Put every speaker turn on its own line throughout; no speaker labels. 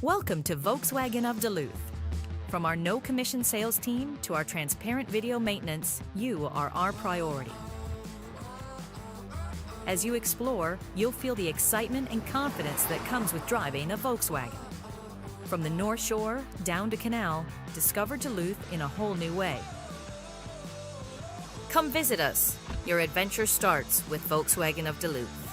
Welcome to Volkswagen of Duluth. From our no-commission sales team to our transparent video maintenance, you are our priority. As you explore, you'll feel the excitement and confidence that comes with driving a Volkswagen. From the North Shore down to Canal, discover Duluth in a whole new way. Come visit us. Your adventure starts with Volkswagen of Duluth.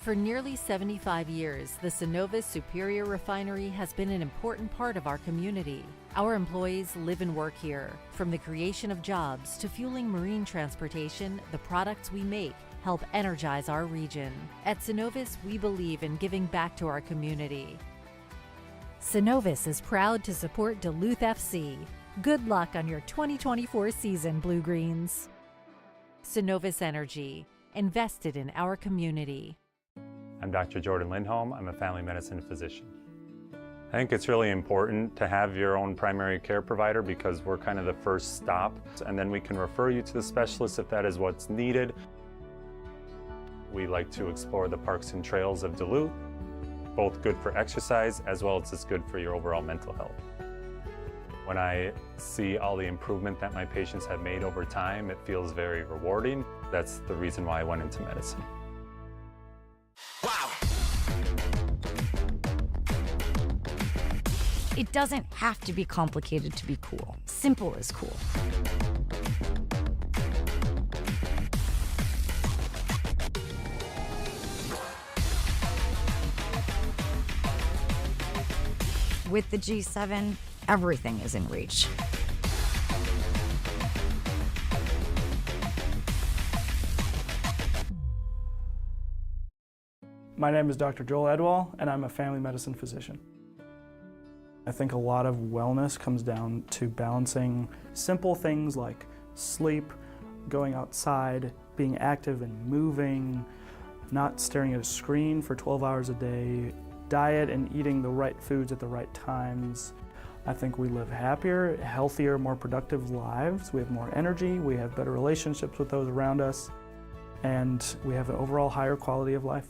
For nearly 75 years, the Cenovus Superior Refinery has been an important part of our community. Our employees live and work here. From the creation of jobs to fueling marine transportation, the products we make help energize our region. At Cenovus, we believe in giving back to our community.
Cenovus is proud to support Duluth FC. Good luck on your 2024 season, Blue Greens.
Cenovus Energy, invested in our community.
I'm Dr. Jordan Lindholm. I'm a family medicine physician. I think it's really important to have your own primary care provider because we're kind of the first stop, and then we can refer you to the specialist if that is what's needed. We like to explore the parks and trails of Duluth, both good for exercise as well as it's good for your overall mental health. When I see all the improvement that my patients have made over time, it feels very rewarding. That's the reason why I went into medicine.
Wow!
It doesn't have to be complicated to be cool. Simple is cool. With the G7, everything is in reach.
My name is Dr. Joel Edwall, and I'm a family medicine physician. I think a lot of wellness comes down to balancing simple things like sleep, going outside, being active and moving, not staring at a screen for 12 hours a day, diet and eating the right foods at the right times. I think we live happier, healthier, more productive lives. We have more energy, we have better relationships with those around us, and we have an overall higher quality of life.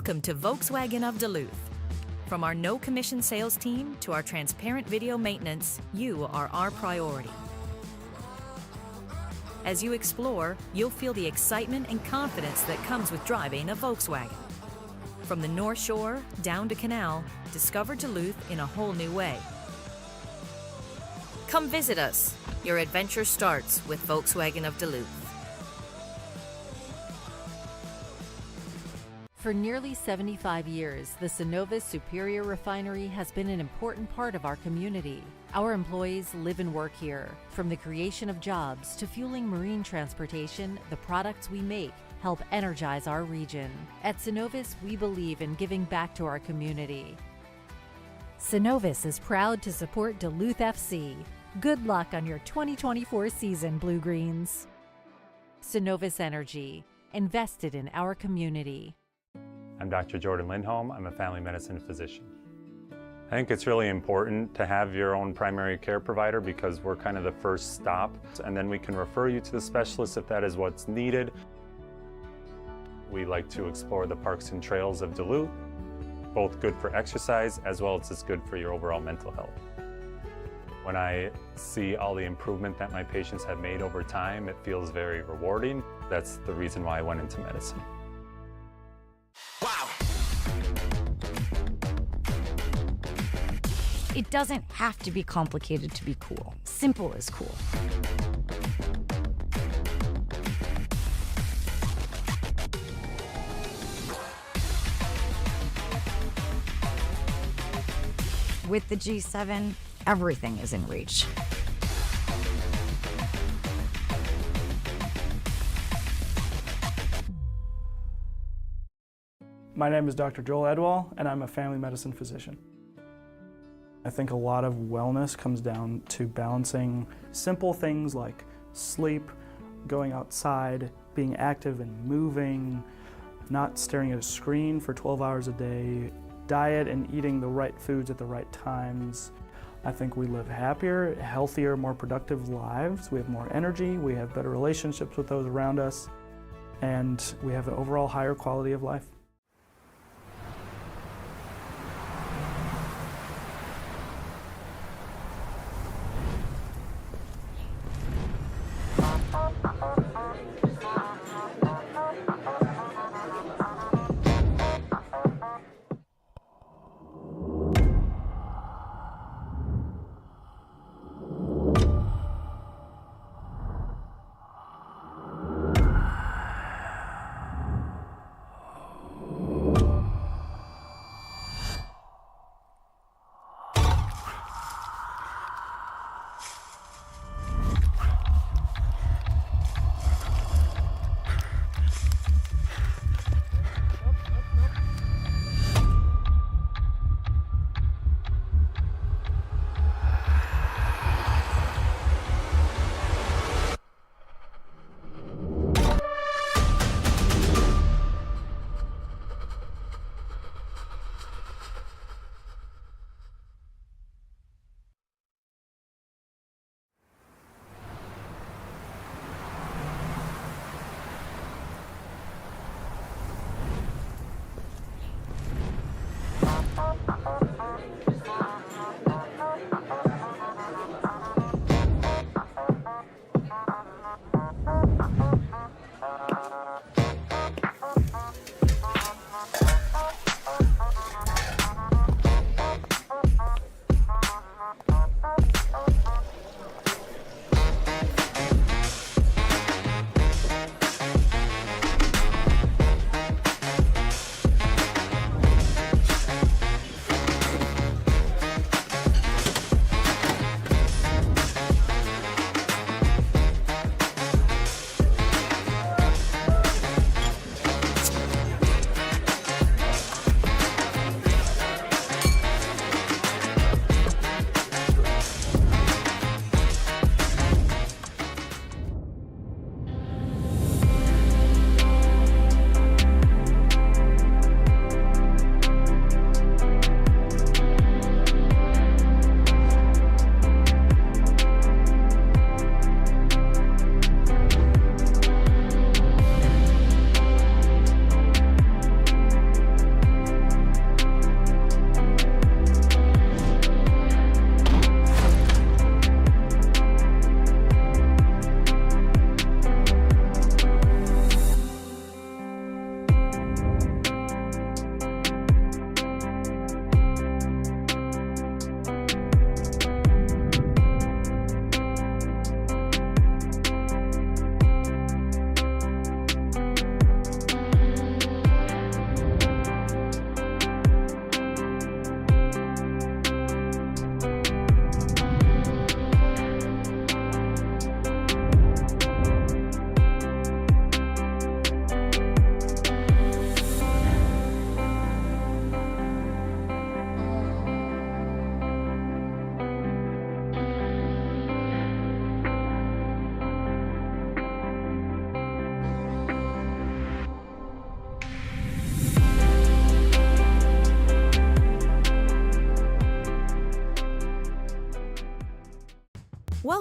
Welcome to Volkswagen of Duluth. From our no-commission sales team to our transparent video maintenance, you are our priority. As you explore, you'll feel the excitement and confidence that comes with driving a Volkswagen. From the North Shore down to Canal, discover Duluth in a whole new way. Come visit us. Your adventure starts with Volkswagen of Duluth.
For nearly 75 years, the Synovus Superior Refinery has been an important part of our community. Our employees live and work here. From the creation of jobs to fueling marine transportation, the products we make help energize our region. At Synovus, we believe in giving back to our community.
Synovus is proud to support Duluth FC. Good luck on your 2024 season, Blue Greens.
Synovus Energy, invested in our community.
I'm Dr. Jordan Lindholm. I'm a family medicine physician. I think it's really important to have your own primary care provider because we're kind of the first stop, and then we can refer you to the specialist if that is what's needed. We like to explore the parks and trails of Duluth, both good for exercise as well as it's good for your overall mental health. When I see all the improvement that my patients have made over time, it feels very rewarding. That's the reason why I went into medicine.
Wow. It doesn't have to be complicated to be cool. Simple is cool. With the G7, everything is in reach.
My name is Dr. Joel Edwall, and I'm a family medicine physician. I think a lot of wellness comes down to balancing simple things like sleep, going outside, being active and moving, not staring at a screen for 12 hours a day, diet and eating the right foods at the right times. I think we live happier, healthier, more productive lives. We have more energy, we have better relationships with those around us, and we have an overall higher quality of life.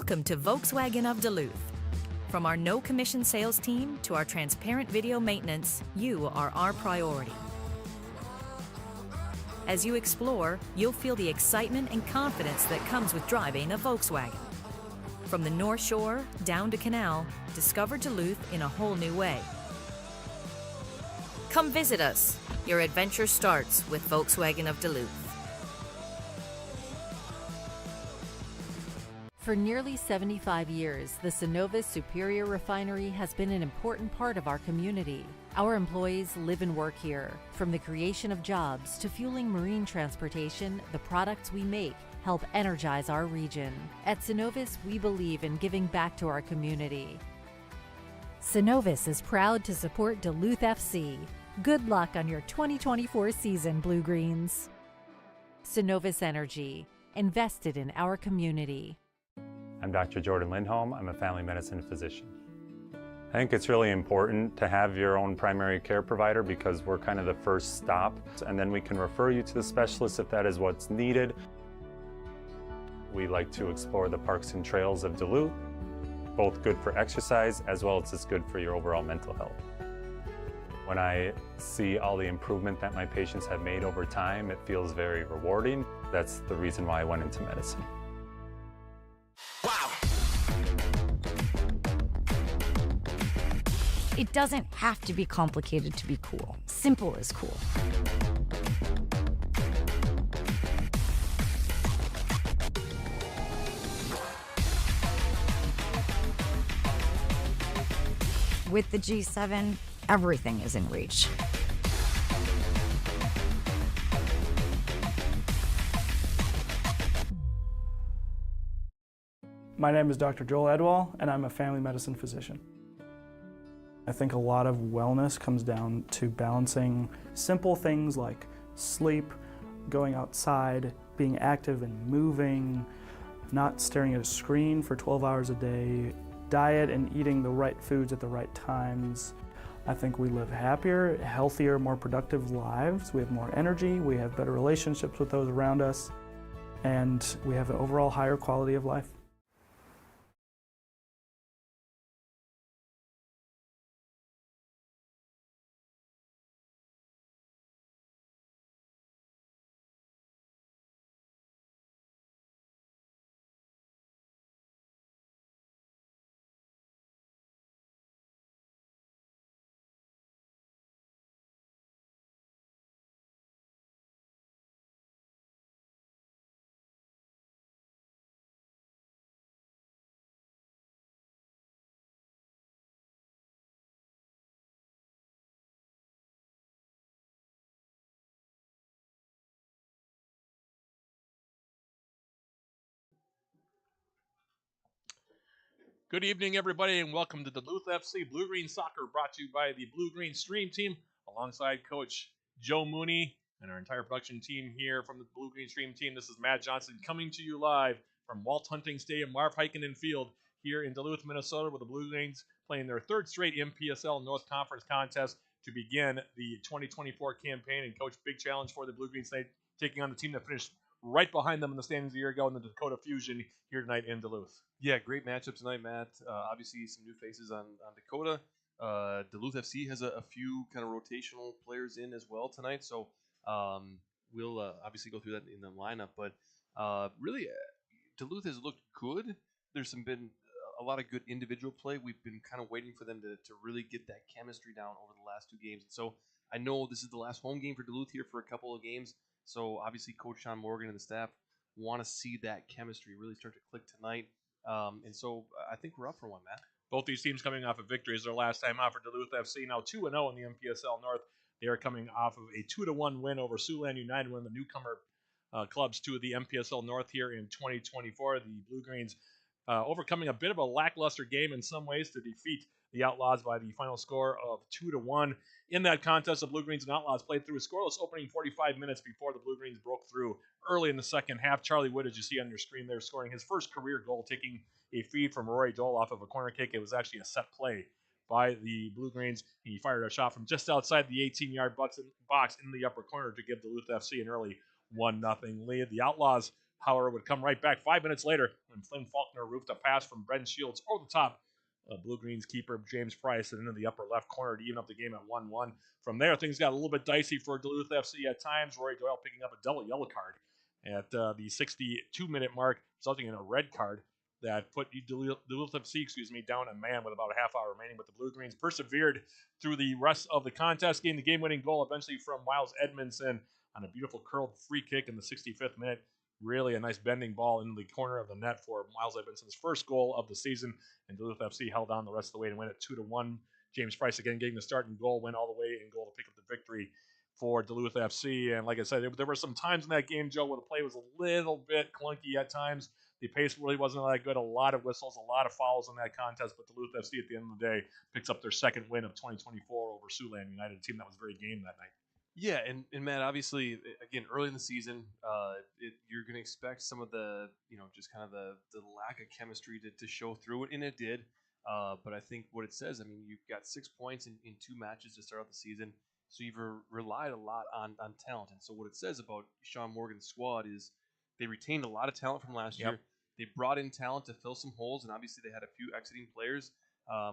Welcome to Volkswagen of Duluth. From our no-commission sales team to our transparent video maintenance, you are our priority. As you explore, you'll feel the excitement and confidence that comes with driving a Volkswagen. From the North Shore down to Canal, discover Duluth in a whole new way. Come visit us. Your adventure starts with Volkswagen of Duluth.
For nearly 75 years, the Synovus Superior Refinery has been an important part of our community. Our employees live and work here. From the creation of jobs to fueling marine transportation, the products we make help energize our region. At Synovus, we believe in giving back to our community.
Synovus is proud to support Duluth FC. Good luck on your 2024 season, Blue Greens.
Synovus Energy, invested in our community.
I'm Dr. Jordan Lindholm. I'm a family medicine physician. I think it's really important to have your own primary care provider because we're kind of the first stop, and then we can refer you to the specialist if that is what's needed. We like to explore the parks and trails of Duluth, both good for exercise as well as it's good for your overall mental health. When I see all the improvement that my patients have made over time, it feels very rewarding. That's the reason why I went into medicine.
Wow. It doesn't have to be complicated to be cool. Simple is cool. With the G7, everything is in reach.
My name is Dr. Joel Edwall, and I'm a family medicine physician. I think a lot of wellness comes down to balancing simple things like sleep, going outside, being active and moving, not staring at a screen for 12 hours a day, diet and eating the right foods at the right times. I think we live happier, healthier, more productive lives. We have more energy, we have better relationships with those around us, and we have an overall higher quality of life.
Good evening, everybody, and welcome to Duluth FC Blue Green Soccer, brought to you by the Blue Green Stream Team, alongside Coach Joe Mooney and our entire production team here from the Blue Green Stream Team. This is Matt Johnson coming to you live from Walt Hunting Stadium, Marv Heikkinen Field here in Duluth, Minnesota, with the Blue Greens playing their third straight MPSL North Conference contest to begin the 2024 campaign. And, Coach, big challenge for the Blue Greens tonight, taking on the team that finished right behind them in the standings a year ago in the Dakota Fusion here tonight in Duluth.
Yeah, great matchup tonight, Matt. Obviously, some new faces on Dakota. Duluth FC has a few kind of rotational players in as well tonight, so we'll obviously go through that in the lineup. But really, Duluth has looked good. There's been a lot of good individual play. We've been kind of waiting for them to really get that chemistry down over the last two games. And so I know this is the last home game for Duluth here for a couple of games. So obviously Coach Sean Morgan and the staff want to see that chemistry really start to click tonight. And so I think we're up for one, Matt.
Both these teams coming off of victories their last time out for Duluth FC. Now 2-0 in the MPSL North. They are coming off of a 2-1 win over Siouxland United, one of the newcomer clubs to the MPSL North here in 2024. The Blue Greens overcoming a bit of a lackluster game in some ways to defeat the Outlaws by the final score of 2-1. In that contest, the Blue Greens and Outlaws played through a scoreless opening 45 minutes before the Blue Greens broke through early in the second half. Charlie Wood, as you see on your screen there, scoring his first career goal, taking a feed from Rory Dole off of a corner kick. It was actually a set play by the Blue Greens. He fired a shot from just outside the 18-yard box in the upper corner to give Duluth FC an early 1-0 lead. The Outlaws Power would come right back 5 minutes later when Flynn Faulkner roofed a pass from Brent Shields over the top Blue Green's keeper James Price and into the upper left corner to even up the game at 1-1. From there, things got a little bit dicey for Duluth FC at times. Rory Doyle picking up a double yellow card at the 62-minute mark, resulting in a red card that put Duluth FC, down a man with about a half hour remaining. But the Blue Greens persevered through the rest of the contest, getting the game-winning goal eventually from Miles Edmondson on a beautiful curled free kick in the 65th minute. Really a nice bending ball into the corner of the net for Miles Edmondson's first goal of the season, and Duluth FC held on the rest of the way to win it 2-1. James Price again getting the start and goal, went all the way in goal to pick up the victory for Duluth FC. And like I said, there were some times in that game, Joe, where the play was a little bit clunky at times. The pace really wasn't that good. A lot of whistles, a lot of fouls in that contest. But Duluth FC at the end of the day picks up their second win of 2024 over Siouxland United, a team that was very game that night.
Yeah, and Matt, obviously, again, early in the season, you're going to expect some of the, just kind of the lack of chemistry to show through it, and it did. But I think what it says, you've got 6 points in 2 matches to start out the season, so you've relied a lot on talent. And so what it says about Sean Morgan's squad is they retained a lot of talent from last year. They brought in talent to fill some holes, and obviously they had a few exiting players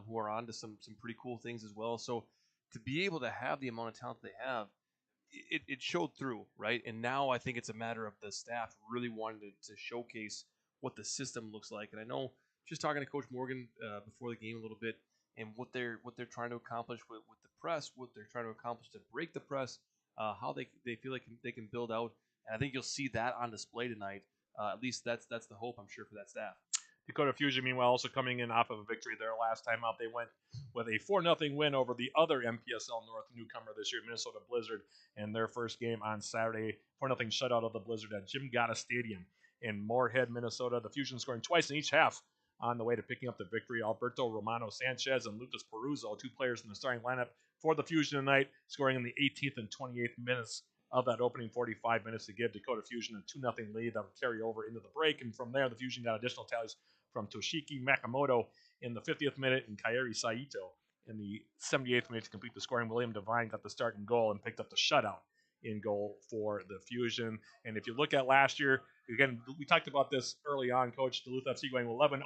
who are on to some pretty cool things as well. So to be able to have the amount of talent they have, it showed through, right? And now I think it's a matter of the staff really wanting to showcase what the system looks like. And I know just talking to Coach Morgan before the game a little bit, and what they're trying to accomplish with the press, what they're trying to accomplish to break the press, how they feel like they can build out. And I think you'll see that on display tonight. At least that's the hope, I'm sure, for that staff.
Dakota Fusion, meanwhile, also coming in off of a victory there last time out. They went with a 4-0 win over the other MPSL North newcomer this year, Minnesota Blizzard, in their first game on Saturday. 4-0 shutout of the Blizzard at Jim Gatta Stadium in Moorhead, Minnesota. The Fusion scoring twice in each half on the way to picking up the victory. Alberto Romano Sanchez and Lucas Peruzzo, 2 players in the starting lineup for the Fusion tonight, scoring in the 18th and 28th minutes of that opening 45 minutes to give Dakota Fusion a 2-0 lead that would carry over into the break. And from there, the Fusion got additional tallies from Toshiki Makamoto in the 50th minute and Kairi Saito in the 78th minute to complete the scoring. William Devine got the start and goal and picked up the shutout in goal for the Fusion. And if you look at last year, again, we talked about this early on, Coach. Duluth FC going 11-0-1,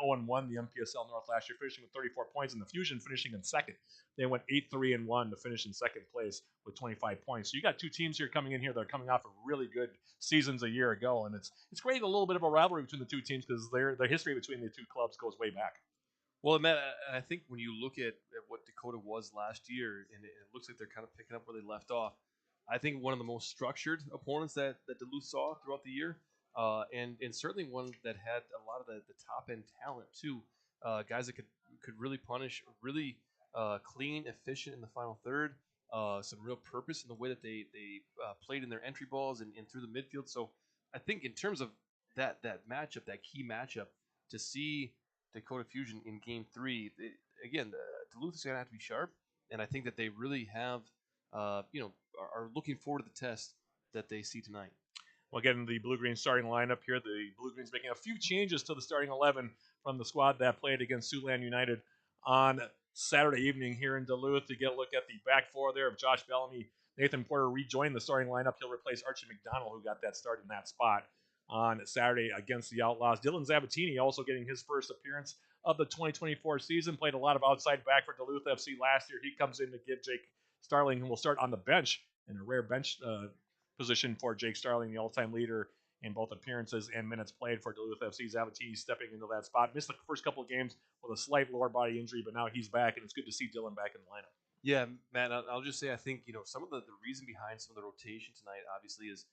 the MPSL North last year, finishing with 34 points, and the Fusion finishing in second. They went 8-3-1 to finish in second place with 25 points. So you got 2 teams here coming in here that are coming off of really good seasons a year ago, and it's created a little bit of a rivalry between the 2 teams because the history between the 2 clubs goes way back.
Well, Matt, I think when you look at what Dakota was last year, and it looks like they're kind of picking up where they left off, I think one of the most structured opponents that Duluth saw throughout the year, and certainly one that had a lot of the top-end talent, too. Guys that could really punish, really clean, efficient in the final third, some real purpose in the way that they played in their entry balls and through the midfield. So I think in terms of that matchup, that key matchup, to see Dakota Fusion in Game 3, Duluth is going to have to be sharp, and I think that they really have, are looking forward to the test that they see tonight.
Well, again, the Blue Green starting lineup here. The Blue Greens making a few changes to the starting 11 from the squad that played against Siouxland United on Saturday evening here in Duluth. To get a look at the back 4 there of Josh Bellamy. Nathan Porter rejoined the starting lineup. He'll replace Archie McDonald, who got that start in that spot on Saturday against the Outlaws. Dylan Zabatini also getting his first appearance of the 2024 season. Played a lot of outside back for Duluth FC last year. He comes in to give Jake Starling, who will start on the bench in a rare bench position for Jake Starling, the all-time leader in both appearances and minutes played for Duluth FC. Zabatini stepping into that spot. Missed the first couple of games with a slight lower body injury, but now he's back, and it's good to see Dylan back in the lineup.
Yeah, Matt, I'll just say I think, some of the reason behind some of the rotation tonight, obviously, is,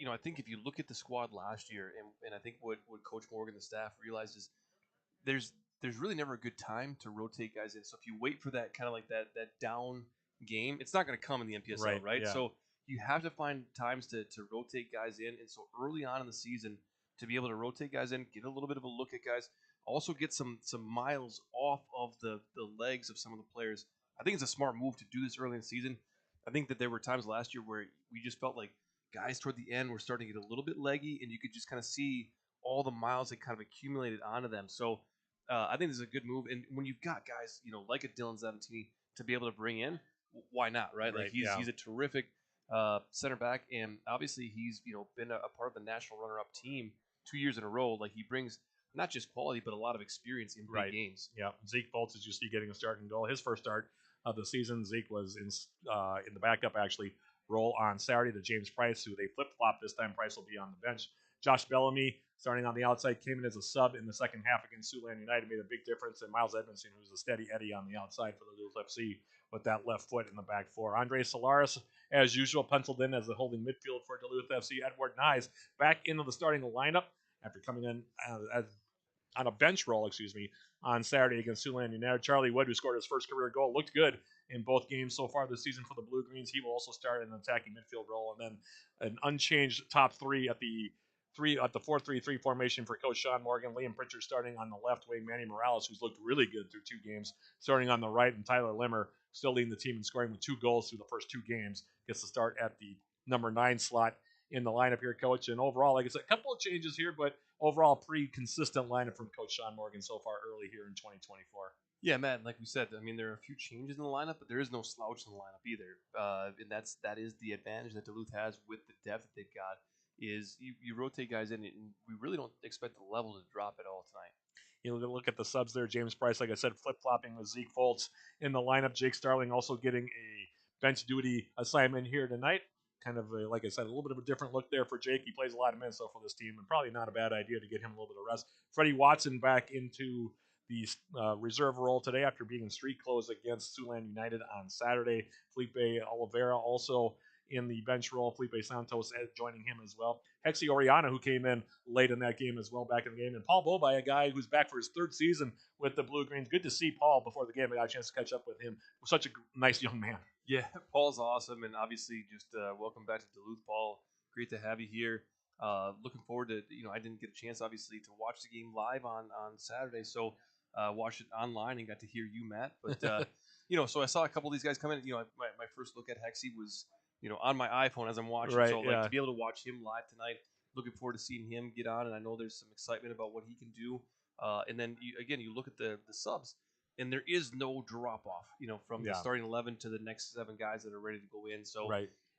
I think if you look at the squad last year, and I think what Coach Morgan and the staff realized is there's really never a good time to rotate guys in. So if you wait for that kind of like that down game, it's not going to come in the MPSL, right?
Yeah.
So you have to find times to rotate guys in. And so early on in the season, to be able to rotate guys in, get a little bit of a look at guys, also get some miles off of the legs of some of the players. I think it's a smart move to do this early in the season. I think that there were times last year where we just felt like guys toward the end were starting to get a little bit leggy, and you could just kind of see all the miles that kind of accumulated onto them. So I think this is a good move. And when you've got guys, like a Dylan Zabatini to be able to bring in, why not, right? Like he's a terrific center back, and obviously he's been a part of the national runner-up team 2 years in a row, like he brings not just quality but a lot of experience in big games.
Yeah, Zeke Bolts, as you see, getting a starting goal. His first start of the season. Zeke was in the backup actually role on Saturday to James Price, who they flip-flop this time. Price will be on the bench. Josh Bellamy, starting on the outside, came in as a sub in the second half against Siouxland United, made a big difference. And Miles Edmondson, who's a steady Eddie on the outside for the Duluth FC with that left foot in the back four. Andre Solaris, as usual, penciled in as the holding midfield for Duluth FC. Edward Nyes back into the starting lineup after coming in on a bench role, on Saturday against Siouxland United. Charlie Wood, who scored his first career goal, looked good in both games so far this season for the Blue Greens. He will also start in an attacking midfield role, and then an unchanged top three at the 4-3-3 formation for Coach Sean Morgan. Liam Pritchard starting on the left wing. Manny Morales, who's looked really good through 2 games, starting on the right, and Tyler Limmer still leading the team in scoring with 2 goals through the first 2 games. Gets to start at the number 9 slot in the lineup here, Coach. And overall, like I said, a couple of changes here, but overall, pretty consistent lineup from Coach Sean Morgan so far early here in 2024.
Yeah, Matt, like we said, I mean, there are a few changes in the lineup, but there is no slouch in the lineup either. And that is the advantage that Duluth has with the depth that they've got, is you rotate guys in, and we really don't expect the level to drop at all tonight.
You know, look at the subs there. James Price, like I said, flip-flopping with Zeke Foltz in the lineup. Jake Starling also getting a bench duty assignment here tonight. Kind of, like I said, a little bit of a different look there for Jake. He plays a lot of minutes, though, for this team, and probably not a bad idea to get him a little bit of rest. Freddie Watson back into the reserve role today after being in street clothes against Siouxland United on Saturday. Felipe Oliveira also in the bench role. Felipe Santos joining him as well. Hexie Oriana, who came in late in that game as well, back in the game. And Paul Bobai, a guy who's back for his 3rd season with the Blue Greens. Good to see Paul before the game. I got a chance to catch up with him. Such a nice young man.
Yeah, Paul's awesome, and obviously just welcome back to Duluth, Paul. Great to have you here. Looking forward to, I didn't get a chance, obviously, to watch the game live on Saturday, so watched it online and got to hear you, Matt. But, so I saw a couple of these guys come in. My first look at Hexie was, on my iPhone as I'm watching.
Right,
so,
yeah.
to be able to watch him live tonight, looking forward to seeing him get on, and I know there's some excitement about what he can do. And then, you look at the subs, and there is no drop-off, from the starting 11 to the next 7 guys that are ready to go in. So,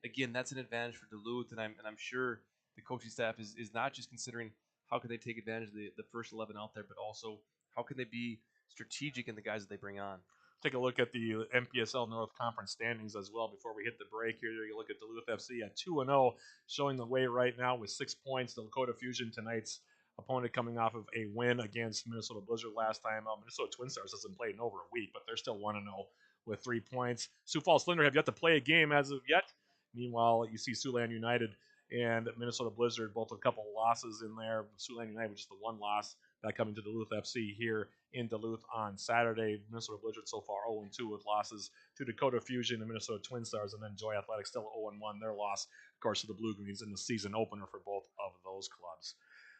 again, that's an advantage for Duluth, and I'm sure the coaching staff is not just considering how can they take advantage of the first 11 out there, but also how can they be strategic in the guys that they bring on.
Take a look at the MPSL North Conference standings as well before we hit the break here. You look at Duluth FC at 2-0, showing the way right now with 6 points. The Dakota Fusion, tonight's opponent, coming off of a win against Minnesota Blizzard last time. Minnesota Twin Stars hasn't played in over a week, but they're still 1-0 with 3 points. Sioux Falls Slender have yet to play a game as of yet. Meanwhile, you see Siouxland United and Minnesota Blizzard, both a couple of losses in there. Siouxland United with just the 1 loss, that coming to Duluth FC here in Duluth on Saturday. Minnesota Blizzard so far 0-2 with losses to Dakota Fusion and Minnesota Twin Stars, and then Joy Athletics still 0-1, their loss, of course, to the Blue Greens in the season opener for both of those clubs.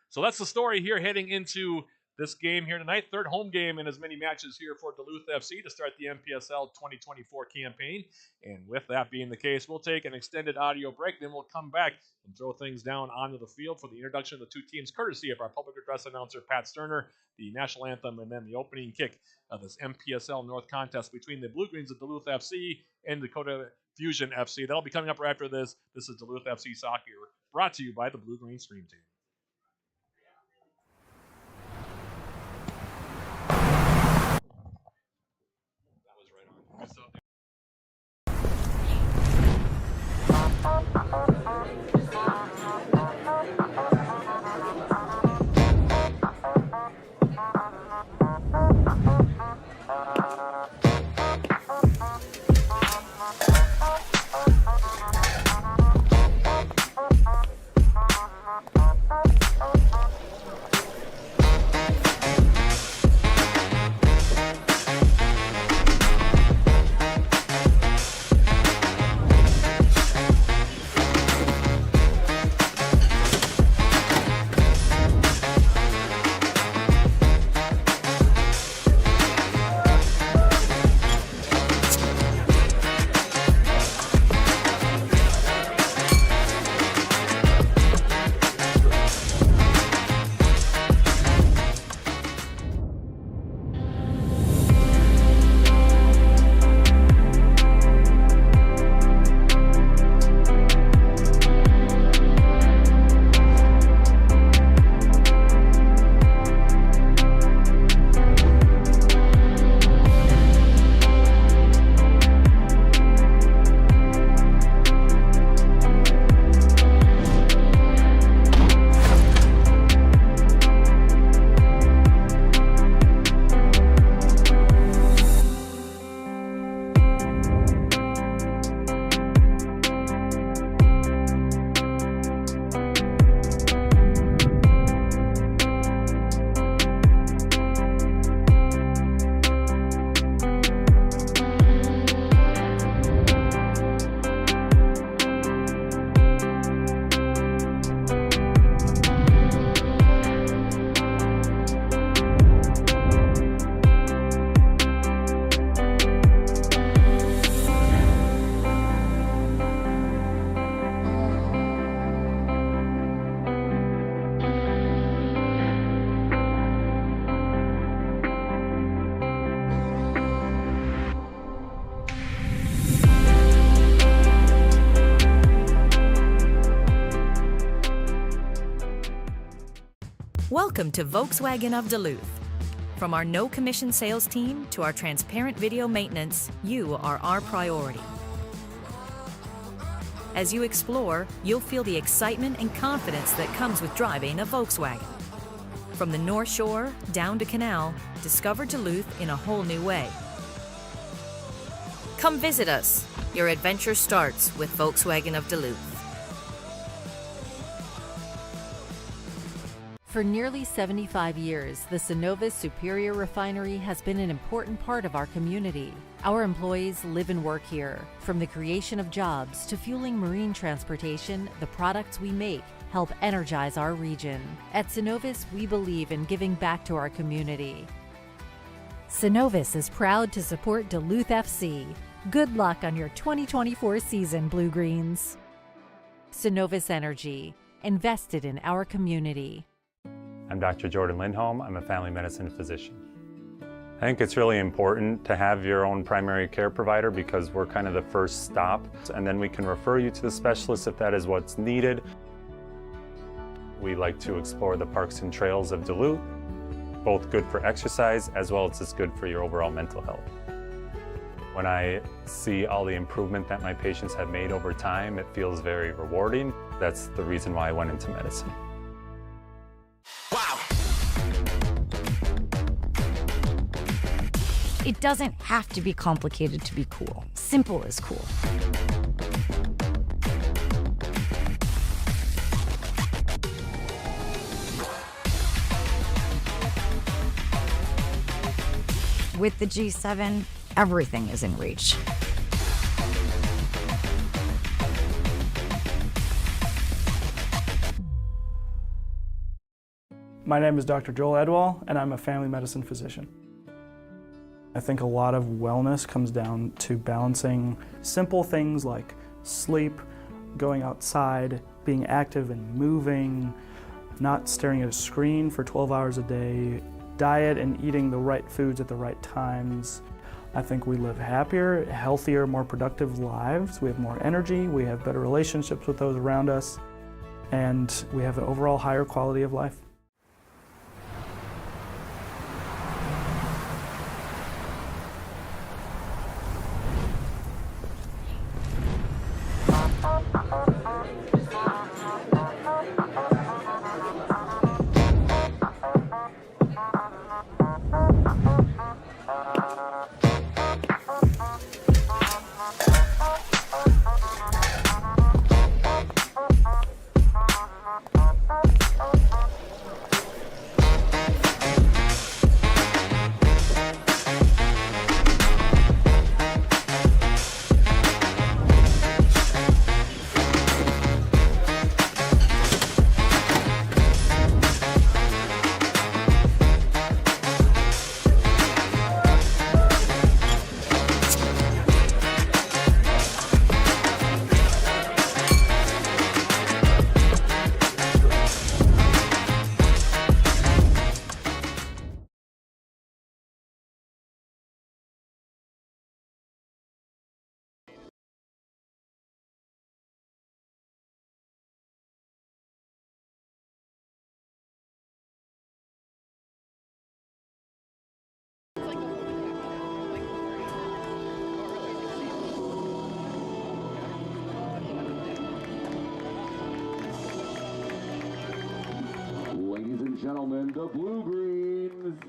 So that's the story here heading into this game here tonight. 3rd home game in as many matches here for Duluth FC to start the MPSL 2024 campaign. And with that being the case, we'll take an extended audio break. Then we'll come back and throw things down onto the field for the introduction of the 2 teams, courtesy of our public address announcer, Pat Sterner, the national anthem, and then the opening kick of this MPSL North contest between the Blue Greens of Duluth FC and Dakota Fusion FC. That'll be coming up right after this. This is Duluth FC Soccer, brought to you by the Blue Green Stream Team.
Welcome to Volkswagen of Duluth. From our no-commission sales team to our transparent video maintenance, you are our priority. As you explore, you'll feel the excitement and confidence that comes with driving a Volkswagen. From the North Shore down to Canal, discover Duluth in a whole new way. Come visit us. Your adventure starts with Volkswagen of Duluth.
For nearly 75 years, the Synovus Superior Refinery has been an important part of our community. Our employees live and work here. From the creation of jobs to fueling marine transportation, the products we make help energize our region. At Synovus, we believe in giving back to our community.
Synovus is proud to support Duluth FC. Good luck on your 2024 season, Blue Greens.
Synovus Energy, invested in our community.
I'm Dr. Jordan Lindholm. I'm a family medicine physician. I think it's really important to have your own primary care provider because we're kind of the first stop, and then we can refer you to the specialist if that is what's needed. We like to explore the parks and trails of Duluth, both good for exercise as well as it's good for your overall mental health. When I see all the improvement that my patients have made over time, it feels very rewarding. That's the reason why I went into medicine.
Wow! It doesn't have to be complicated to be cool. Simple is cool. With the G7, everything is in reach.
My name is Dr. Joel Edwall, and I'm a family medicine physician. I think a lot of wellness comes down to balancing simple things like sleep, going outside, being active and moving, not staring at a screen for 12 hours a day, diet and eating the right foods at the right times. I think we live happier, healthier, more productive lives. We have more energy, we have better relationships with those around us, and we have an overall higher quality of life.
Ladies and gentlemen, the Blue Greens.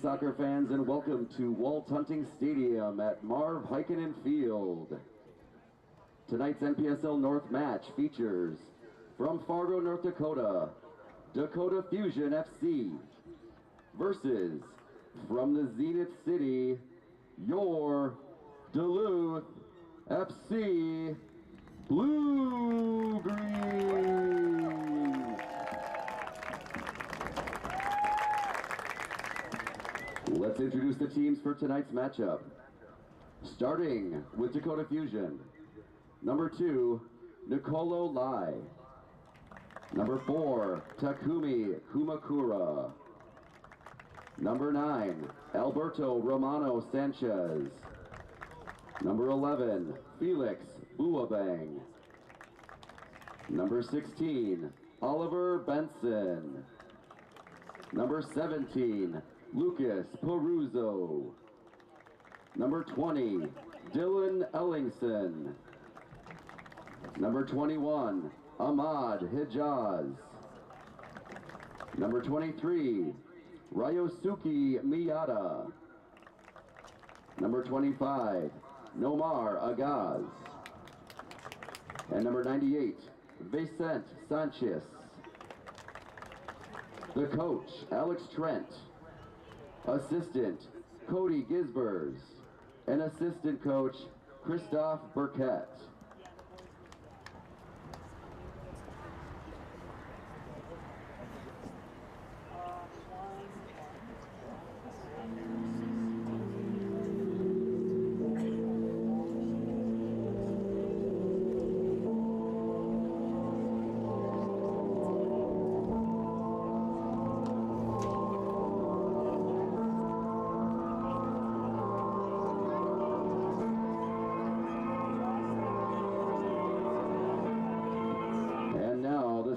soccer fans, and welcome to Walt Hunting Stadium at Marv Heikkinen Field. Tonight's NPSL North match features from Fargo, North Dakota, Dakota Fusion FC versus from the Zenith City, your Duluth FC Blue Green. Let's introduce the teams for tonight's matchup. Starting with Dakota Fusion. Number 2, Nicolo Lai. Number 4, Takumi Kumakura. Number 9, Alberto Romano Sanchez. Number 11, Felix Buabang. Number 16, Oliver Benson. Number 17, Lucas Peruzzo. Number 20, Dylan Ellingson. Number 21, Ahmad Hijaz. Number 23, Ryosuke Miyata. Number 25, Nomar Agaz. And number 98, Vicente Sanchez. The coach, Alex Trent. Assistant, Cody Gisbers. And assistant coach, Christoph Burkett.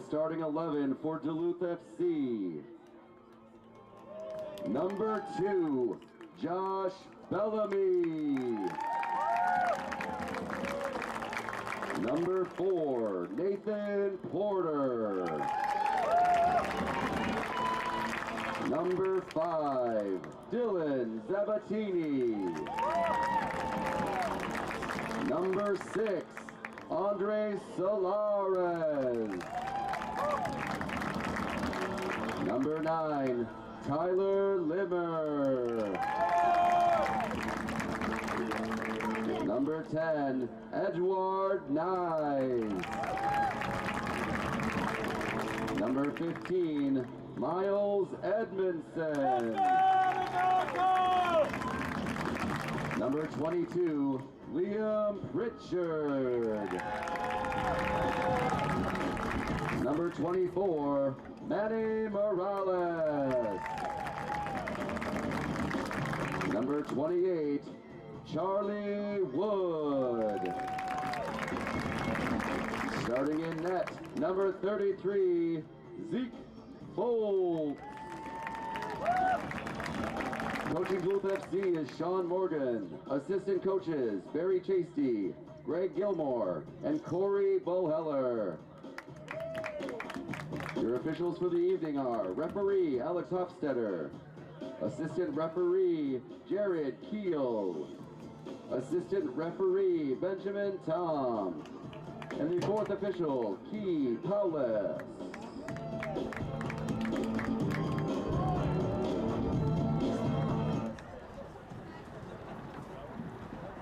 Starting 11 for Duluth FC. Number 2, Josh Bellamy. Number 4, Nathan Porter. Number 5, Dylan Zabatini. Number 6, Andre Solares. Number 9, Tyler Limmer. Number 10, Edward Nice. Number 15, Miles Edmondson. Number 22, Liam Pritchard. Number 24, Manny Morales. Number 28, Charlie Wood. Starting in net, number 33, Zeke Folt. Coaching Duluth FC is Sean Morgan. Assistant coaches, Barry Chasty, Greg Gilmore, and Corey Boheller. Your officials for the evening are referee Alex Hofstetter, assistant referee Jared Keel, assistant referee Benjamin Tom, and the fourth official, Key Paulus.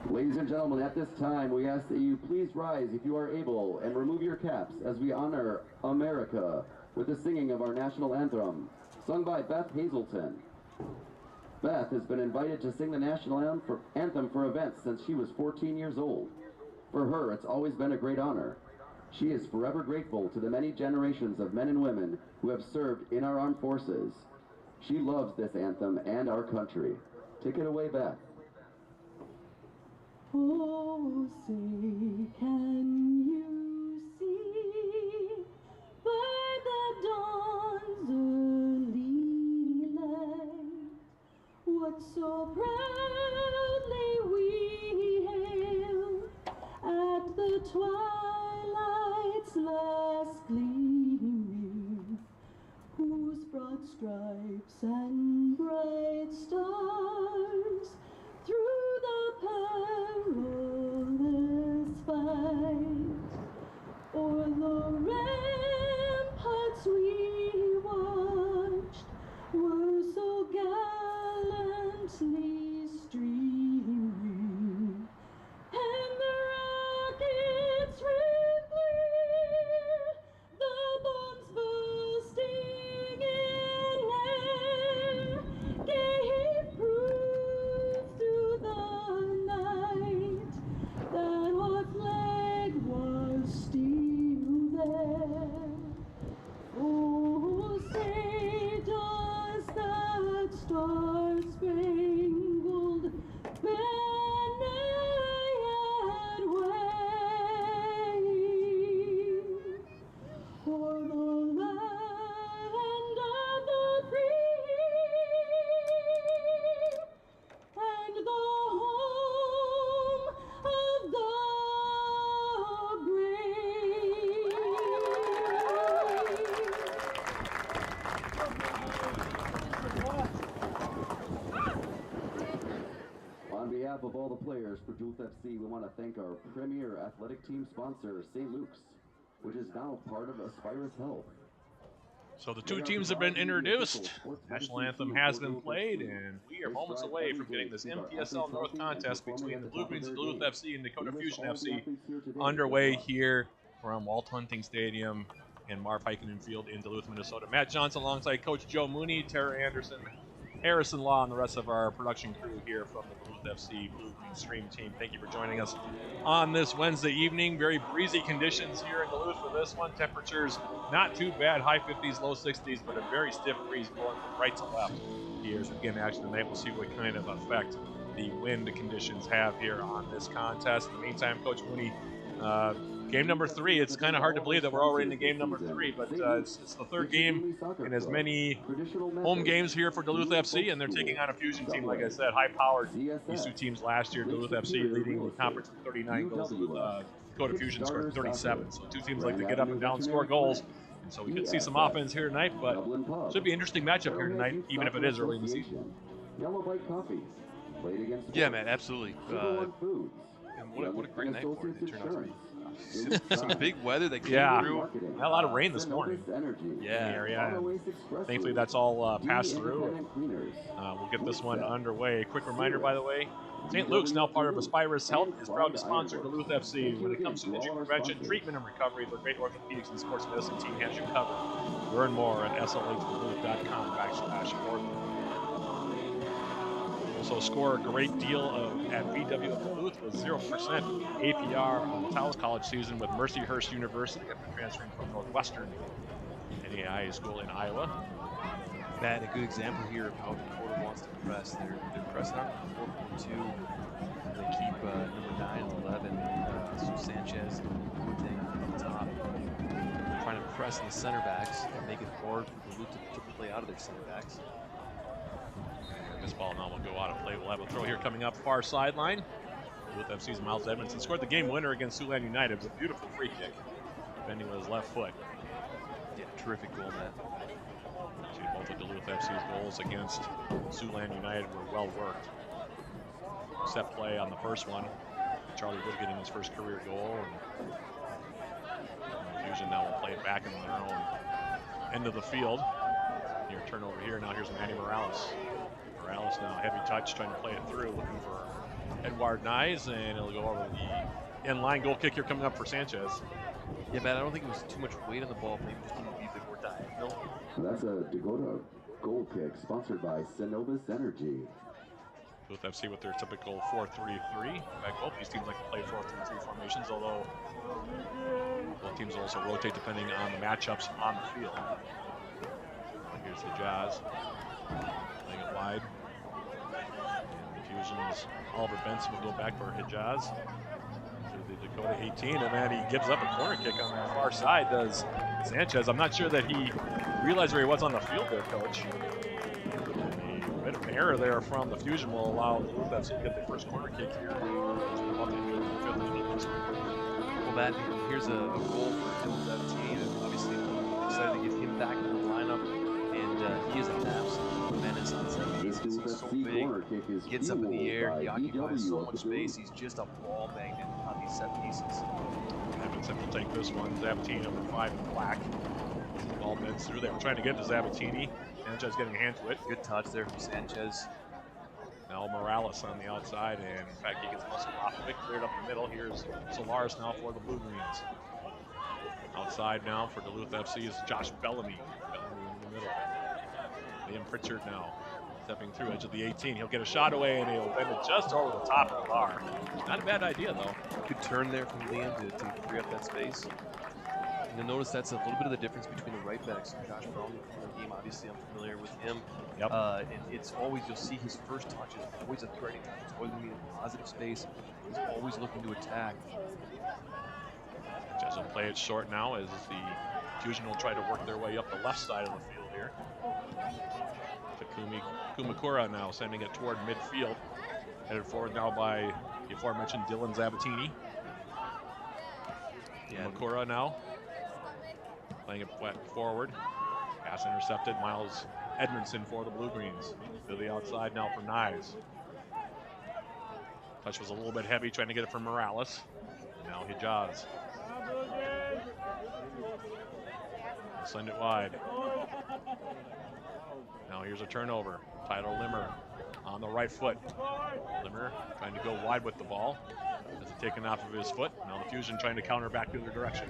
Ladies and gentlemen, at this time, we ask that you please rise if you are able and remove your caps as we honor America with the singing of our national anthem, sung by Beth Hazelton. Beth has been invited to sing the national anthem for events since she was 14 years old. For her, it's always been a great honor. She is forever grateful to the many generations of men and women who have served in our armed forces. She loves this anthem and our country. Take it away, Beth.
Oh, say, can you see by the dawn's early light what so proudly we hailed at the twilight's last gleaming, whose broad stripes and bright stars
all the players for Duluth FC, we want to thank our premier athletic team sponsor, St. Luke's, which is now part of Aspirus Health.
So the two teams have been introduced. National anthem has been played, and we are moments away from getting this MPSL North contest between the Blue Greens of Duluth FC and Dakota Fusion FC underway here from Walt Hunting Stadium and Marv Heikkinen Field in Duluth, Minnesota. Matt Johnson alongside Coach Joe Mooney, Tara Anderson, Harrison Law, and the rest of our production crew here from the Duluth FC Blue Green Stream team. Thank you for joining us on this Wednesday evening. Very breezy conditions here in Duluth for this one. Temperatures not too bad, high 50s, low 60s, but a very stiff breeze blowing from right to left here as we begin action tonight. We'll see what kind of effect the wind conditions have here on this contest. In the meantime, Coach Mooney, game number 3. It's kind of hard to believe that we're already in game number 3, but it's the third game in as many home games here for Duluth FC, and they're taking on a Fusion team, like I said, high-powered. These two teams last year, Duluth FC leading the conference with 39 goals. Dakota Fusion scored 37, so two teams like to get up and down, score goals. And so we could see some offense here tonight, but it should be an interesting matchup here tonight, even if it is early in the season.
Yeah, man, absolutely. And what a great night for it turned out to be. Some big weather that came through.
Had a lot of rain this morning in the area. Thankfully, that's all passed through. We'll get this one underway. Quick reminder, by the way, St. Luke's, now part of Aspirus Health, is proud to sponsor Duluth FC. When it comes to injury prevention, treatment, and recovery, their great orthopedics and sports medicine team has you covered. Learn more at slhduluth.com/org. Also score a great deal at VW of Duluth with 0% APR on the college season with Mercyhurst University after transferring from Northwestern NAIA school in Iowa.
Matt, a good example here of how Dakota wants to press. They're pressing on 4.2. They keep number 9 and 11, Sue Sanchez, on the top. They're trying to press in the center backs and make it hard for Duluth to play out of their center backs.
This ball now will go out of play. We'll have a throw here coming up far sideline. Duluth FC's Miles Edmondson scored the game winner against Siouxland United. It was a beautiful free kick, bending with his left foot.
Yeah, terrific goal, Matt.
See, both of Duluth FC's goals against Siouxland United were well worked. Set play on the first one. Charlie Wood getting his first career goal. And Fusion now will play it back in their own end of the field. Near turnover here. Now here's Manny Morales. Morales now, heavy touch, trying to play it through, looking for Edward Nyes, and it'll go over the end-line goal kick here coming up for Sanchez.
Yeah, man, I don't think it was too much weight on the ball. Maybe just didn't be a bit more diagonal.
That's a Dakota goal kick sponsored by Synovus Energy.
Duluth FC with their typical 4-3-3. In fact, both these teams like to play 4-3-3 formations, although both teams also rotate depending on the matchups on the field. Here's the Jazz. Playing it wide. And Fusion's Oliver Benson will go back for Hijaz to the Dakota 18, and then he gives up a corner kick on the far side, does Sanchez. I'm not sure that he realized where he was on the field there, Coach. A bit of an error there from the Fusion will allow Duluth FC to get their first corner kick here.
Well, Matt, here's a goal for Duluth FC, and obviously excited to get him back in the lineup. And he is an absolute menace on set pieces. He's so big, gets up in the air, he occupies so much space. He's just a ball magnet on these set pieces.
Edmondson will take this one. Zabatini, number 5 in black. The ball bends through. They were trying to get to Zabatini. Sanchez getting a hand to it.
Good touch there from Sanchez.
Now Morales on the outside, and in fact he gets muscled off of it, cleared up the middle. Here's Solaris now for the Blue Greens. Outside now for Duluth FC is Josh Bellamy. In the middle. Liam Pritchard now stepping through edge of the 18. He'll get a shot away, and he'll bend it just over the top of the bar. Not a bad idea, though.
Good turn there from Liam to free up that space. And you'll notice that's a little bit of the difference between the right backs. Josh Brown in the game, obviously I'm familiar with him.
Yep.
And it's always, you'll see his first touch is always a threatening touch. It's always going to be in positive space. He's always looking to attack.
Sanchez will play it short now as the Fusion will try to work their way up the left side of the field here. Takumi Kumakura now sending it toward midfield. Headed forward now by the aforementioned Dylan Zabatini. Kumakura now playing it forward. Pass intercepted. Miles Edmondson for the Blue Greens. To the outside now for Nyes. Touch was a little bit heavy, trying to get it from Morales. Now Hijaz. They'll send it wide. Now here's a turnover. Tyler Limmer on the right foot. Limmer trying to go wide with the ball. Has it taken off of his foot. Now the Fusion trying to counter back the other direction.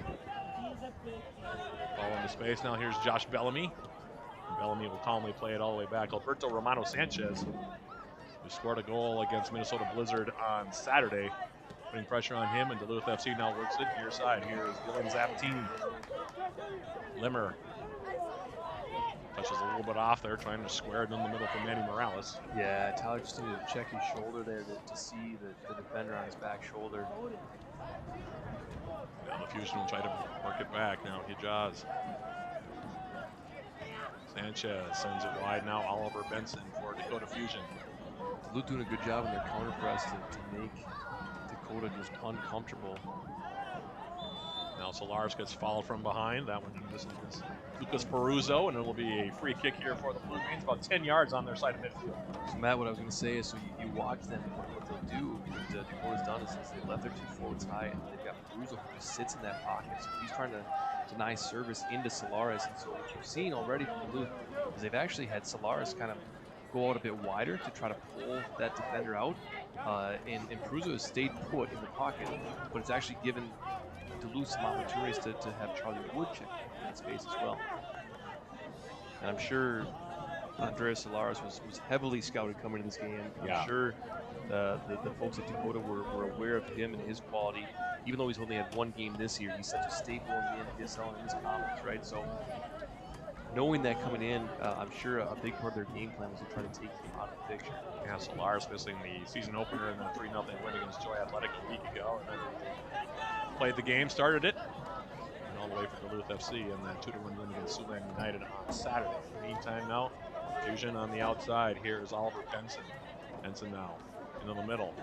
Ball into space. Now here's Josh Bellamy. Bellamy will calmly play it all the way back. Alberto Romano Sanchez, who scored a goal against Minnesota Blizzard on Saturday, putting pressure on him, and Duluth FC now works it near side. Here is Dylan Zapatini. Limmer touches a little bit off there, trying to square it in the middle for Manny Morales.
Yeah, Tyler just needed to check his shoulder there to see the defender on his back shoulder.
Now the Fusion will try to work it back. Now Hijaz. Sanchez sends it wide. Now Oliver Benson for Dakota Fusion.
Duluth doing a good job in their counter press to make Dakota just uncomfortable.
Now Solaris gets fouled from behind. That one, this is Lucas Peruzzo, and it will be a free kick here for the Blue Greens, about 10 yards on their side of midfield.
So Matt, what I was going to say is, so you watch them, what they'll do, what Dakota's done is they left their two forwards high, and they've got Peruzzo who just sits in that pocket. So he's trying to deny service into Solaris, and so what you've seen already from Duluth is they've actually had Solaris kind of go out a bit wider to try to pull that defender out, and Peruzzo has stayed put in the pocket, but it's actually given Duluth some opportunities to have Charlie Wood check in that space as well. And I'm sure Andreas Solaris was heavily scouted coming into this game. I'm sure the folks at Dakota were aware of him and his quality. Even though he's only had one game this year, he's such a staple in the NPSL and in this conference, right? So knowing that coming in, I'm sure a big part of their game plan was to try to take him out of the picture.
Yeah, Solaris missing the season opener and then a 3-0 win against Joy Athletic a week ago. And then played the game, started it, and all the way for Duluth FC and that 2-1 win against Siouxland United on Saturday. In the meantime now, Fusion on the outside. Here is Oliver Benson. Benson now into the middle.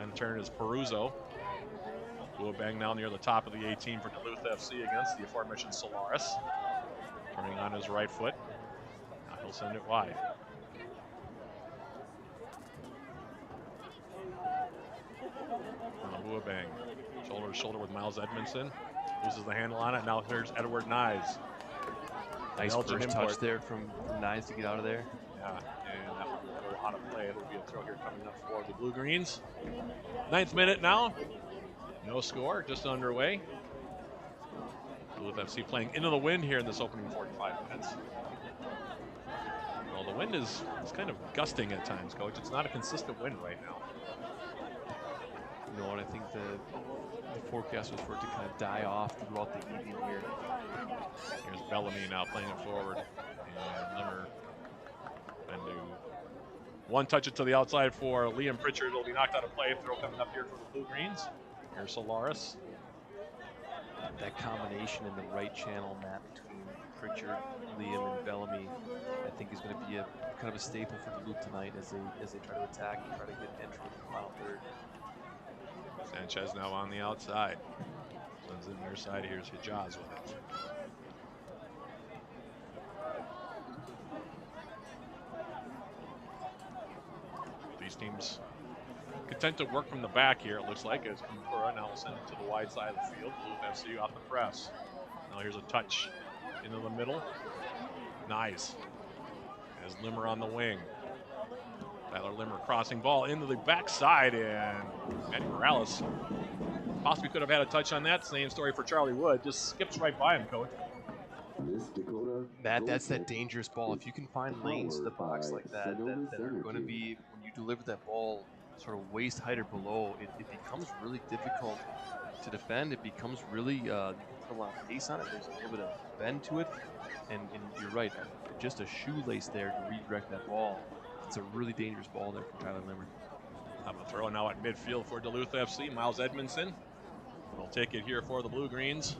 And turn is Peruzzo. Bang now near the top of the 18 for Duluth FC against the aforementioned Solaris. Turning on his right foot. Now he'll send it wide. Bang. Shoulder to shoulder with Miles Edmondson. Loses the handle on it. Now here's Edward Nyes.
Nice first touch there from Nyes to get out of there.
Yeah, and that one will go out of play. It'll be a throw here coming up for the Blue Greens. 9th minute now. No score, just underway. Duluth FC playing into the wind here in this opening 45 minutes. Well, the wind is kind of gusting at times, Coach. It's not a consistent wind right now.
No, and I think the forecast was for it to kind of die off throughout the evening here.
Here's Bellamy now playing it forward. And Limmer and do one touch it to the outside for Liam Pritchard. It'll be knocked out of play. Throw coming up here for the Blue Greens. Here's Solaris.
That combination in the right channel, Matt, between Pritchard, Liam, and Bellamy, I think is going to be a kind of a staple for Duluth tonight as they try to attack and try to get entry in the final third.
Sanchez now on the outside. Sends it near side. Here's Hijaz with it. These teams content to work from the back here, it looks like, as Kumukura now will send it to the wide side of the field. Duluth FC off the press. Now here's a touch into the middle. Nice. As Limmer on the wing. Tyler Limmer crossing ball into the backside, and Manny Morales possibly could have had a touch on that. Same story for Charlie Wood. Just skips right by him, Coach.
Matt, that's that dangerous ball. If you can find lanes to the box like that are going to be, when you deliver that ball sort of waist height or below, it becomes really difficult to defend. It becomes really, you can put a lot of pace on it. There's a little bit of bend to it. And you're right, just a shoelace there to redirect that ball. It's a really dangerous ball there from Tyler Limmer.
Have a throw now at midfield for Duluth FC. Miles Edmondson will take it here for the Blue Greens.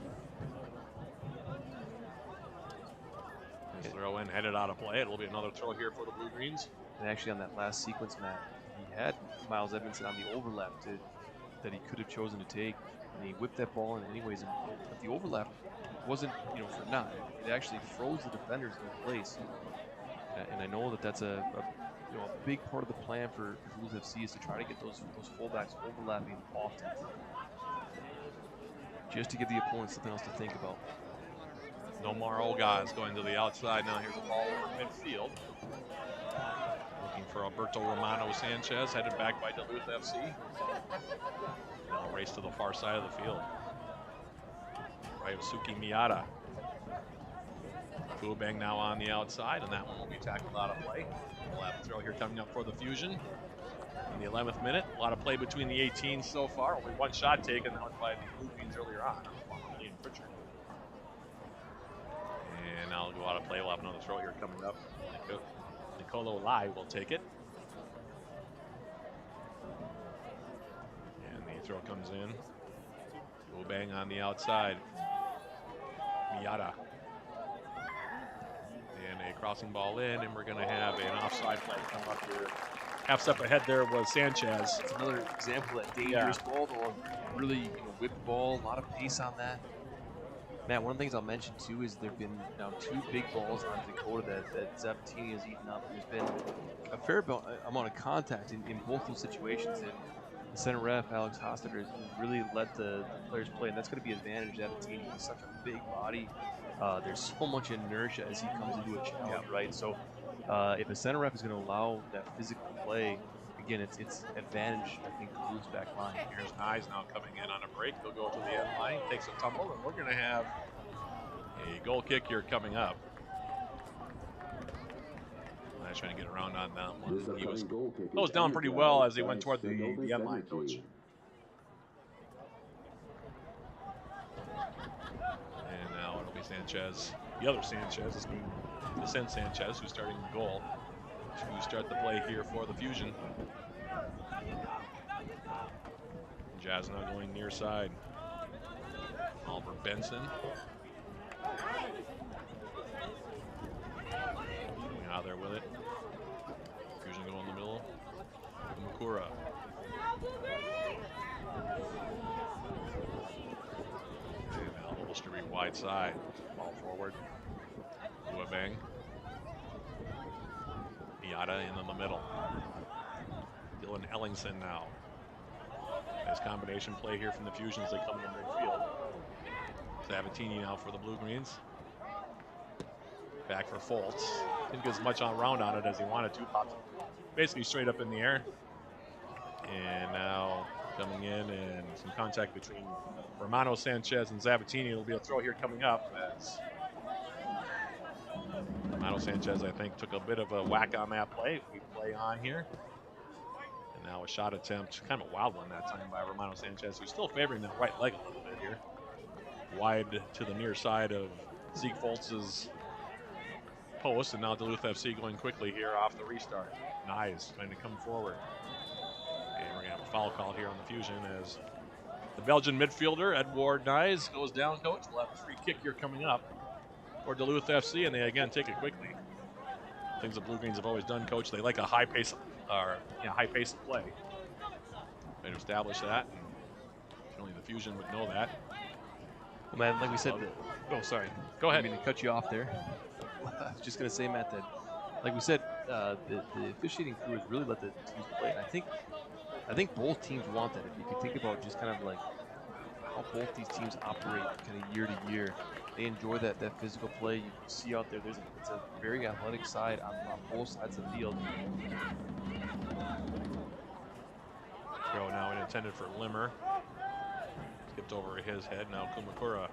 Nice throw in, headed out of play. It will be another throw here for the Blue Greens.
And actually on that last sequence, Matt, he had Miles Edmondson on the overlap that he could have chosen to take. And he whipped that ball in anyways. But the overlap wasn't, for naught. It actually froze the defenders in place. And I know that that's a a big part of the plan for Duluth FC is to try to get those fullbacks overlapping often, just to give the opponent something else to think about.
No more Olgas going to the outside. Now here's a ball over midfield. Looking for Alberto Romano Sanchez, headed back by Duluth FC. Now a race to the far side of the field. Ryosuke Miyata. Kubang now on the outside, and that one will be tackled out of play. We'll have a throw here coming up for the Fusion. In the 11th minute, a lot of play between the 18s so far. Only one shot taken, that was by the Blue Queens earlier on. Liam Pritchard. And now it'll go out of play. We'll have another throw here coming up. Nicolo Lai will take it. And the throw comes in. Kubang on the outside. Miyata. And a crossing ball in, and we're going to have an offside play come up here. Half step ahead there was Sanchez.
It's another example of that dangerous ball. They'll really whip the ball, a lot of pace on that. Matt, one of the things I'll mention too is there have been now 2 big balls on Dakota that Zabatini has eaten up. There's been a fair amount of contact in both those situations, and the center ref, Alex Hostetter, has really let the players play, and that's going to be an advantage to Zabatini. He's such a big body. There's so much inertia as he comes into a challenge, right? So if a center ref is going to allow that physical play, again, it's advantage, I think, to Duluth's back line.
Here's Nyes now coming in on a break. He'll go to the end line, takes a tumble, and we're going to have a goal kick here coming up. Nyes trying to get around on that one. He was down pretty well as he went toward the end line, coach. And now it'll be Sanchez. The other Sanchez is being Vicente Sanchez, who's starting the goal, to start the play here for the Fusion. Jazz now going near side. Oliver Benson. Going out there with it. Fusion go in the middle. Makura. And now Little Street wide side. Ball forward. Kubang. Miyata in the middle. Dylan Ellingson now. Nice combination play here from the Fusion as they come into midfield. Sabatini now for the Blue Greens. Back for Foltz. Didn't get as much around on it as he wanted to. Popped basically straight up in the air. And now coming in and some contact between Romano Sanchez and Sabatini. It'll be a throw here coming up as Romano Sanchez, I think, took a bit of a whack on that play. We play on here. And now a shot attempt, kind of a wild one that time by Romano Sanchez, who's still favoring that right leg a little bit here. Wide to the near side of Zeke Foltz's post, and now Duluth FC going quickly here off the restart. Nyes trying to come forward. And we're going to have a foul call here on the Fusion as the Belgian midfielder, Edward Nyes, goes down, coach. We'll have a free kick here coming up for Duluth FC, and they again take it quickly. Things the Blue Greens have always done, coach. They like a high pace, high pace of play. They've established that, and only the Fusion would know that.
Well, man, like we said,
sorry. Go ahead.
I mean to cut you off there. I was just going to say, Matt, that like we said, the officiating crew has really let the teams play. And I think both teams want that. If you could think about just kind of like how both these teams operate kind of year to year, they enjoy that physical play. You can see out there, it's a very athletic side on both sides of the field.
Throw now intended for Limmer. Skipped over his head. Now Kumakura.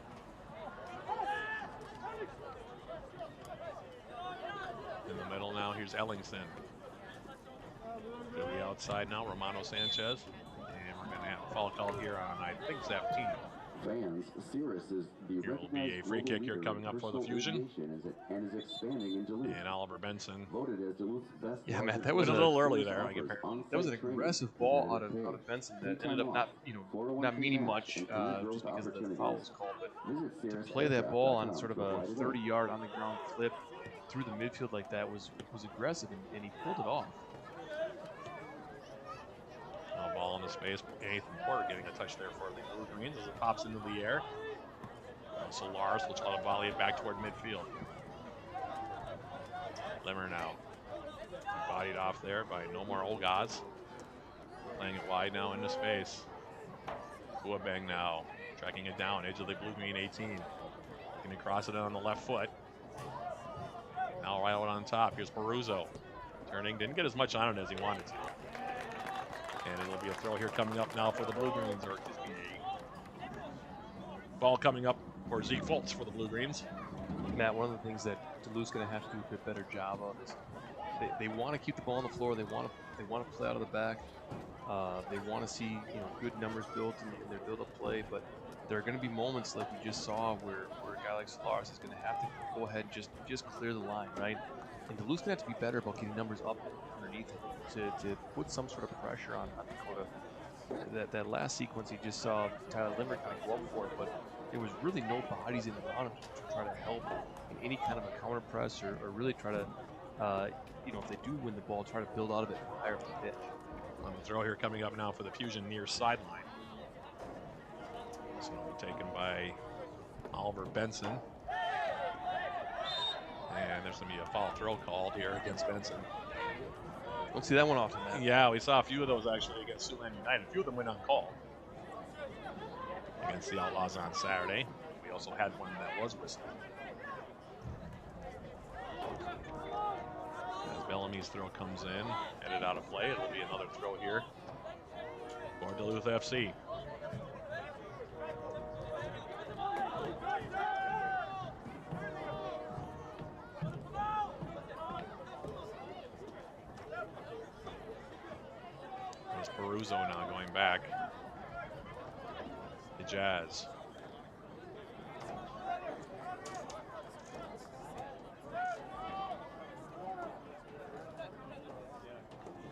In the middle now, here's Ellingson. To the outside now, Romano Sanchez. And we're going to have a foul call here on, I think, Zabatini.
Fans, Cirrus is the
Here will be a free kick here coming up for the Fusion.
And is expanding in Duluth.
And Oliver Benson.
Voted as Duluth's best.
Yeah, Matt, that was
a little early there.
That was an aggressive ball out of Benson that ended up not meaning much just because of the foul was called. But to play that ball on sort of a 30-yard on the ground clip through the midfield like that was aggressive, and he pulled it off.
Now ball in the space. Nathan Porter getting a touch there for the Blue Greens as it pops into the air. So Lars will try to volley it back toward midfield. Limmer now. Bodied off there by No More Olgaz. Playing it wide now into space. Buabeng now tracking it down, edge of the blue-green 18. Going to cross it on the left foot. Now right out on top, here's Baruzzo. Turning, didn't get as much on it as he wanted to. And it'll be a throw here coming up now for the Blue Greens, or excuse me, a ball coming up for Zeke Foltz for the Blue Greens.
Matt, one of the things that Duluth's going to have to do a bit better job of is they want to keep the ball on the floor. They want to play out of the back. They want to see good numbers built in their build-up play, but there are going to be moments like we just saw where a guy like Solaris is going to have to go ahead and just clear the line, right? And Duluth's going to have to be better about getting numbers up underneath him to put some sort of pressure on Dakota. That last sequence, you just saw Tyler Limerick kind of go up for it, but there was really no bodies in the bottom to try to help in any kind of a counter press or really try to, if they do win the ball, try to build out of it higher up the pitch.
On the throw here coming up now for the Fusion near sideline. This will be taken by Oliver Benson. And there's going to be a foul throw called here against Benson.
Don't see that one often, man.
Yeah, we saw a few of those actually against Siouxland United. A few of them went uncalled against the Outlaws on Saturday. We also had one that was whistled. As Bellamy's throw comes in, headed out of play, it'll be another throw here for Duluth FC. There's Baruzzo now going back. The Jazz.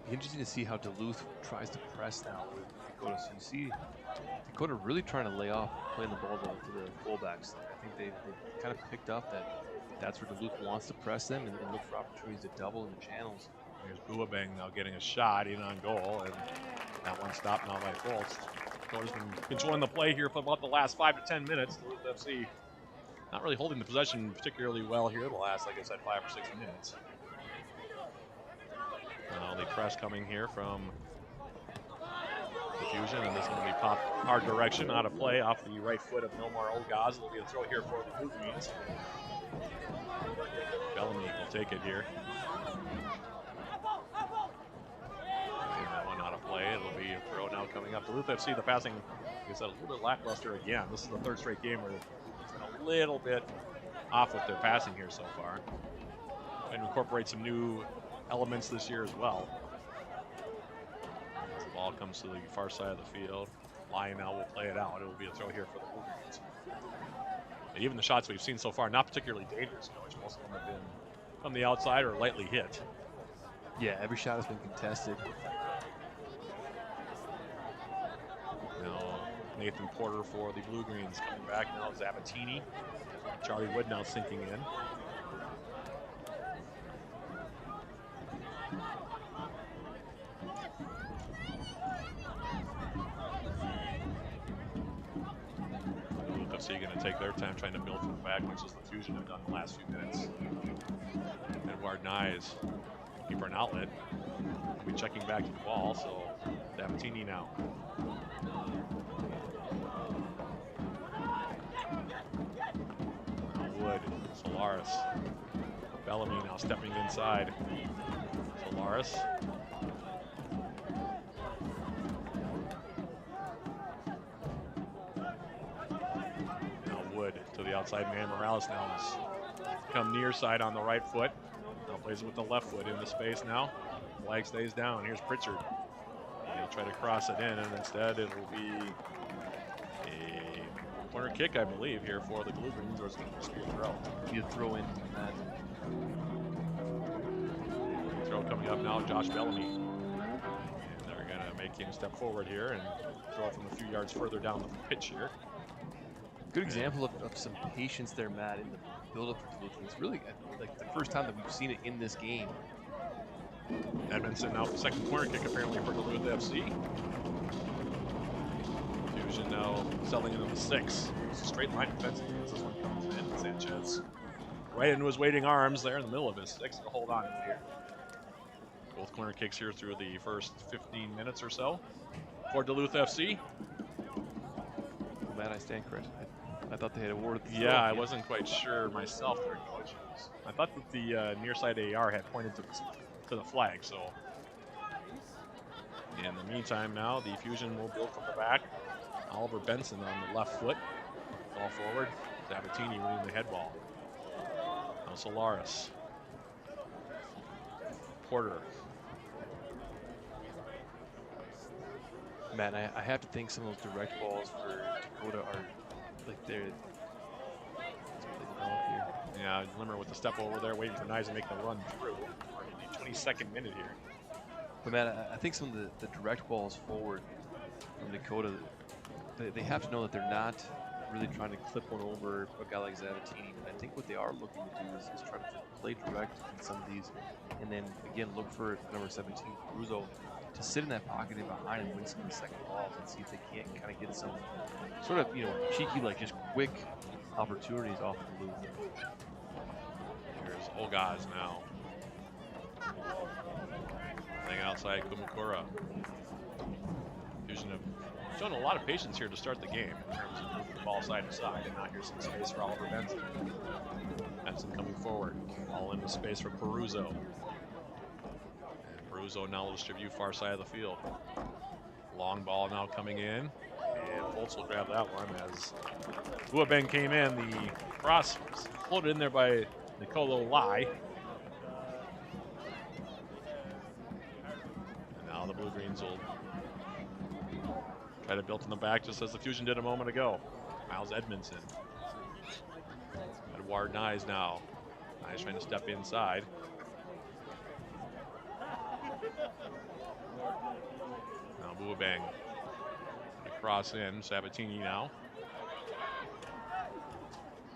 Interesting to see how Duluth tries to press now with Dakota. So you see Dakota really trying to lay off playing the ball to the fullbacks. I think they've kind of picked up that's where Duluth wants to press them and look for opportunities to double in the channels.
Here's Buabeng now getting a shot in on goal, and that one stopped now by Foltz. Dakota's been controlling the play here for about the last 5 to 10 minutes. Duluth FC not really holding the possession particularly well here the last, like I said, 5 or 6 minutes. Now the press coming here from the Fusion, and this is going to be popped our direction, out of play off the right foot of Nomar Olgaz. It'll be a throw here for the Blue Greens. Bellamy will take it here. And that one out of play. It'll be a throw now coming up. Duluth FC, the passing, like I said, a little bit lackluster again. This is the third straight game where it's been a little bit off with their passing here so far. And incorporate some new elements this year as well. As the ball comes to the far side of the field, Lionel will play it out. It will be a throw here for the Blue Greens. And even the shots we've seen so far, not particularly dangerous, which most of them have been from the outside or lightly hit.
Yeah, every shot has been contested.
Now Nathan Porter for the Blue Greens coming back now. Zabatini. Charlie Wood now sinking in. So you're going to take their time trying to build from the back, which is the Fusion have done the last few minutes. Edward Nyes, looking for an outlet. He'll be checking back to the ball, so Davatini now. Wood, Solaris. Bellamy now stepping inside. Solaris. To the outside man. Morales now has come near side on the right foot. Now plays with the left foot into space now. Flag stays down. Here's Pritchard. He'll try to cross it in, and instead it will be a corner kick, I believe, here for the Blue Greens, or it's going to just be a throw.
Be a throw in.
Throw coming up now, Josh Bellamy. And they're going to make him step forward here and throw it from a few yards further down the pitch here.
Good example of some patience there, Matt, in the build-up for Duluth. It's really like the first time that we've seen it in this game.
Edmondson now for second corner kick apparently for Duluth FC. Fusion now selling into the 6. It's a straight line defense as this one comes in. Sanchez right into his waiting arms there in the middle of his 6 to hold on here. Both corner kicks here through the first 15 minutes or so for Duluth FC.
Matt, I stand corrected. I thought they had awarded the
Yeah, I wasn't quite sure myself there, Coach. I thought that the near side AR had pointed to the flag, so. In the meantime now, the Fusion will build from the back. Oliver Benson on the left foot. Ball forward. Sabatini winning the head ball. Now Solaris. Porter.
Matt, I have to think some of those direct balls for Dakota are like they're.
Yeah, Limmer with the step over there, waiting for Nyes to make the run through. We're in the 22nd minute here.
But Matt, I think some of the direct balls forward from Dakota, they have to know that they're not really trying to clip one over a guy like Sabatini. But I think what they are looking to do is try to play direct in some of these, and then again look for number 17, Caruso, to sit in that pocket and behind and win some of the second balls and see if they can't kind of get some sort of, cheeky, like just quick opportunities off of the loop.
Here's Olgaz now. Playing outside Kumakura. Fusion have shown a lot of patience here to start the game in terms of moving the ball side to side, and now here's some space for Oliver Benson. Benson coming forward. All into space for Caruso. Caruso now will distribute far side of the field. Long ball now coming in. And Foltz will grab that one as Buabeng came in. The cross was floated in there by Nicolo Lai. And now the Blue Greens will try to build in the back just as the Fusion did a moment ago. Miles Edmondson. Edward Nyes now. Nyes trying to step inside. Now Buabeng. Cross in. Sabatini now.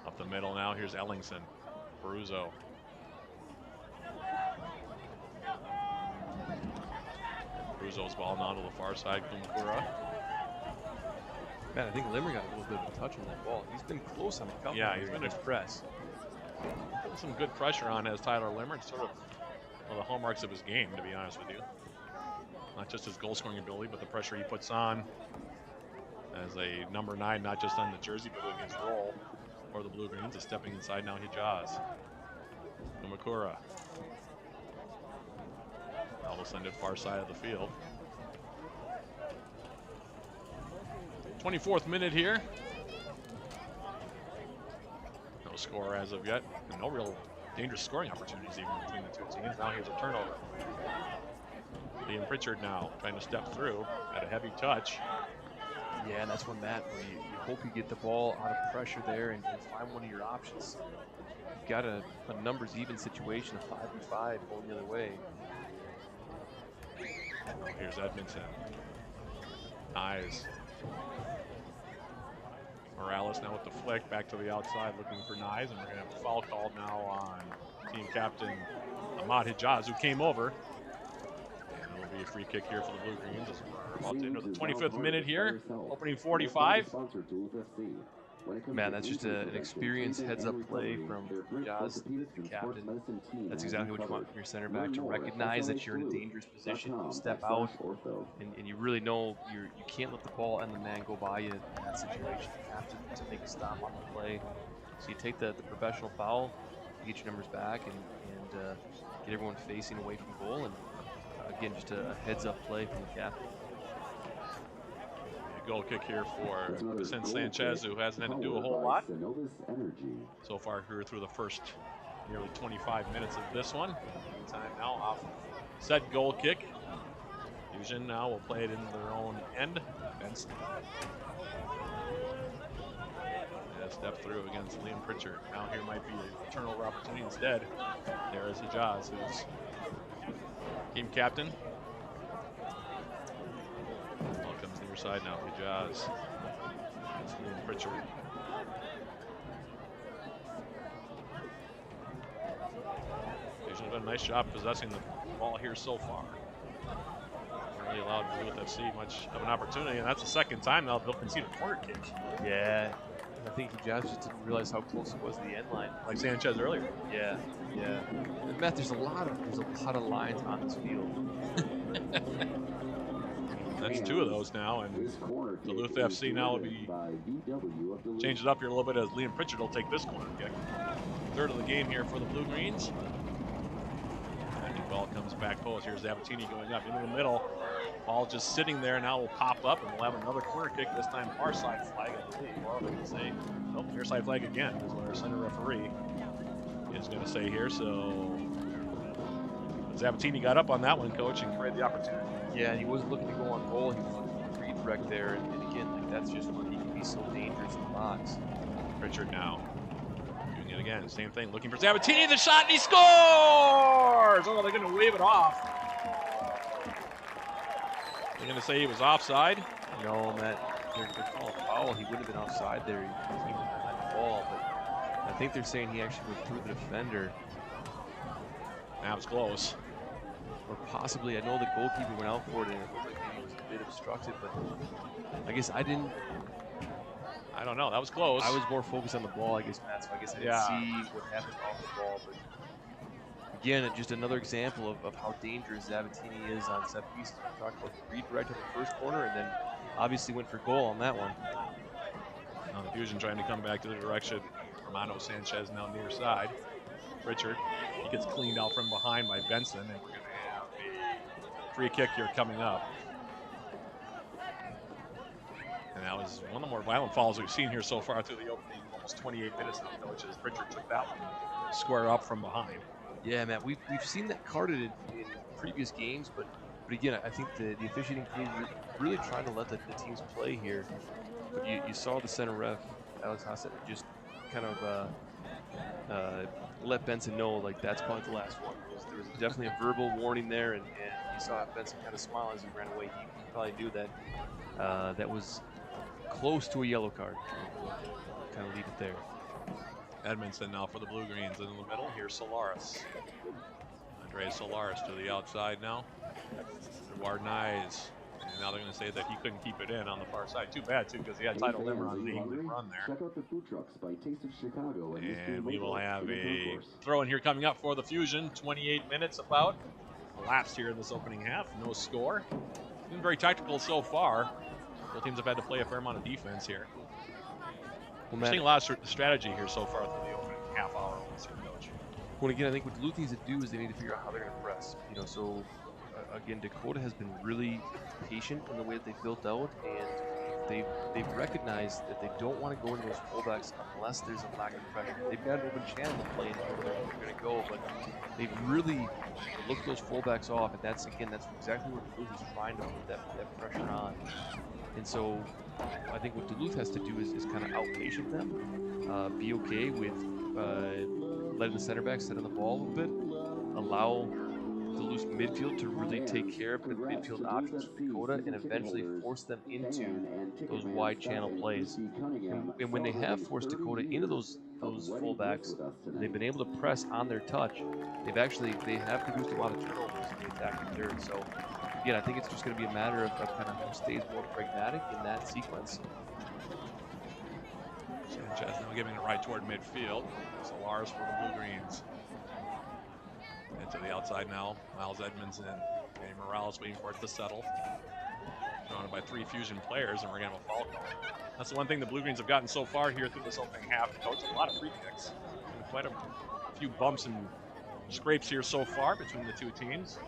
Up the middle now. Here's Ellingson. Caruso. Caruso's ball now to the far side. Kumakura.
Man, I think Limmer got a little bit of a touch on that ball. He's been close on a couple.
Yeah, he's been
his press.
Putting some good pressure on as Tyler Limmer. It's sort of one of the hallmarks of his game, to be honest with you. Not just his goal scoring ability, but the pressure he puts on as a number 9, not just on the jersey, but in his role for the Blue Greens. Is stepping inside now, Hijaz. Kumakura. Now will send it far side of the field. 24th minute here. No score as of yet, and no real dangerous scoring opportunities even between the two teams. Now here's a turnover. Liam Pritchard now trying to step through at a heavy touch.
Yeah, and that's when Matt, you hope you get the ball out of pressure there and find one of your options. You've got a numbers even situation, a 5v5 going the other way.
Here's Edmondson. Nyes. Morales now with the flick back to the outside looking for Nyes, and we're going to have a foul called now on team captain Ahmad Hijaz, who came over. And it'll be a free kick here for the Blue Greens as we're about to enter the 25th minute here, opening 45.
Man, that's just an experienced heads-up play from Hijaz, the captain. That's exactly what you want from your center back, to recognize that you're in a dangerous position, you step out, and you really know you can't let the ball and the man go by you in that situation. You have to make a stop on the play. So you take the professional foul, you get your numbers back, and get everyone facing away from goal. And again, just a heads-up play from the captain.
Goal kick here for Vicente Sanchez, who hasn't had to do a whole lot so far here through the first nearly 25 minutes of this one. Time now off said goal kick. Fusion now will play it in their own end. Benson. Yeah, step through against Liam Pritchard. Now here might be a turnover opportunity instead. There is Hijaz, who's team captain. Near side now, Hijaz. It's Liam Pritchard. Fusion has done a nice job possessing the ball here so far. Haven't really allowed Duluth FC much of an opportunity, and that's the second time now they'll concede a corner kick.
Yeah, And I think Jazz just didn't realize how close it was to the end line.
Like Sanchez earlier.
Yeah, yeah. And Matt, there's a lot of lines on this field.
That's 2 of those now, and Duluth FC now will be change it up here a little bit as Liam Pritchard will take this corner kick. 3rd of the game here for the Blue Greens. And the ball comes back post. Here's Zavattini going up into the middle. Ball just sitting there now will pop up, and we'll have another corner kick, this time far side flag, I believe. Or we can say, nope, near side flag again is what our center referee is going to say here. So Zavattini got up on that one, coach, and created the opportunity.
Yeah, he wasn't looking to go on goal. He was looking for redirect there. And again, like, that's just where he can be so dangerous in the box.
Richard now doing it again. Same thing, looking for Zavattini, the shot, and he scores! Oh, they're going to wave it off. They're going to say he was offside.
No, Matt, they're calling a foul. He wouldn't have been offside there. He came behind the ball, but I think they're saying he actually went through the defender.
Now it's close.
Or possibly, I know the goalkeeper went out for it, and it looked like maybe it was a bit obstructed, but I guess I don't know. That was close. I was more focused on the ball, I guess, Matt, so I guess I didn't see what happened off the ball. But again, just another example of how dangerous Zavattini is on set pieces. We talked about the redirect in the first corner, and then obviously went for goal on that one.
Now the Fusion trying to come back to the direction. Romano Sanchez now near side. Richard, he gets cleaned out from behind by Benson, and we're going to have a free kick here coming up. And that was one of the more violent fouls we've seen here so far through the opening almost 28 minutes now, coach, as Richard took that one square up from behind.
Yeah, Matt, we've seen that carded in previous games, but again, I think the officiating crew really trying to let the teams play here. But you saw the center ref, Alex Hassett, just kind of let Benson know, like, that's probably the last one. There was definitely a verbal warning there, and you saw Benson kind of smile as he ran away. He probably knew that that was close to a yellow card. Kind of leave it there.
Edmondson now for the Blue Greens in the middle. Here's Solaris. Andres Solaris to the outside now. Eduard Nyes. And now they're going to say that he couldn't keep it in on the far side. Too bad, too, because he had Title Limmer on the England run there.
Check out the food trucks by Taste of Chicago.
And we will have a throw in here coming up for the Fusion. 28 minutes about. Elapsed here in this opening half. No score. Been very tactical so far. Both teams have had to play a fair amount of defense here. We're seeing a lot of strategy here so far through the opening half hour on this coach.
Well, again, I think what Duluth needs to do is they need to figure out how they're going to press. You know, so again, Dakota has been really patient in the way that they built out, and they've recognized that they don't want to go into those fullbacks unless there's a lack of pressure. They've got an open channel to play into where they're going to go, but they've really looked those fullbacks off, and that's exactly what Duluth is trying to put that pressure on. And so I think what Duluth has to do is kind of outpatient them, be okay with letting the center back sit on the ball a little bit, allow Duluth's midfield to really take care of the midfield options for Dakota, and eventually force them into those wide channel plays. And when they have forced Dakota into those fullbacks, they've been able to press on their touch. They have produced a lot of turnovers in the attacking third. So again, I think it's just going to be a matter of kind of who stays more pragmatic in that sequence.
Sanchez now giving it right toward midfield. Solaris for the Blue Greens. And to the outside now, Miles Edmondson and Morales waiting for it to settle. Surrounded by 3 Fusion players, and we're going to have a foul call. That's the one thing the Blue Greens have gotten so far here through this opening half. Coach, a lot of free kicks. And quite a few bumps and scrapes here so far between the two teams.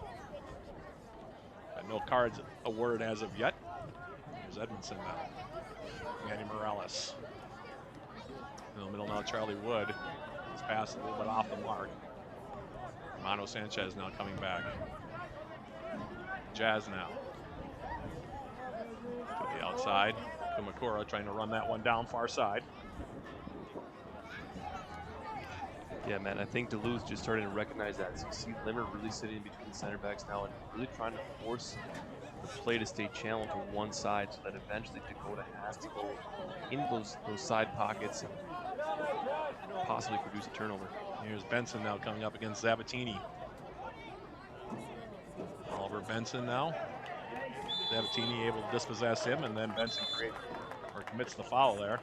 But no cards awarded as of yet. There's Edmondson now. Manny Morales. In the middle now, Charlie Wood. His pass a little bit off the mark. Romano Sanchez now coming back. Jazz now. To the outside. Kumakura trying to run that one down far side.
Yeah, man, I think Duluth just starting to recognize that. So you see Limmer really sitting in between the center backs now and really trying to force the play to stay channeled to one side so that eventually Dakota has to go into those side pockets and possibly produce a turnover.
Here's Benson now coming up against Zavattini. Oliver Benson now. Zavattini able to dispossess him, and then Benson commits the foul there.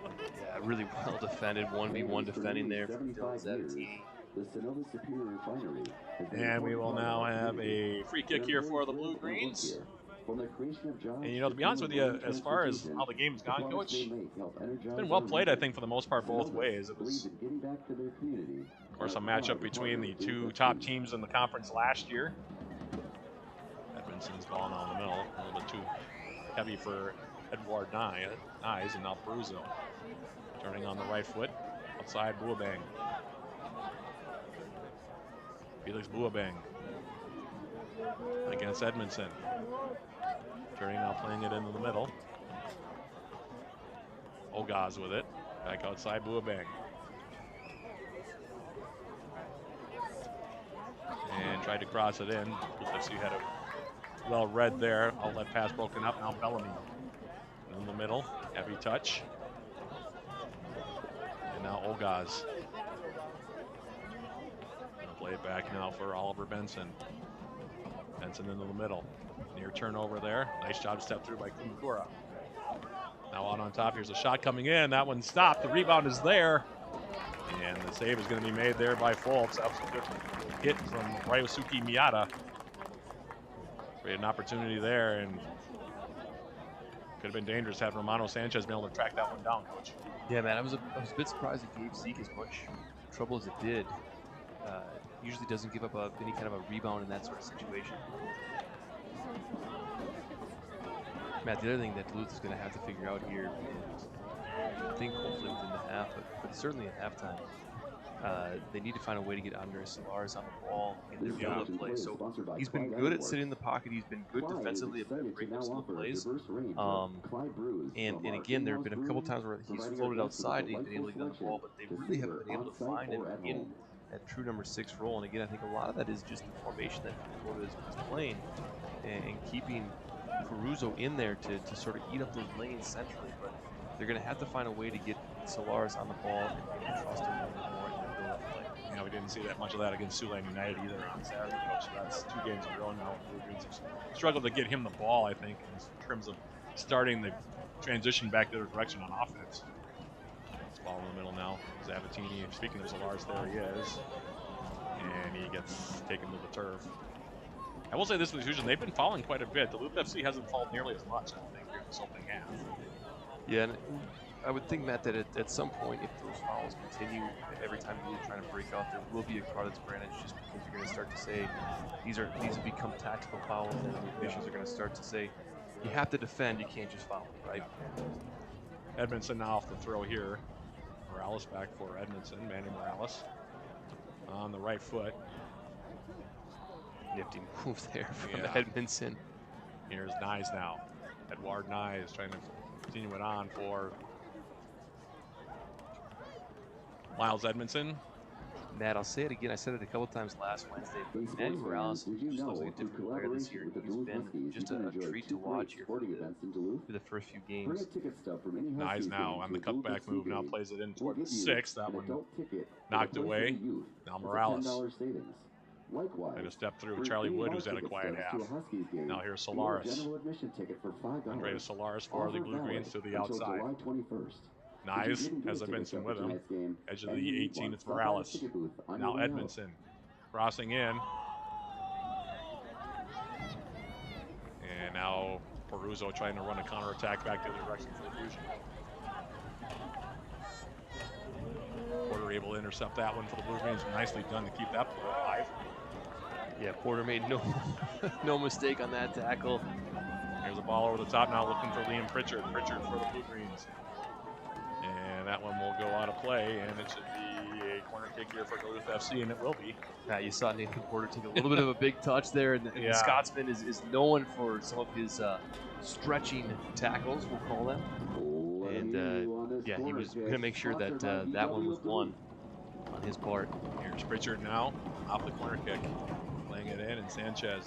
Yeah, really well defended. 1v1 defending there from Dylan Zabatini.
The Synovus Superior Refinery has been
And we
important
will
part of
now
our
have
community.
a free kick
Their
here for
employees
the
live and work
Blue-Greens.
here. From the creation of jobs
And, you know, to be honest with you, as far as how the game's gone, Coach, it's been well played, I think, for the most part, both ways. It was, of course, a matchup between the two top teams in the conference last year. Edmondson's ball now in the middle, a little bit too heavy for Edward Nyes, and now Peruzzo turning on the right foot. Outside, Buabang. Felix Buabang against Edmondson. Turning now, playing it into the middle. Ogaz with it. Back outside, Buabang. And tried to cross it in. Let's see, had a well read there. Outlet pass broken up. Now Bellamy in the middle. Heavy touch. And now Ogaz. Gonna play it back now for Oliver Benson. Benson into the middle. Near turnover there. Nice job step through by Kumakura. Now out on top. Here's a shot coming in. That one stopped. The rebound is there. And the save is going to be made there by Fultz. That was a good hit from Ryosuke Miyata. Created an opportunity there, and could have been dangerous had Romano Sanchez been able to track that one down, Coach.
Yeah, man, I was a bit surprised it gave Zeke as much trouble as it did. Usually doesn't give up any kind of a rebound in that sort of situation. Matt, the other thing that Duluth is going to have to figure out here, and I think hopefully within the half, but certainly at halftime, they need to find a way to get Andres Solares on the ball in their build-up play. So he's been good at sitting in the pocket. He's been good defensively at breaking up some plays. And again, there have been a couple times where he's floated outside and he's been able to get on the ball, but they really haven't been able to find him in that true number 6 role. And again, I think a lot of that is just the formation that Dakota is playing and keeping Peruzzo in there to sort of eat up those lanes centrally. But they're going to have to find a way to get Solares on the ball and trust him a little bit more in that build-up play.
You know, we didn't see that much of that against Siouxland United either on Saturday, Coach. So that's 2 games in a row now. The Blue-Greens have struggled to get him the ball, I think, in terms of starting the transition back the other direction on offense. It's ball in the middle now. Zabatini, speaking of Solares, there he is. And he gets taken to the turf. I will say this division, they've been fouling quite a bit. Duluth FC hasn't fouled nearly as much, I don't think, here in this opening half.
Yeah, and I would think, Matt, that at some point, if those fouls continue every time you're trying to break out, there will be a card that's granted, just because you're going to start to say these have become tactical fouls, and the officials are going to start to say you have to defend, you can't just foul, right?
Edmondson now off the throw here. Morales back for Edmondson. Manny Morales on the right foot.
Nifty move there from Edmondson.
Here's Nyes now. Edward Nyes trying to continue it on for Miles Edmondson.
Matt, I'll say it again. I said it a couple times last Wednesday, but Manny Morales just looks like a different player this year. He's been just a treat to watch here for the first few games.
Nyes now on the cutback move. Now plays it in toward the 6th. That one knocked away. Now Morales. And a step through Charlie Wood, who's had a quiet half. Now here's Solares. Andreas Solares for the Blue-Greens to the outside. Nyes has Edmondson with him. Edge of the 18, it's Morales. Now Edmondson crossing in. And now Peruzzo trying to run a counterattack back to the direction for the Fusion. Porter able to intercept that one for the Blue-Greens. Nicely done to keep that play alive.
Yeah, Porter made no mistake on that tackle.
Here's a ball over the top now, looking for Liam Pritchard. Pritchard for the Blue-Greens. And that one will go out of play, and it should be a corner kick here for Duluth FC, and it will be.
Yeah, you saw Nathan Porter take a little bit of a big touch there, and the Scotsman is known for some of his stretching tackles, we'll call them. And yeah, he was going to make sure that that one was won on his part.
Here's Pritchard now, off the corner kick. Playing it in, and Sanchez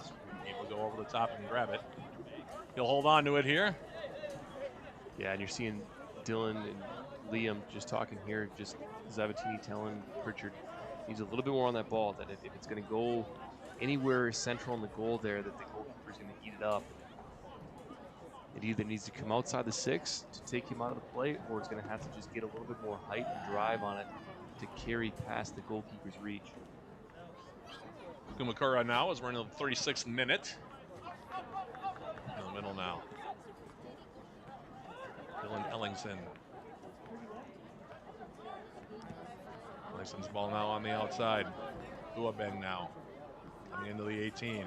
able to go over the top and grab it. He'll hold on to it here.
Yeah, and you're seeing Dylan and Liam just talking here, just Zabatini telling Pritchard he's a little bit more on that ball, that if it's going to go anywhere central in the goal there, that the goalkeeper's going to eat it up. It either needs to come outside the 6 to take him out of the play, or it's going to have to just get a little bit more height and drive on it to carry past the goalkeeper's reach.
Kumakura now as we're in the 36th minute. In the middle now. Dylan Ellingson. Ellingson's ball now on the outside. Buabeng now coming into the 18.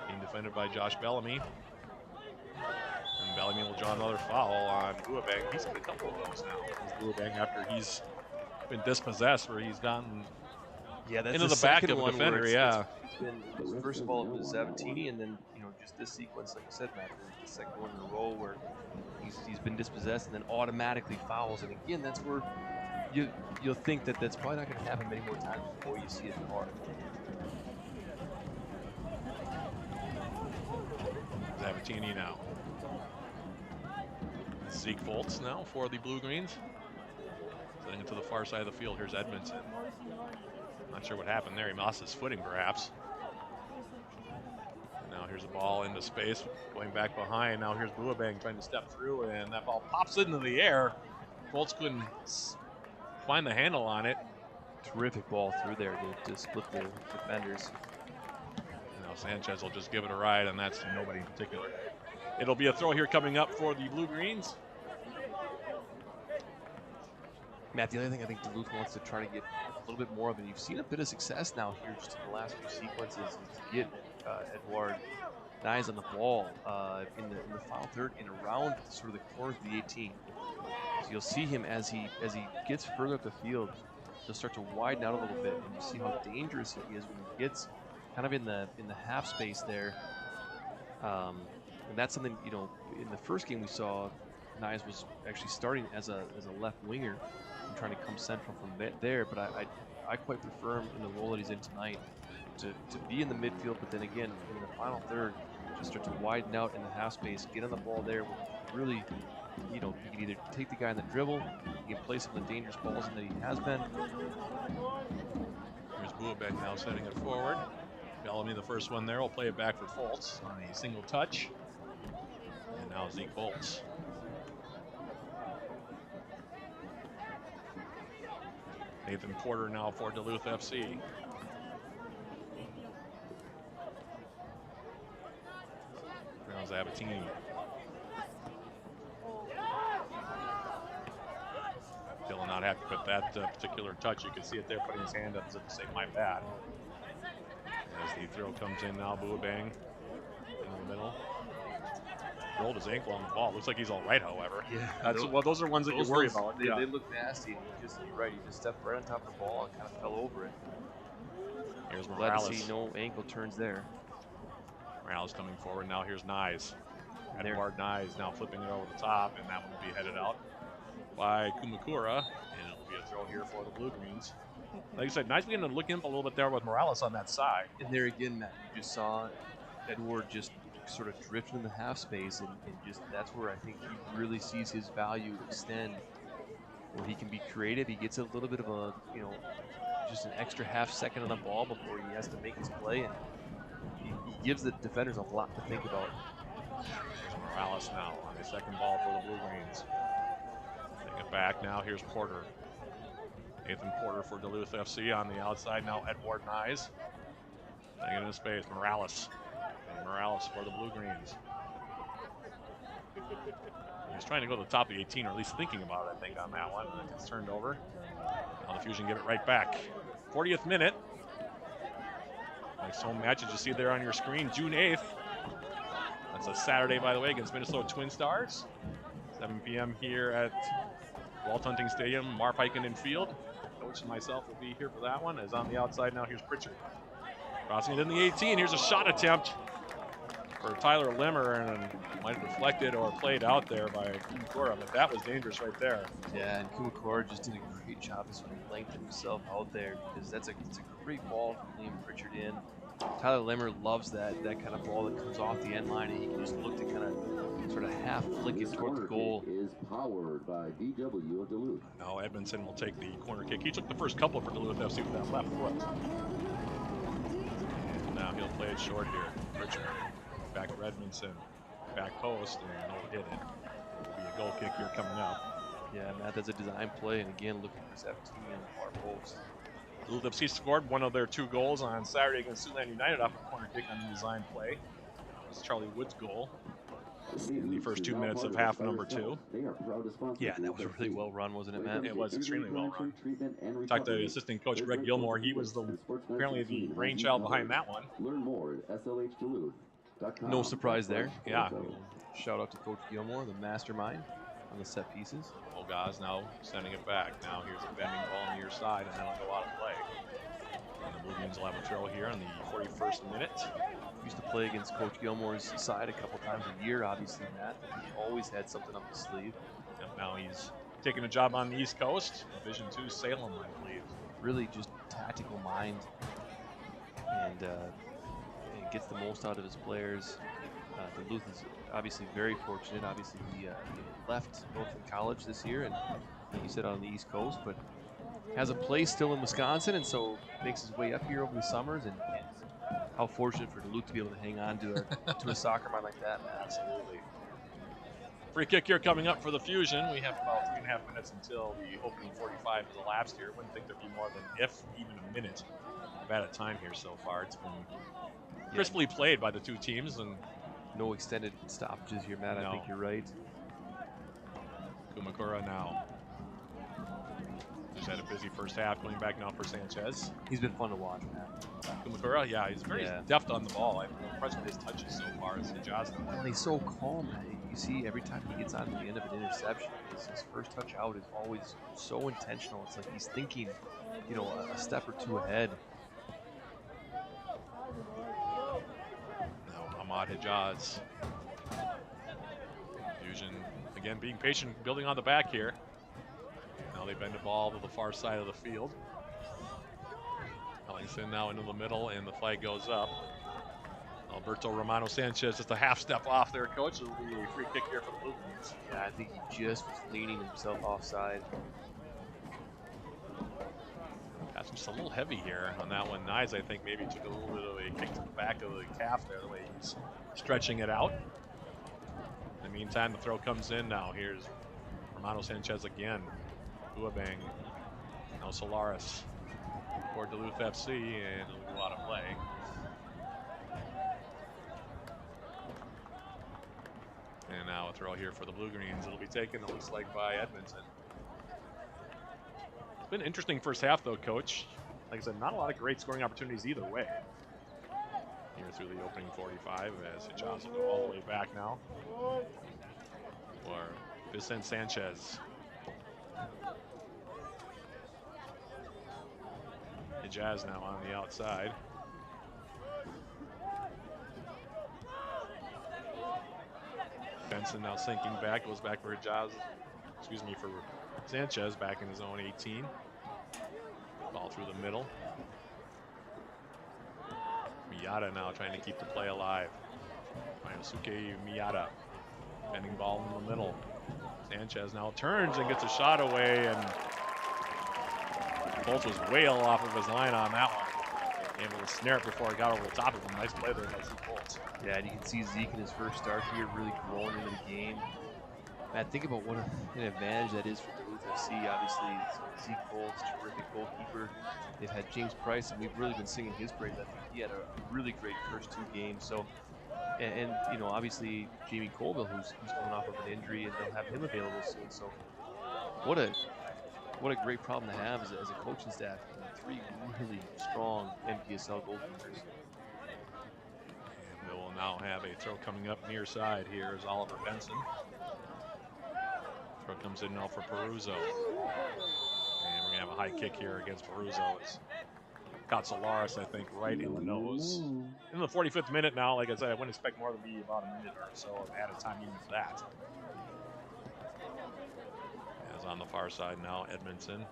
Being defended by Josh Bellamy. And Bellamy will draw another foul on Buabeng. He's got a couple of those now. Buabeng, after he's been dispossessed, where he's gotten into the back of a defender.
It's been, first of all, it was Sabatini, and then just this sequence, like you said, Matt, the second one in a row where he's been dispossessed and then automatically fouls. And again, that's where you'll think that that's probably not going to happen many more times before you see it hard.
Sabatini now. Zeke Foltz now for the Blue Greens. Setting it to the far side of the field. Here's Edmondson. Not sure what happened there. He lost his footing, perhaps. And now here's a ball into space, going back behind. Now here's Buabeng trying to step through, and that ball pops into the air. Foltz couldn't find the handle on it.
Terrific ball through there to split the defenders.
Now Sanchez will just give it a ride, and that's to nobody in particular. It'll be a throw here coming up for the Blue Greens.
Matt, the other thing I think Duluth wants to try to get a little bit more of, and you've seen a bit of success now here just in the last few sequences, is to get Edward Nyes on the ball in the final third and around sort of the corners of the 18. So you'll see him as he gets further up the field, he'll start to widen out a little bit, and you see how dangerous he is when he gets kind of in the half space there. And that's something, in the first game we saw Nyes was actually starting as a left winger and trying to come central from there, but I quite prefer him in the role that he's in tonight to be in the midfield, but then again in the final third just start to widen out in the half space, get on the ball there, really, you can either take the guy on the dribble, you can play some of the dangerous balls in that he has been.
Here's Buabeng now setting it forward. Bellamy, the first one there, will play it back for Foltz on a single touch. And now Zeke Foltz. Nathan Porter now for Duluth FC. Now Sabatini. Dylan not happy with that particular touch. You can see it there, putting his hand up as if to say, my bad. As the throw comes in now, Buabeng in the middle. Rolled his ankle on the ball. Looks like he's all right, however.
Yeah.
Those are ones that you worry about.
They look nasty. And you're right. He just stepped right on top of the ball and kind of fell over it.
Here's
Glad
Morales.
to see no ankle turns there.
Morales coming forward. Now here's Nyes. Edward Nyes now flipping it over the top, and that one will be headed out by Kumakura, and it'll be a throw here for the Blue Greens. Like I said, Nyes beginning to look in a little bit there with Morales on that side.
And there again, Matt, you just saw Edward just sort of drift in the half space, and just that's where I think he really sees his value extend, where he can be creative. He gets a little bit of a, just an extra half second on the ball before he has to make his play, and he gives the defenders a lot to think about.
There's Morales now on the second ball for the Blue Greens. Take it back now. Here's Porter. Nathan Porter for Duluth FC on the outside. Now Edward Nyes. Taking into space. Morales. And Morales for the Blue Greens. He's trying to go to the top of the 18, or at least thinking about it, I think, on that one. And it's turned over. Now the Fusion get it right back. 40th minute. Nice home match, as you see there on your screen, June 8th. That's a Saturday, by the way, against Minnesota Twin Stars. 7 p.m. here at Walt Hunting Stadium, Marp Heikkinen Field. Coach and myself will be here for that one. As on the outside now, here's Pritchard. Crossing it in the 18. Here's a shot attempt for Tyler Limmer, and might have deflected or played out there by Kumakura, but that was dangerous right there.
Yeah, and Kumakura just did a great job of sort of lengthening himself out there, because it's a great ball from Liam Pritchard in. Tyler Limmer loves that kind of ball that comes off the end line, and he can just look to kind of sort of half flick it toward the goal.
Is powered by DW of Duluth.
Now Edmondson will take the corner kick. He took the first couple for Duluth FC with that left foot. And now he'll play it short here. Pritchard back to Edmondson. back post and hit it. It'll be a goal kick here coming up.
Yeah, Matt, that's a design play, and again, looking for this FT in the far post.
Duluth FC scored one of their 2 goals on Saturday against Siouxland United off a corner kick on the design play. It was Charlie Wood's goal in the first 2 minutes of half number 2.
Yeah, that was really well run, wasn't it, Matt?
It was extremely well run. Talked to assistant coach Greg Gilmore. He was apparently the brainchild behind that one.
Learn more at SLHDuluth.com.
No surprise there.
Yeah.
Shout out to Coach Gilmore, the mastermind on the set pieces.
Ogaz now sending it back. Now here's a bending ball on the near side, and that'll go out of play. And the Blue Greens will have a throw here on the 41st minute.
Used to play against Coach Gilmore's side a couple times a year, obviously, Matt. He always had something up his sleeve.
Yep, now he's taking a job on the East Coast. Division II Salem, I believe.
Really just tactical mind, and gets the most out of his players. Duluth is obviously very fortunate. Obviously, he left Northland College this year, and like you said, on the East Coast, but has a place still in Wisconsin, and so makes his way up here over the summers. And how fortunate for Duluth to be able to hang on to a soccer mind like that, man.
Absolutely. Free kick here coming up for the Fusion. We have about 3.5 minutes until the opening 45 has elapsed here. Wouldn't think there'd be more than, if even a minute, of added time here so far. It's been crisply played by the 2 teams, and
no extended stoppages here, Matt.
No.
I think you're right.
Kumakura now. Just had a busy first half, going back now for Sanchez.
He's been fun to watch, Matt.
Kumakura, yeah, he's very deft on the ball. I'm impressed with his touches so far as Hijaz.
And he's so calm. You see, every time he gets on the end of an interception, his first touch out is always so intentional. It's like he's thinking, a step or 2 ahead.
Now Ahmad Hijaz. Fusion again being patient, building on the back here. Now they bend the ball to the far side of the field. Ellingson now into the middle, and the flag goes up. Alberto Romano Sanchez just a half step off there, coach. It'll be a free kick here for the Blue Greens.
Yeah, I think he just was leaning himself offside.
That's just a little heavy here on that one. Nyes, I think, maybe took a little bit of a kick to the back of the calf there, the way he's stretching it out. In the meantime, the throw comes in now. Here's Romano Sanchez again. Uabang. Now Solaris for Duluth FC, and it'll go out of play. And now a throw here for the Blue Greens. It'll be taken, it looks like, by Edmondson. It's been an interesting first half, though, Coach. Like I said, not a lot of great scoring opportunities either way. Here through the opening 45, as Hijaz will go all the way back now. For Vicente Sanchez. Hijaz now on the outside. Benson now sinking back, goes back for Hijaz, for Sanchez back in his own 18. Ball through the middle. Miyata now trying to keep the play alive. Mayasuke Miyata, bending ball in the middle. Sanchez now turns and gets a shot away, and Bolt was way off of his line on that one. Able to snare it before it got over the top of him. Nice play there by Zeke Bolt.
Yeah, and you can see Zeke in his first start here really growing into the game. Matt, think about what an advantage that is for Duluth FC. Obviously, Zeke Bolt's a terrific goalkeeper. They've had James Price, and we've really been singing his praise. I think he had a really great first 2 games. So, and obviously Jamie Colville, who's coming off of an injury, and they'll have him available soon. So, what a great problem to have as a coaching staff. 3 really strong MPSL goalkeepers.
And we will now have a throw coming up near side. Here is Oliver Benson. Throw comes in now for Peruzzo. And we're going to have a high kick here against Peruzzo. It's caught Solaris, I think, right in the nose. In the 45th minute now, like I said, I wouldn't expect more than be about a minute or so of added time even for that. As on the far side now, Edmondson,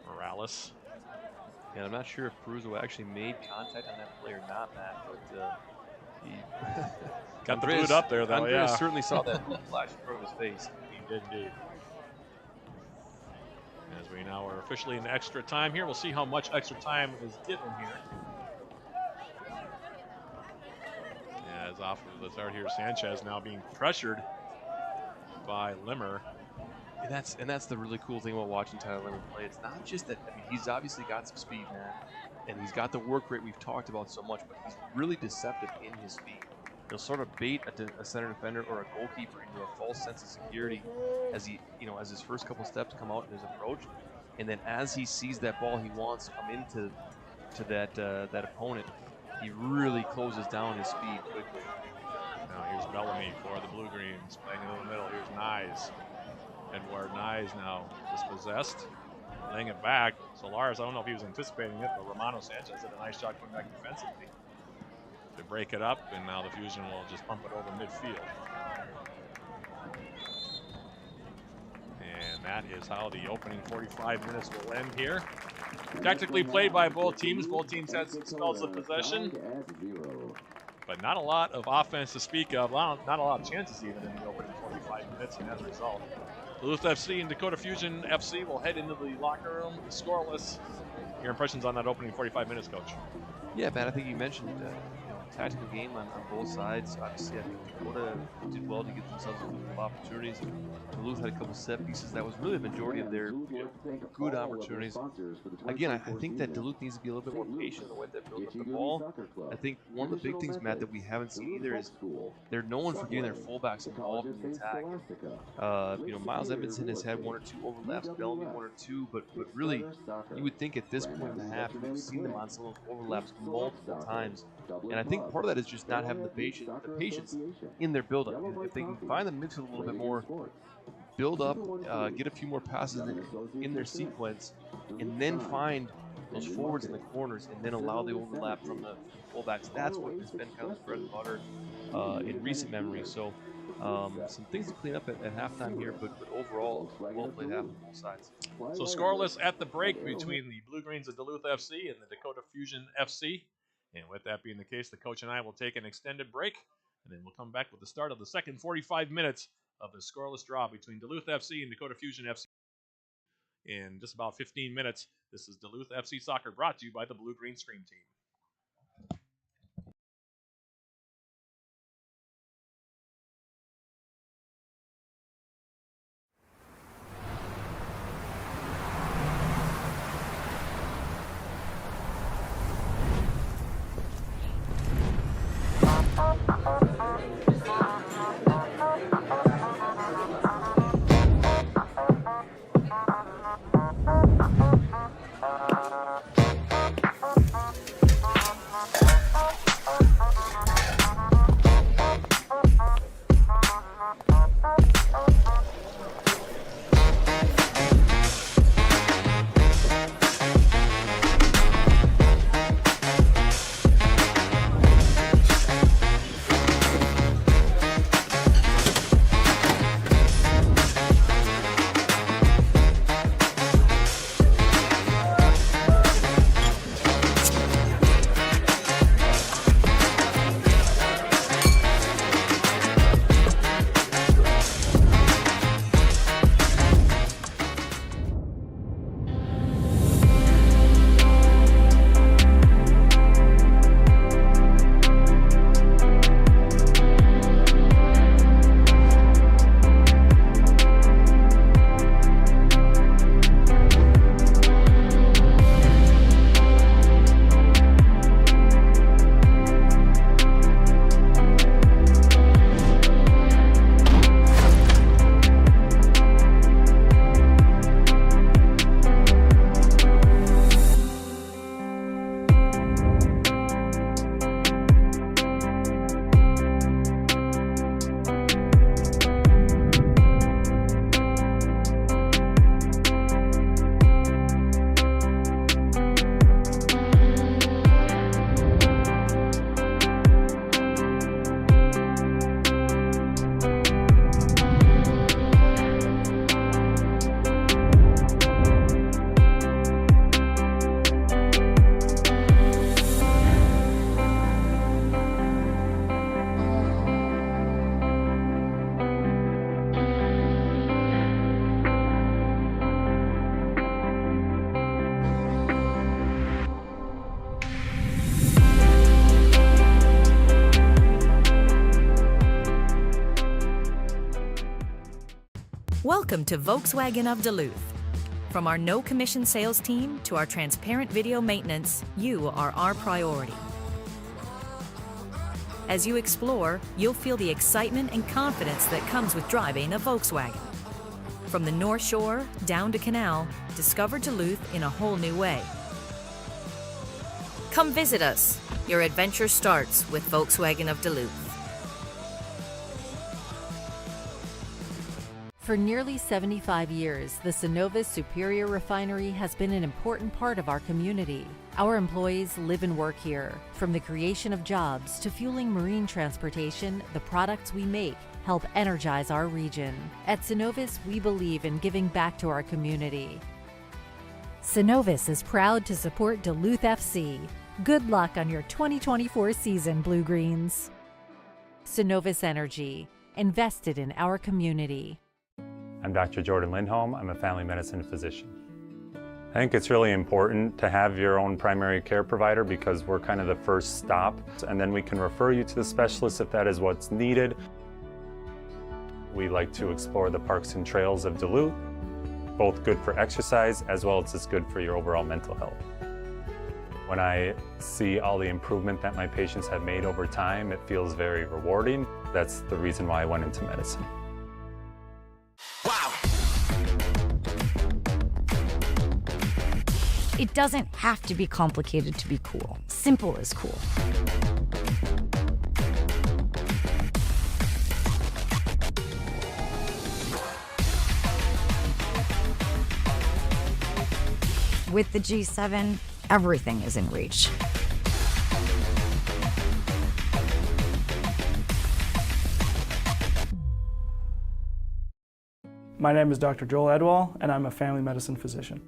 Morales.
And I'm not sure if Peruzzo actually made contact on that play or not, Matt, but he
got the boot up there, though.
Andres certainly saw that flash in front of his face.
He did indeed. As we now are officially in extra time here, we'll see how much extra time is given here. as off of the start here, Sanchez now being pressured by Limmer.
And that's the really cool thing about watching Tyler Limmer play. It's not just that, I mean, he's obviously got some speed, man, and he's got the work rate we've talked about so much, but he's really deceptive in his speed. He'll sort of bait a center defender or a goalkeeper into a false sense of security as as his first couple steps come out in his approach, and then as he sees that ball he wants to come into that opponent, he really closes down his speed quickly.
Now here's Bellamy for the Blue Greens, playing in the middle. Here's Nyes. Edward Nyes now dispossessed, laying it back. Solaris, I don't know if he was anticipating it, but Romano Sanchez did a nice job coming back defensively to break it up, and now the Fusion will just pump it over midfield. And that is how the opening 45 minutes will end here. Tactically played by both teams. Both teams had some spells of possession, but not a lot of offense to speak of. Not a lot of chances even in the opening 45 minutes, and as a result, Duluth FC and Dakota Fusion FC will head into the locker room scoreless. Your impressions on that opening 45 minutes, Coach?
Yeah, Matt, I think you mentioned tactical game on both sides. Obviously, I think Dakota did well to get themselves a couple of opportunities. Duluth had a couple set pieces. That was really the majority of their good opportunities. Again, I think that Duluth needs to be a little bit more patient in the way they build up the ball. I think one of the big things, Matt, that we haven't seen either is they're known for getting their fullbacks involved in the attack. Miles Edmondson has had one or two overlaps, Bellamy one or two, but really, you would think at this point in the half, we've seen them on some of those overlaps multiple times. And I think part of that is just not having the patience in their build-up. If they can find the midfield a little bit more, build up, get a few more passes in their sequence, and then find those forwards in the corners, and then allow the overlap from the fullbacks. That's what has been kind of the bread and butter in recent memory. So some things to clean up at halftime here, but overall, well played half on both sides.
So scoreless at the break between the Blue Greens of Duluth FC and the Dakota Fusion FC. And with that being the case, the coach and I will take an extended break, and then we'll come back with the start of the second 45 minutes of the scoreless draw between Duluth FC and Dakota Fusion FC. In just about 15 minutes, this is Duluth FC Soccer, brought to you by the Blue Green Stream Team.
Welcome to Volkswagen of Duluth. From our no-commission sales team to our transparent video maintenance, you are our priority. As you explore, you'll feel the excitement and confidence that comes with driving a Volkswagen. From the North Shore down to Canal, discover Duluth in a whole new way. Come visit us. Your adventure starts with Volkswagen of Duluth.
For nearly 75 years, the Cenovus Superior Refinery has been an important part of our community. Our employees live and work here. From the creation of jobs to fueling marine transportation, the products we make help energize our region. At Cenovus, we believe in giving back to our community.
Cenovus is proud to support Duluth FC. Good luck on your 2024 season, Blue Greens.
Cenovus Energy, invested in our community.
I'm Dr. Jordan Lindholm. I'm a family medicine physician. I think it's really important to have your own primary care provider because we're kind of the first stop, and then we can refer you to the specialist if that is what's needed. We like to explore the parks and trails of Duluth, both good for exercise as well as it's good for your overall mental health. When I see all the improvement that my patients have made over time, it feels very rewarding. That's the reason why I went into medicine.
Wow! It doesn't have to be complicated to be cool. Simple is cool. With the G7, everything is in reach.
My name is Dr. Joel Edwall, and I'm a family medicine physician.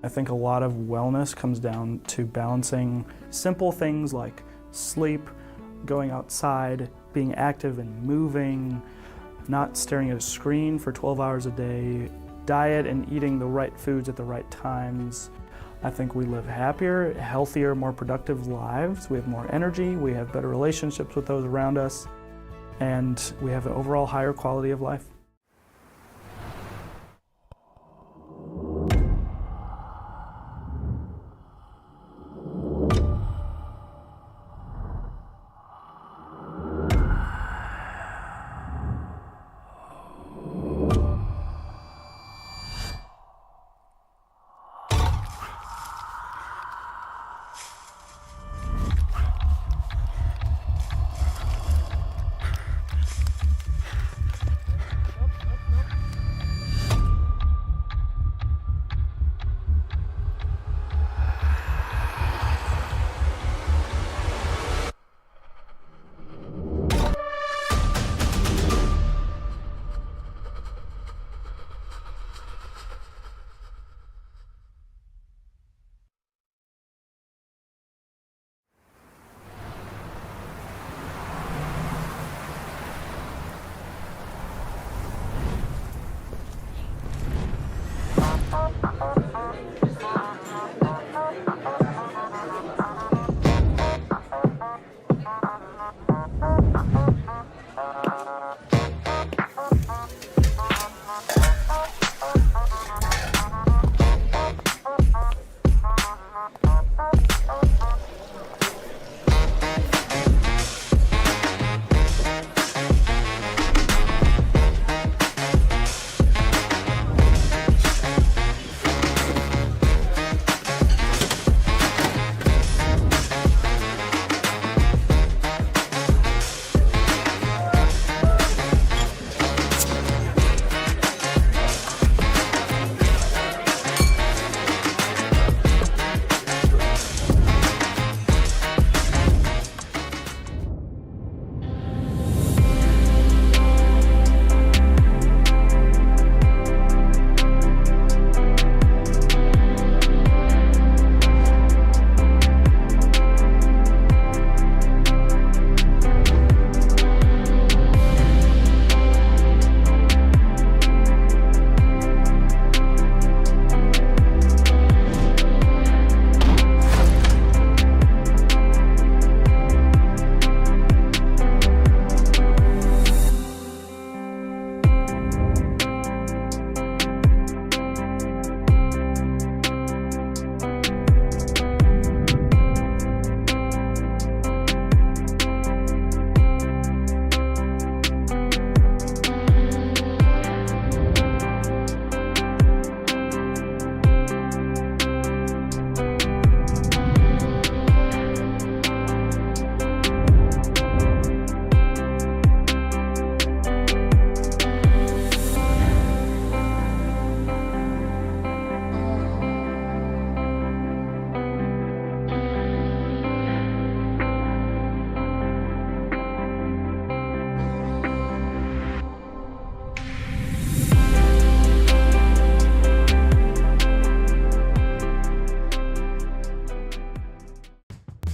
I think a lot of wellness comes down to balancing simple things like sleep, going outside, being active and moving, not staring at a screen for 12 hours a day, diet and eating the right foods at the right times. I think we live happier, healthier, more productive lives. We have more energy, we have better relationships with those around us, and we have an overall higher quality of life.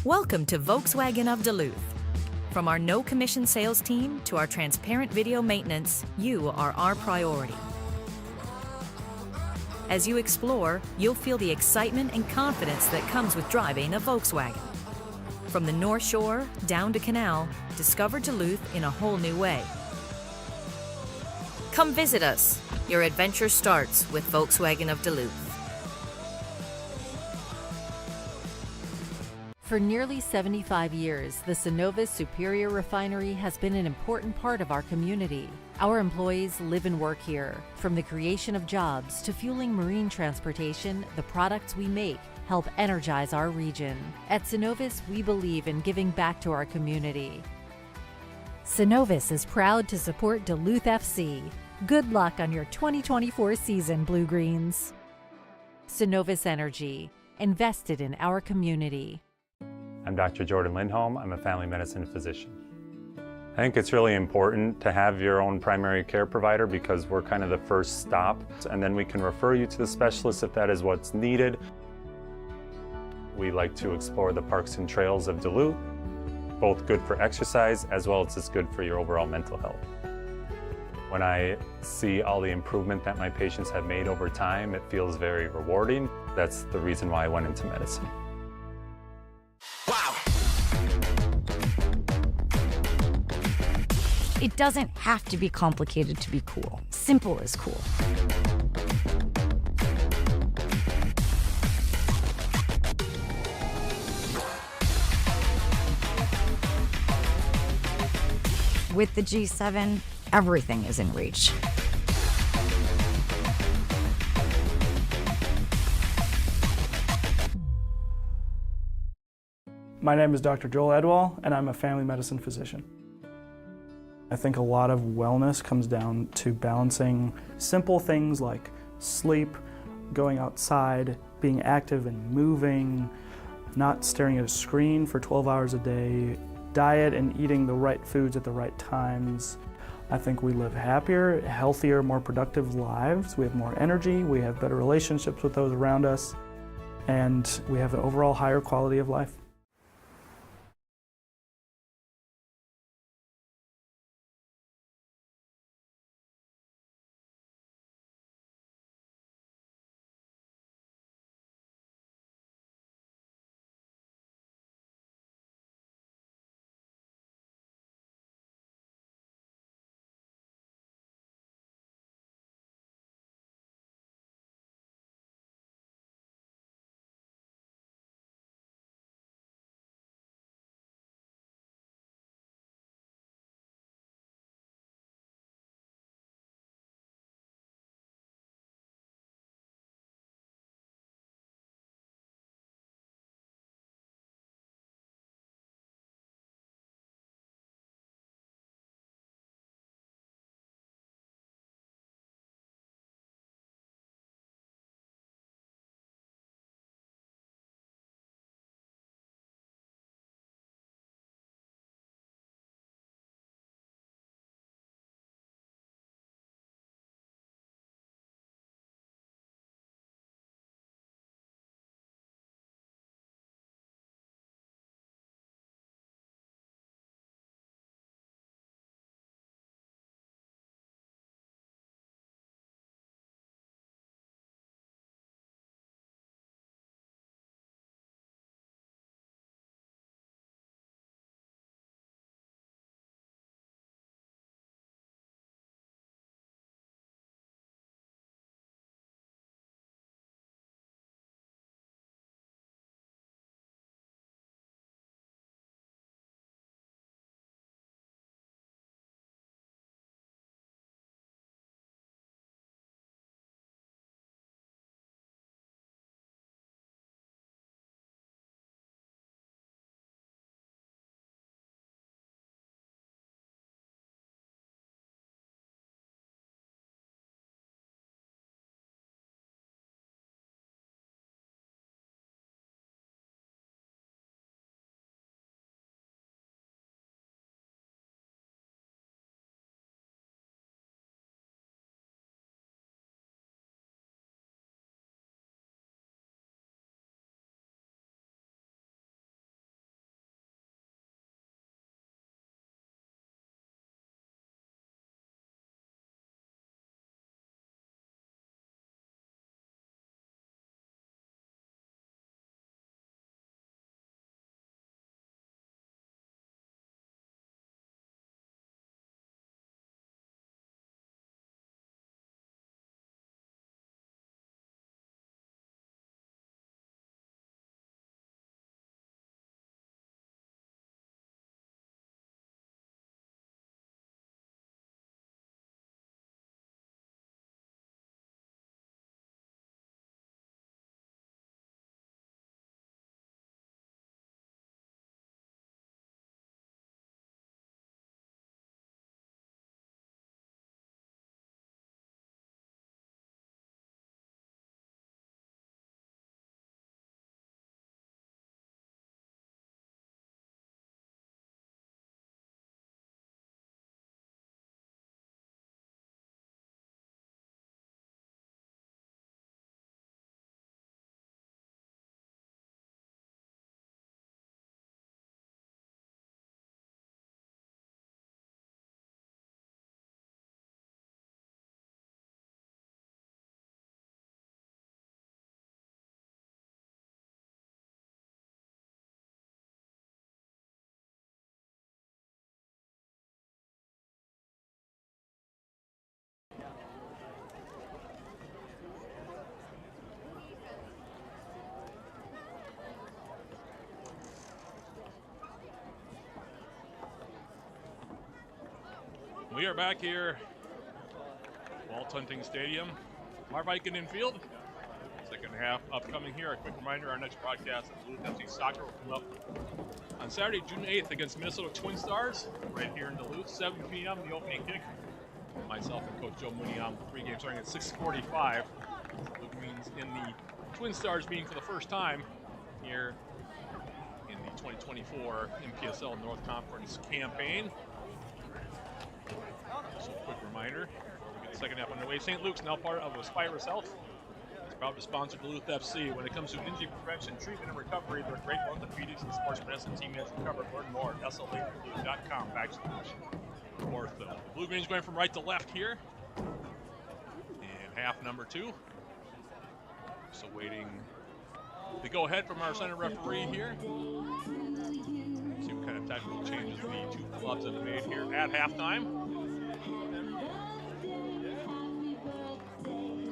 Welcome to Volkswagen of Duluth. From our no-commission sales team to our transparent video maintenance, you are our priority. As you explore, you'll feel the excitement and confidence that comes with driving a Volkswagen. From the North Shore down to Canal, discover Duluth in a whole new way. Come visit us. Your adventure starts with Volkswagen of Duluth.
For nearly 75 years, the Cenovus Superior Refinery has been an important part of our community. Our employees live and work here. From the creation of jobs to fueling marine transportation, the products we make help energize our region. At Cenovus, we believe in giving back to our community.
Cenovus is proud to support Duluth FC. Good luck on your 2024 season, Blue Greens.
Cenovus Energy, invested in our community.
I'm Dr. Jordan Lindholm. I'm a family medicine physician. I think it's really important to have your own primary care provider because we're kind of the first stop, and then we can refer you to the specialist if that is what's needed. We like to explore the parks and trails of Duluth, both good for exercise as well as it's good for your overall mental health. When I see all the improvement that my patients have made over time, it feels very rewarding. That's the reason why I went into medicine.
Wow! It doesn't have to be complicated to be cool. Simple is cool. With the G7, everything is in reach.
My name is Dr. Joel Edwall, and I'm a family medicine physician. I think a lot of wellness comes down to balancing simple things like sleep, going outside, being active and moving, not staring at a screen for 12 hours a day, diet and eating the right foods at the right times. I think we live happier, healthier, more productive lives. We have more energy, we have better relationships with those around us, and we have an overall higher quality of life.
We are back here, Walt Hunting Stadium, Marviken Infield. Second half upcoming here. A quick reminder, our next broadcast of Duluth FC Soccer will come up on Saturday, June 8th against Minnesota Twin Stars, right here in Duluth, 7 p.m. the opening kick. Myself and Coach Joe Mooney on pregame starting at 6:45. Blue Greens in the Twin Stars meeting for the first time here in the 2024 MPSL North Conference campaign. So a quick reminder, we get the second half underway. St. Luke's, now part of Aspirus Health, is proud to sponsor Duluth FC. When it comes to injury prevention, treatment, and recovery, their great orthopedics and sports medicine team has you covered. Learn more at SLA.com/ortho. The Blue Greens going from right to left here in half number 2. So waiting the go-ahead from our center referee here. See what kind of tactical changes the two clubs have made here at halftime.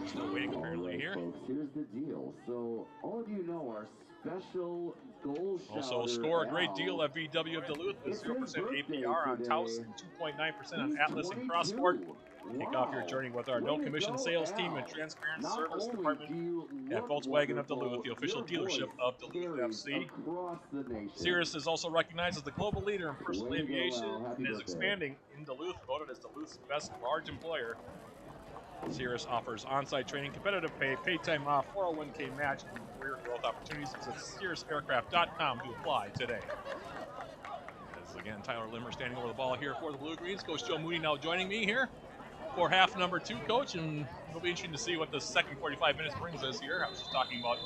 Still waiting apparently here.
Folks, here's the deal. So all of you know our special goal
Also score a great deal at VW of Duluth with 0% APR on Taos and 2.9% on Atlas and Crossport. Kick off your journey with our no-commission sales team and transparent service department at Volkswagen of Duluth, the official dealership of Duluth FC. Cirrus is also recognized as the global leader in personal aviation and is expanding in Duluth, voted as Duluth's best large employer. Cirrus offers on-site training, competitive pay, paid time off, 401k match, and career growth opportunities. Visit cirrusaircraft.com to apply today. As again, Tyler Limmer standing over the ball here for the Blue Greens. Coach Joe Mooney now joining me here for half number 2, Coach, and it'll be interesting to see what the second 45 minutes brings us here. I was just talking about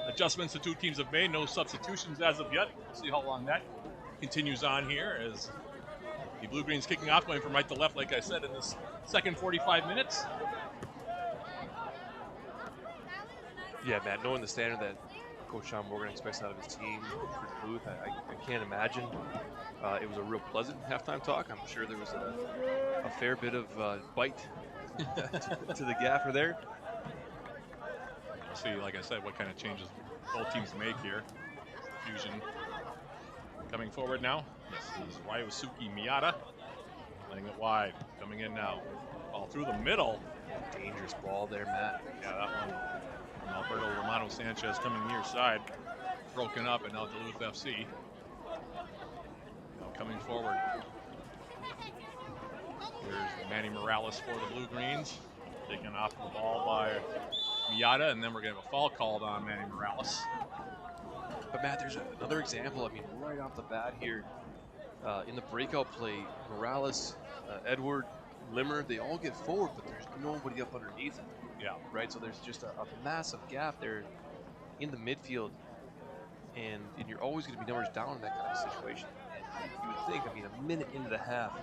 adjustments the two teams have made, no substitutions as of yet. We'll see how long that continues on here as the Blue Greens kicking off, going from right to left, like I said, in this second 45 minutes.
Yeah, Matt, knowing the standard that Coach Sean Morgan expects out of his team for Duluth, I can't imagine it was a real pleasant halftime talk. I'm sure there was a fair bit of bite to the gaffer there.
We'll see, like I said, what kind of changes both teams make here. Fusion coming forward now. This is Ryosuke Miyata, letting it wide, coming in now. Ball through the middle.
Dangerous ball there, Matt.
Yeah, that one from Alberto Romano Sanchez coming near side. Broken up, and now Duluth FC. Now coming forward. Here's Manny Morales for the Blue Greens. Taken off the ball by Miyata, and then we're going to have a foul called on Manny Morales.
But Matt, there's another example. I mean, right off the bat here, in the breakout play, Morales, Edward, Limmer, they all get forward, but there's nobody up underneath them.
Yeah.
Right? So there's just a massive gap there in the midfield, and you're always going to be numbers down in that kind of situation. You would think, I mean, a minute into the half,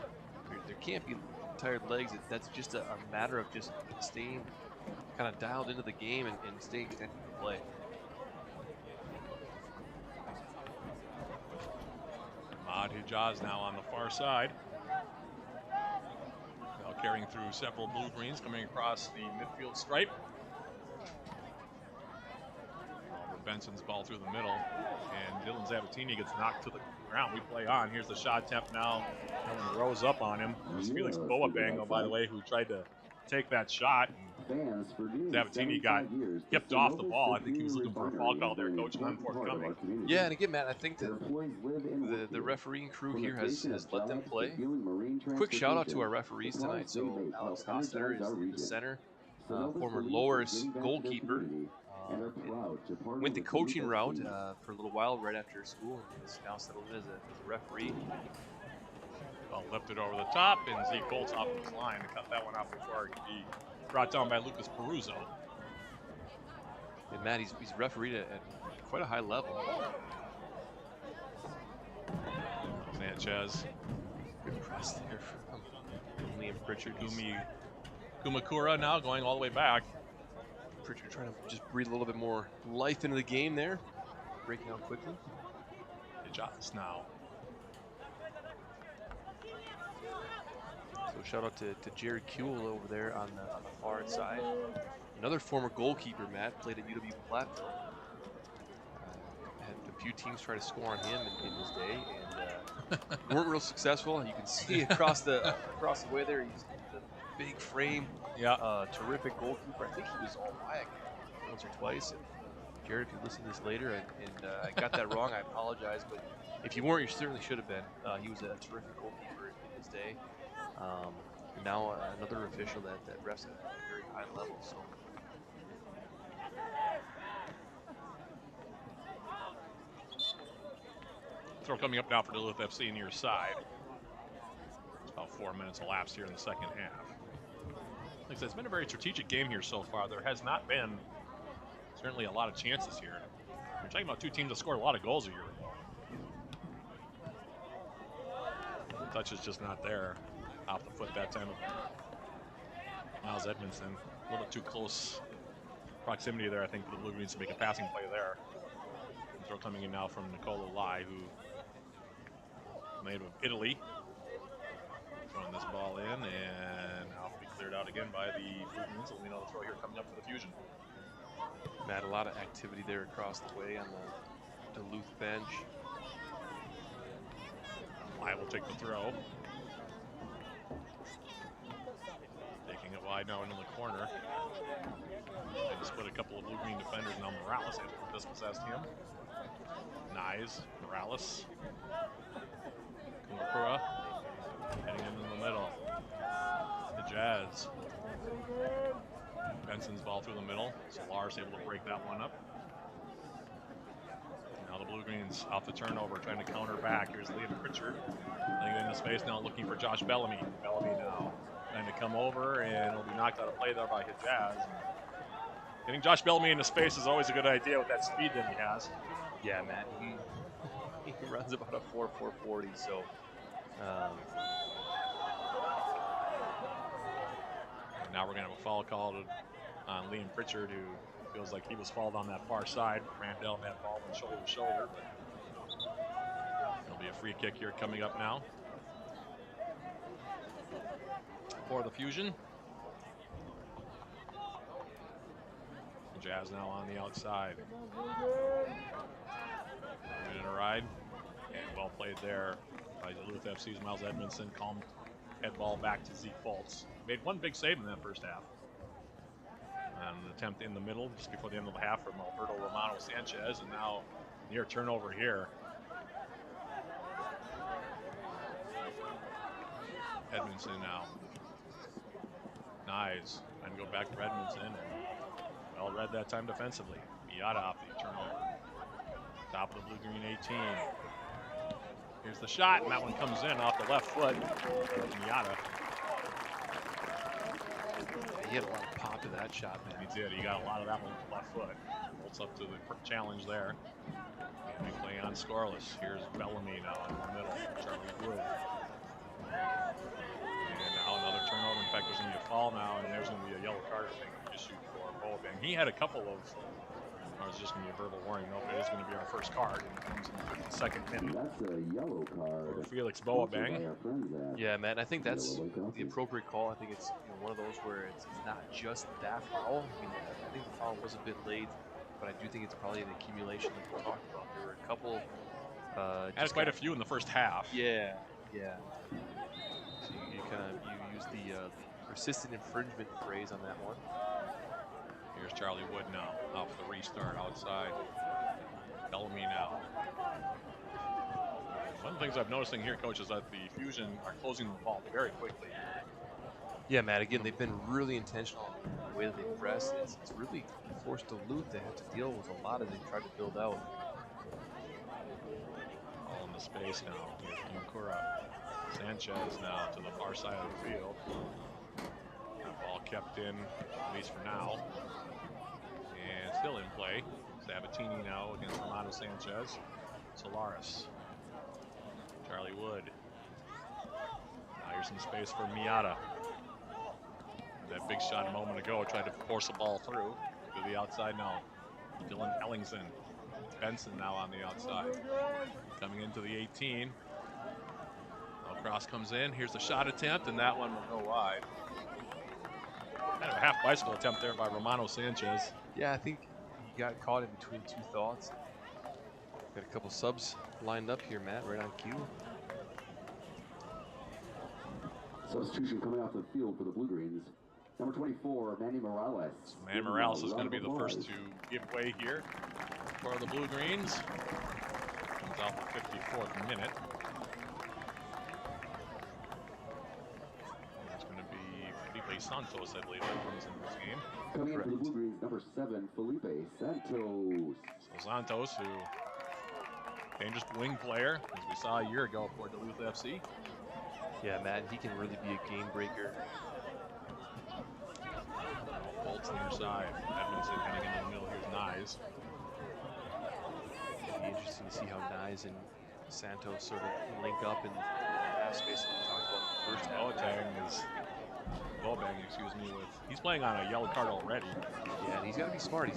there can't be tired legs. That's just a matter of just staying kind of dialed into the game and staying connected to play.
Ahmad Hijaz now on the far side. Now carrying through several Blue Greens, coming across the midfield stripe. Oliver Benson's ball through the middle, and Dylan Zabatini gets knocked to the ground. We play on. Here's the shot attempt now. Ellen rose up on him. It was Felix Boabango, by the way, who tried to take that shot. Zabatini got hipped off the ball. I think he was looking for a foul call there, Coach, unforthcoming.
Yeah, and again, Matt, I think that the refereeing crew here has let them play. Quick shout out to our referees tonight. So Alex Hostetter is in the center, former Loras goalkeeper. Went the coaching route for a little while right after school, and is now settled in as a referee.
Ball lifted over the top, and Zeke Colts off his line to cut that one off before it could be brought down by Lucas Peruzzo.
And Matt, he's refereed at quite a high level.
Sanchez.
Good press there from Liam Pritchard.
Kumakura now going all the way back.
Pritchard trying to just breathe a little bit more life into the game there. Breaking out quickly.
Hijaz now.
So shout out to Jared Kuehl over there on the far side. Another former goalkeeper, Matt, played at UW Platteville. Had few teams try to score on him in his day, and weren't real successful. You can see across the way there, he's the big frame.
Yeah.
Terrific goalkeeper. I think he was all WIAC once or twice. And Jared, if you listen to this later and I got that wrong, I apologize. But if you weren't, you certainly should have been. He was a terrific goalkeeper in his day. And now another official that refs at a very high level. So.
Throw coming up now for Duluth FC near side. It's about 4 minutes elapsed here in the second half. Like I said, it's been a very strategic game here so far. There has not been certainly a lot of chances here. You're talking about two teams that scored a lot of goals a year ago. The touch is just not there. Off the foot that time of Miles Edmondson. A little bit too close proximity there, I think, for the Blue Greens to make a passing play there. Throw coming in now from Nicola Lai, who made of Italy. Throwing this ball in, and now it'll be cleared out again by the Blue Greens. So we know the throw here coming up for the Fusion.
Matt, a lot of activity there across the way on the Duluth bench.
Lai will take the throw. Taking it wide now into the corner. They just put a couple of Blue Green defenders. Now Morales has dispossessed him. Nyes, Morales. Kumakura heading into the middle. The Jazz. Benson's ball through the middle. Solaris able to break that one up. Now the Blue Greens off the turnover, trying to counter back. Here's Liam Pritchard. Laying it into space now, looking for Josh Bellamy. Bellamy now trying to come over, and it'll be knocked out of play there by his Jazz. Getting Josh Bellamy into space is always a good idea with that speed that he has.
Yeah, Matt, he runs about a 4.40, so
and now we're going to have a foul called on Liam Pritchard, who feels like he was fouled on that far side. Randall had ball from shoulder to shoulder. There'll be a free kick here coming up now for the Fusion. Jazz now on the outside. Minute a ride, and well played there by Duluth FC's Miles Edmondson. Calm head ball back to Zeke Fultz. Made one big save in that first half. And an attempt in the middle just before the end of the half from Alberto Romano Sanchez, and now near turnover here. Edmondson now. Nice. And go back to Edmondson, and well read that time defensively. Miata off the turnover. Top of the blue-green 18. Here's the shot, and that one comes in off the left foot of Miata.
He had a lot of pop to that shot, man.
He did. He got a lot of that one with the left foot. Holds up to the challenge there. And we play on scoreless. Here's Bellamy now in the middle. Charlie Wood. And now another turnover. In fact, there's going to be a foul now, and there's going to be a yellow card, I think, issued for Boabang. He had a couple of, or it's just going to be a verbal warning. Nope, it is going to be our first card. It comes in the 52nd minute.
That's a yellow card.
For Felix Boabang.
Yeah, man, I think that's the appropriate call. I think it's one of those where it's not just that foul. I mean, I think the foul was a bit late, but I do think it's probably an accumulation that we're talking about. There were a couple.
Had quite a few in the first half.
Yeah, yeah. So you use the persistent infringement phrase on that one.
Here's Charlie Wood now off the restart outside. Bellamy now. One of the things I'm noticing here, Coach, is that the Fusion are closing the ball very quickly.
Yeah, Matt, again, they've been really intentional in the way that they press. It's really forced Duluth to have to deal with a lot as they try to build out.
All in the space now. Here's Kumakura. Sanchez now to the far side of the field. That ball kept in, at least for now. And still in play. Sabatini now against Romano Sanchez. Solaris. Charlie Wood. Now here's some space for Miata. That big shot a moment ago, tried to force the ball through to the outside now. Dylan Ellingson. Benson now on the outside. Coming into the 18. Now cross comes in. Here's the shot attempt, and that one will go wide. Kind of a half bicycle attempt there by Romano Sanchez.
Yeah, I think he got caught in between two thoughts. Got a couple subs lined up here, Matt, right on cue.
Substitution coming off the field for the Blue Greens. Number 24, Manny Morales.
So Manny Morales is going to be the first to give way here for the Blue Greens. Comes out the 54th minute. And that's going to be Felipe Santos, I believe, that comes in this game.
Coming in for the Blue Greens, number 7, Felipe Santos.
So Santos, who dangerous wing player, as we saw a year ago for Duluth FC.
Yeah, Matt, he can really be a game breaker.
Bolts near side. Edmondson heading into the middle. Here's Nyes.
It'll be interesting to see how Nyes and Santos sort of link up in the half space that we talked about in the first half.
Boateng, he's playing on a yellow card already.
Yeah, and he's got to be smart.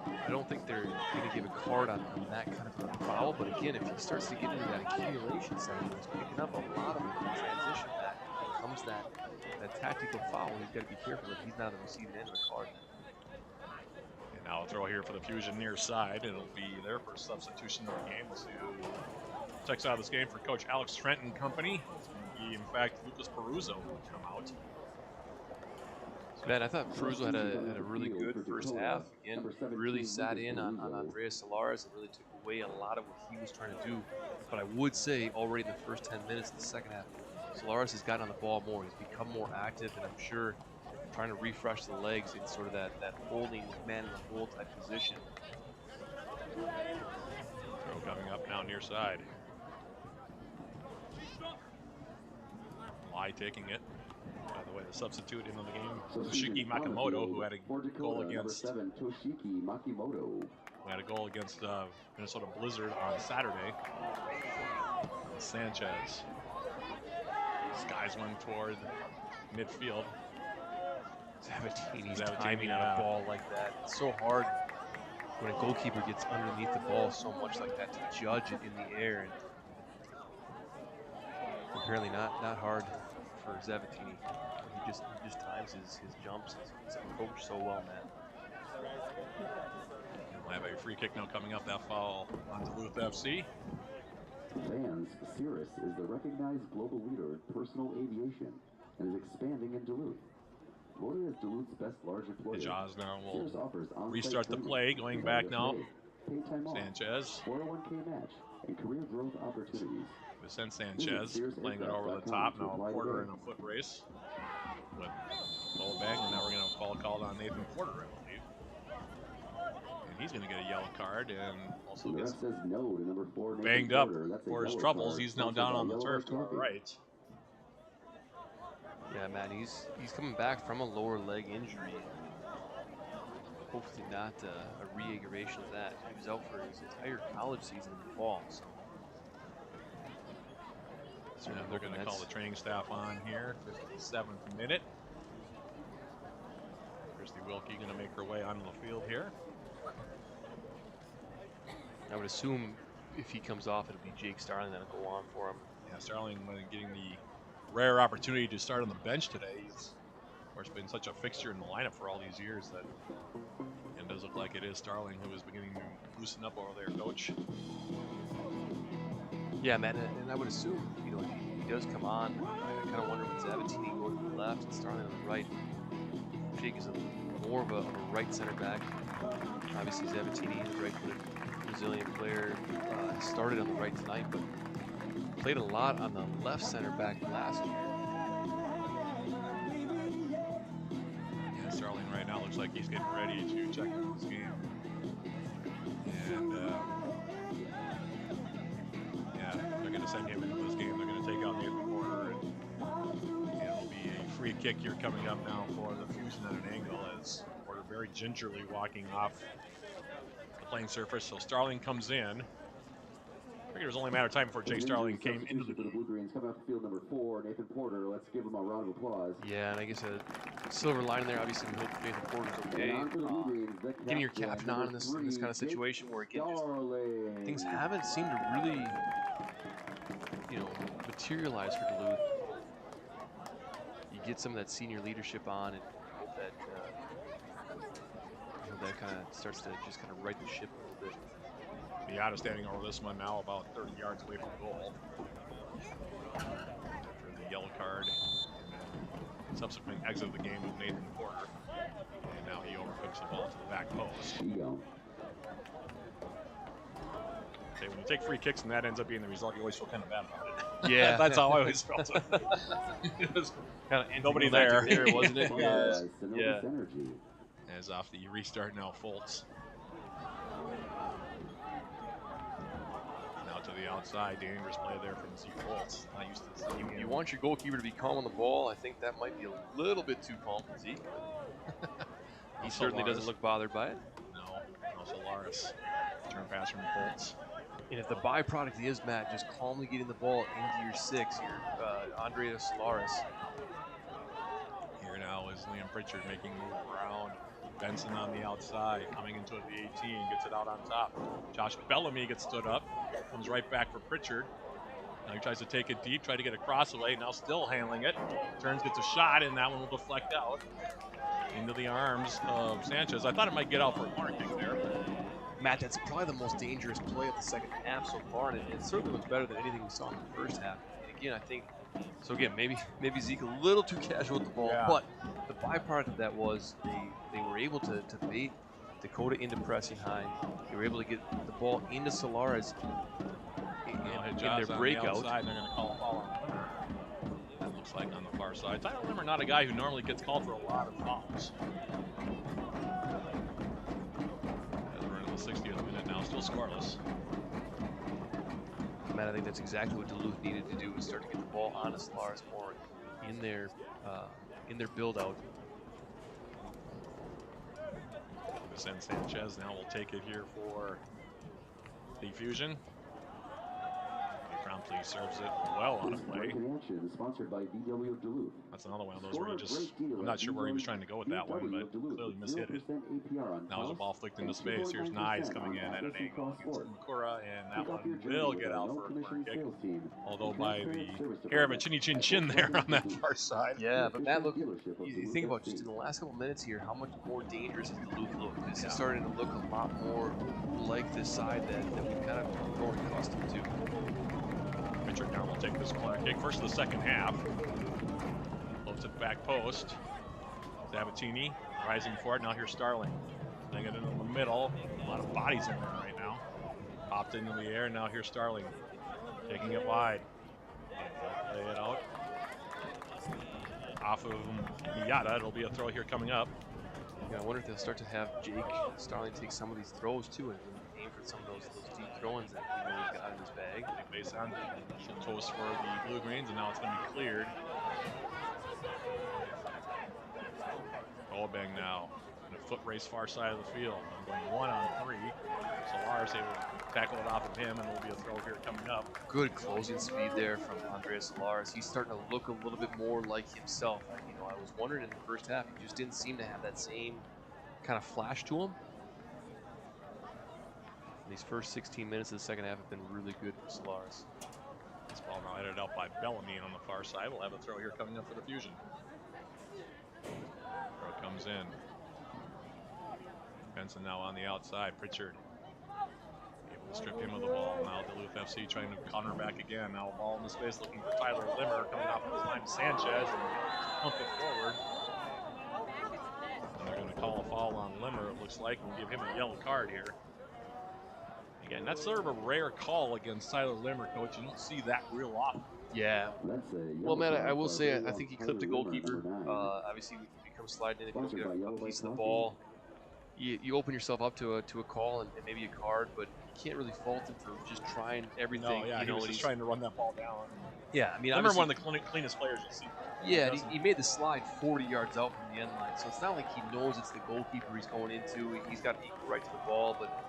I don't think they're going to give a card on that kind of a foul, but again, if he starts to get into that accumulation section, he's picking up a lot of it in transition. That becomes that tactical foul. He's got to be careful that he's not on the receiving end of the card.
And now a throw here for the Fusion near side. It'll be their first substitution of the game. We'll see who checks out of this game for Coach Alex Trent and company. It's going to be, in fact, Lucas Peruzzo who will come out.
Man, I thought Peruzzo had a really good first half. Again, really sat in on Andreas Solares and really took away a lot of what he was trying to do. But I would say already in the first 10 minutes of the second half, Solares has gotten on the ball more. He's become more active, and I'm sure trying to refresh the legs in sort of that holding man in the hole type position.
Throw coming up now near side. Lai taking it. By the way, the substitute in the game, Toshiki Makimoto, who had a goal against
Toshiki Makimoto.
Who had a goal against Minnesota Blizzard on Saturday. And Sanchez. Skies one toward midfield.
Sabatini's timing on a ball like that. It's so hard when a goalkeeper gets underneath the ball so much like that to judge it in the air. And apparently not hard for Sabatini. He just times his jumps. He's approached so well, man.
We'll have a free kick now coming up. That foul on Duluth FC.
Fans, Cirrus is the recognized global leader in personal aviation and is expanding in Duluth. Voted as Duluth's best large employer.
Jaws now will restart the play. Going back now. Sanchez.
401k match and career growth opportunities.
Vicente Sanchez playing it over the top. Now a Porter in a foot race with Boateng, and now we're going to have a foul called on Nathan Porter, I believe. And he's going to get a yellow card and also gets banged up for his troubles. He's now down on the turf to our right.
Yeah, man, he's coming back from a lower leg injury. Hopefully not a re-aggravation of that. He was out for his entire college season in the fall. So
they're going to call the training staff on here. 57th minute. Christy Wilkie going to make her way onto the field here.
I would assume if he comes off, it'll be Jake Starling that'll go on for him.
Yeah, Starling getting the rare opportunity to start on the bench today. He's, of course, been such a fixture in the lineup for all these years that it does look like it is Starling who is beginning to loosen up over there, Coach.
Yeah, man, and I would assume, he does come on. I kind of wonder if Sabatini go to the left and Starling on the right. Jake is more of a right center back. Obviously, Sabatini is a right-footed Brazilian player. Started on the right tonight, but played a lot on the left center back last year.
Yeah, Starling right now looks like he's getting ready to check into this game. And they're going to send him into this game. They're going to take out Nathan Porter, and it'll be a free kick here coming up now for the Fusion at an angle as Porter very gingerly walking off the playing surface. So Starling comes in. I figured it was only a matter of time before Jake Starling came into the game.
Blue Greens coming off the field, number 4, Nathan Porter. Let's give him a round of applause.
Yeah, and I guess a silver lining there. Obviously, we hope Nathan Porter's okay. Getting your captain on in this kind of situation where again, things haven't seemed to really, materialize for Duluth. You get some of that senior leadership on, and hope that that kind of starts to just kind of right the ship a little bit.
Miata standing over this one now, about 30 yards away from goal. For the yellow card. And then subsequent exit of the game with Nathan Porter. And now he overcooks the ball to the back post. Okay, when you take free kicks and that ends up being the result, you always feel kind of bad about it.
Yeah.
That's how I always felt. It was kind of nobody there,
wasn't it? Yeah. Yeah.
As off the restart now, Foltz. Now to the outside, dangerous play there from Zeke Foltz. Not used to this.
You want your goalkeeper to be calm on the ball. I think that might be a little bit too calm for Zeke. He certainly doesn't look bothered by it.
No, Solaris. Turn pass from Foltz.
And if the byproduct is, Matt, just calmly getting the ball into your 6, your Andrea Solaris.
Here now is Liam Pritchard making a move around. Benson on the outside, coming into the 18, gets it out on top. Josh Bellamy gets stood up, comes right back for Pritchard. Now he tries to take it deep, try to get a cross away, now still handling it. Turns, gets a shot, and that one will deflect out into the arms of Sanchez. I thought it might get out for a corner kick there.
Matt, that's probably the most dangerous play of the second half so far, and it certainly looks better than anything we saw in the first half. And again, I think, so again, maybe Zeke a little too casual with the ball, but the byproduct of that was they were able to bait Dakota into pressing high. They were able to get the ball into Solaris in their breakout.
They're going to call a foul on Limmer. That looks like on the far side. Tyler Limmer, not a guy who normally gets called for a lot of fouls. As we're into the 60th minute now, still scoreless.
Matt, I think that's exactly what Duluth needed to do, was start to get the ball onto Solaris more in their build-out.
And Sanchez now will take it here for the Fusion. He promptly serves it well on a play. That's another one of those where you just, I'm not sure where he was trying to go with that one, but clearly mishit it. Now there's a ball flicked into space. Here's Nyes coming in at an angle against Makura, and that one will get out for a corner kick. Although by the hair of a chinny chin chin there on that far side.
Yeah, but Matt, look, you think about just in the last couple minutes here, how much more dangerous has Duluth looked. This is starting to look a lot more like this side that we've kind of grown accustomed to.
Richard now will take this corner kick. First of the second half. Floats it back post. Sabatini rising for it. Now here's Starling. Playing it into the middle. A lot of bodies in there right now. Popped into the air. Now here's Starling. Taking it wide. Play it out. Off of Miata. It'll be a throw here coming up.
Yeah, I wonder if they'll start to have Jake Starling take some of these throws too and aim for some of those deep throw-ins that he's got in his bag.
Base on toast for the Blue Greens, and now it's going to be cleared. Bang now. In a foot race far side of the field. I'm going 1-on-3. Solaris able to tackle it off of him, and there'll be a throw here coming up.
Good closing speed there from Andreas Solaris. He's starting to look a little bit more like himself. I was wondering in the first half, he just didn't seem to have that same kind of flash to him. And these first 16 minutes of the second half have been really good for Solaris.
This ball now headed out by Bellamy on the far side. We'll have a throw here coming up for the Fusion. Throw comes in. Benson now on the outside. Pritchard able to strip him of the ball. Now Duluth FC trying to counter back again. Now a ball in the space looking for Tyler Limmer coming off of his line. Sanchez and pump it forward. And they're going to call a foul on Limmer, it looks like, and give him a yellow card here. Again, that's sort of a rare call against Tyler Limmer, coach. You don't see that real often.
Yeah. Well, man, I will say I think he clipped the goalkeeper. Obviously, if you come sliding in, if you don't get a piece of the ball, you open yourself up to a call and maybe a card, but you can't really fault him for just trying everything.
No, yeah, he was just trying to run that ball down.
Yeah, I mean,
Limmer one of the cleanest players you see.
Yeah, and he made the slide 40 yards out from the end line, so it's not like he knows it's the goalkeeper he's going into. He's got equal right to the ball, but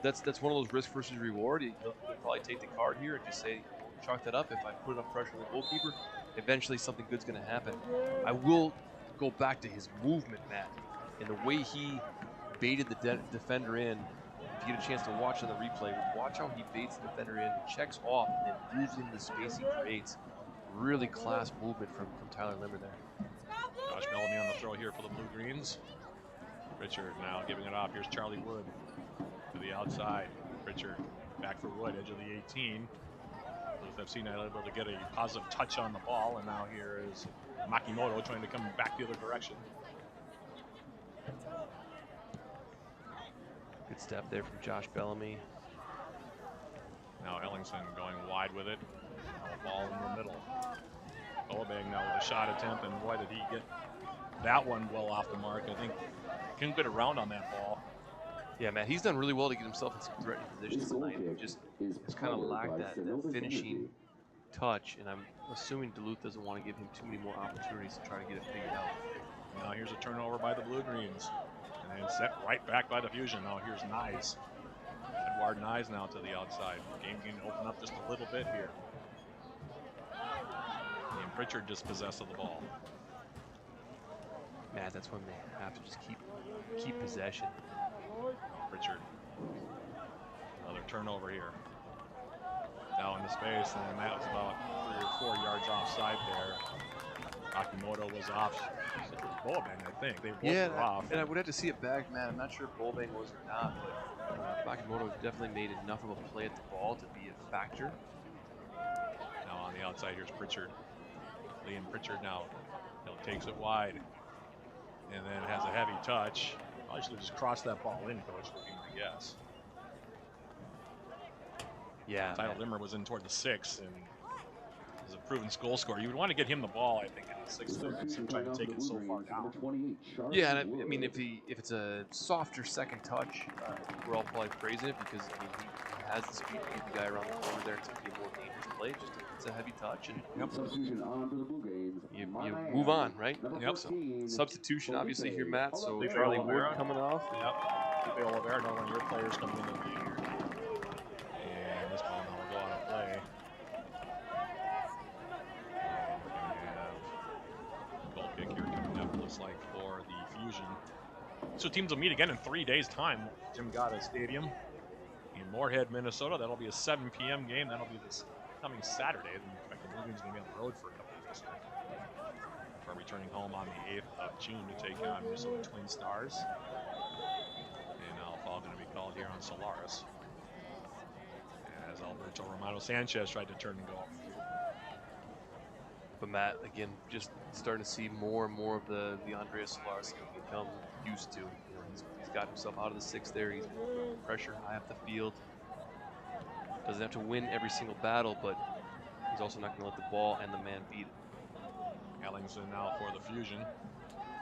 that's one of those risk versus reward. He'll probably take the card here and just say, chalk that up. If I put enough pressure on the goalkeeper, eventually something good's going to happen. I will go back to his movement, Matt, and the way he baited the defender in. If you get a chance to watch on the replay, watch how he baits the defender in, checks off, and then moves into the space he creates. Really class movement from Tyler Limmer there.
Josh Bellamy on the throw here for the Blue Greens. Richard now giving it off. Here's Charlie Wood to the outside. Pritchard back for Wood, edge of the 18. Duluth FC not able to get a positive touch on the ball, and now here is Makimoto trying to come back the other direction.
Good step there from Josh Bellamy.
Now Ellingson going wide with it. Now ball in the middle. Boabeng now with a shot attempt, and boy, did he get that one well off the mark. I think couldn't get around on that ball.
Yeah, Matt, he's done really well to get himself in some threatening positions tonight. Just kind of lacked that finishing touch, and I'm assuming Duluth doesn't want to give him too many more opportunities to try to get it figured out.
Now here's a turnover by the Blue Greens, and then set right back by the Fusion. Now here's Nyes. Edward Nyes now to the outside. Game can open up just a little bit here. And Pritchard dispossessed of the ball.
Matt, that's when they have to just keep possession.
Pritchard. Another turnover here. Now into space, and that was about 3 or 4 yards offside there. Akimoto was off. It was Boabeng, I think. They both were off.
And I would have to see it back, Matt. I'm not sure if Boabeng was or not, but Akimoto definitely made enough of a play at the ball to be a factor.
Now on the outside, here's Pritchard. Liam Pritchard now. Takes it wide. And then has a heavy touch. Probably should have just crossed that ball in, Coach, would be my guess.
Yeah.
Tyler Limmer was in toward the 6, and is a proven goal scorer. You would want to get him the ball, I think, in the 6th instead of trying to take it so far down.
Yeah, and I mean, if it's a softer second touch, we're all probably praising it because I mean, he has the speed to get the guy around the corner there and to be a more dangerous play. Just it's a heavy touch, and you move on, right?
Yep.
So substitution, obviously here, Matt. So Charlie Wood coming off.
Yep. Felipe Oliveira, another one of your players coming into the year. And this ball now will go out of play. Goal kick here coming up, looks like, for the Fusion. So teams will meet again in 3 days' time. Jim Gata Stadium in Moorhead, Minnesota. That'll be a 7 p.m. game. That'll be this coming Saturday. In fact, the Blue Greens are going to be on the road for a couple of weeks here. Before returning home on the 8th of June to take on Minnesota Twin Stars. And now fall going to be called here on Solaris. As Alberto Romano Sanchez tried to turn and go.
But Matt, again, just starting to see more and more of the Andreas Solaris he's become used to. You know, he's got himself out of the 6 there. He's pressure high up the field. Doesn't have to win every single battle, but he's also not going to let the ball and the man beat him.
Ellingson now for the Fusion.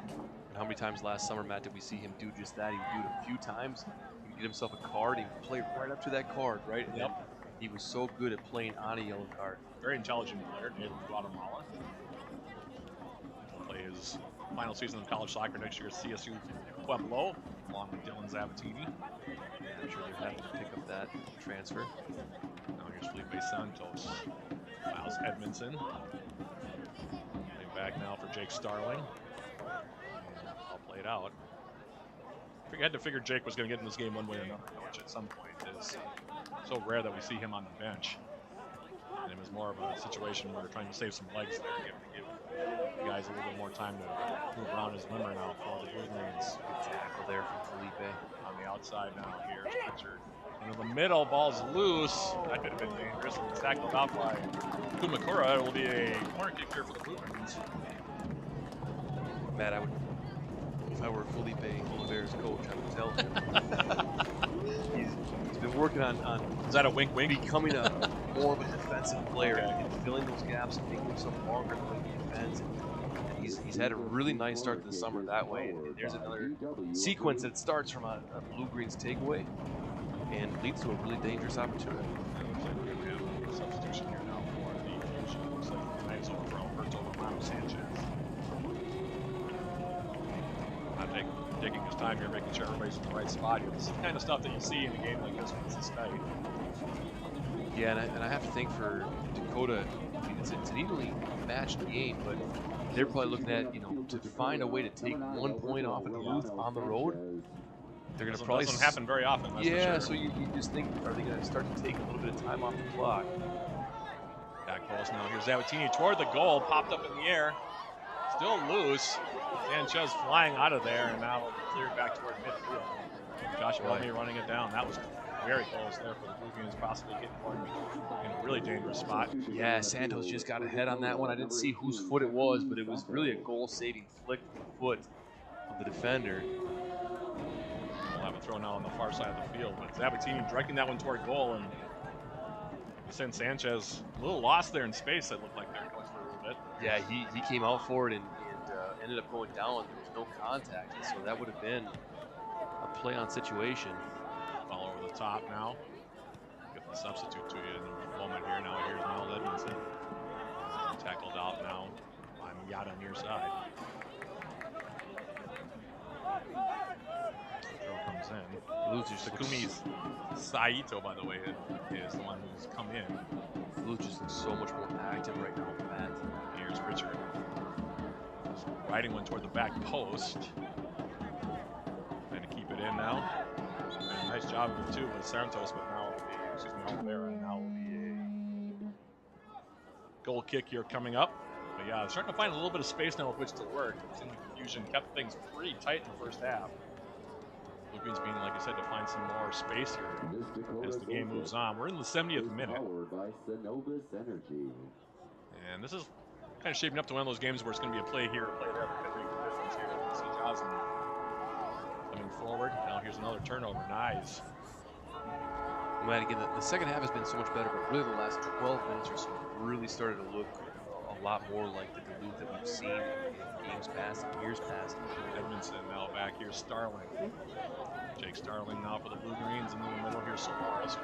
And how many times last summer, Matt, did we see him do just that? He would do it a few times. He would get himself a card. He would play right up to that card, right? And
yep.
He was so good at playing on a yellow card.
Very intelligent player, native of Guatemala. He'll play his final season of college soccer next year at CSU Pueblo, along with Dylan Zabatini.
I'm sure they're happy to pick up that transfer.
Now here's Felipe Santos. Miles Edmondson. Playing back now for Jake Starling. And I'll play it out. I had to figure Jake was going to get in this game one way or another, which at some point is so rare that we see him on the bench. And it was more of a situation where we're trying to save some legs there, give the guys a little bit more time to move around his limber now for the Blue Greens.
Good tackle there from Felipe.
On the outside now, here's Pritchard. Into the middle, ball's loose. That could have been dangerous. It's tackled out by Kumakura. It will be a corner kick here for the Blue Greens.
Matt, if I were Felipe Oliveira's coach, I would tell him he's been working on
is that a wink
becoming more of a defensive player and filling those gaps and making himself longer than the defense. And he's had a really nice start to the summer that way. And there's another sequence that starts from a Blue Greens takeaway and leads to a really dangerous opportunity.
Looks like we have a substitution here now for the Fusion. Looks like the night's over for Alberto Romano Sanchez. Not taking his time here, making sure everybody's in the right spot here. This is the kind of stuff that you see in a game like this when it's this tight.
Yeah, and I have to think for Dakota, I mean, it's an evenly matched game, but they're probably looking at, to find a way to take 1 point off of Duluth on the road. They're going to probably
doesn't happen very often. That's for sure.
So you just think, are they going to start to take a little bit of time off the clock?
Back post now. Here's Zabatini toward the goal, popped up in the air, still loose. Sanchez flying out of there, and now cleared back toward midfield. Josh Bellamy running it down. That was very close there for the Blue Greens, possibly getting one in a really dangerous spot.
Yeah, Santos just got ahead on that one. I didn't see whose foot it was, but it was really a goal-saving flick with the foot of the defender.
We'll have a throw now on the far side of the field, but Sabatini directing that one toward goal, and Vicente Sanchez a little lost there in space, it looked like there, Coach, for a little bit.
Yeah, he came out for it and ended up going down. There was no contact, and so that would have been a play-on situation.
Ball over the top now. Get the substitute to you in a moment here. Now here's Miles Edmondson. Tackled out now by Miata on your side. Throw comes in.
Loses
Takumi Saito, by the way, is the one who's come in.
Blue just looks so much more active right now, Matt.
Here's Pritchard. Riding one toward the back post. Trying to keep it in now. And a nice job too with Santos, but now it'll be, excuse me, over there, and now will be a goal kick here coming up. But yeah, starting to find a little bit of space now with which to work. It's in the confusion, kept things pretty tight in the first half. Blue Greens being, like I said, to find some more space here as the game moves on. We're in the 70th minute. And this is kind of shaping up to one of those games where it's going to be a play here, a play there, because make the difference here. You see Johnson coming forward. Now here's another turnover. Nice.
Well, again, the second half has been so much better, but really the last 12 minutes or so really started to look a lot more like the Duluth that we've seen in games past and years past.
Edmondson now back here. Starling. Jake Starling now for the Blue Greens, and in the middle here, Solaris.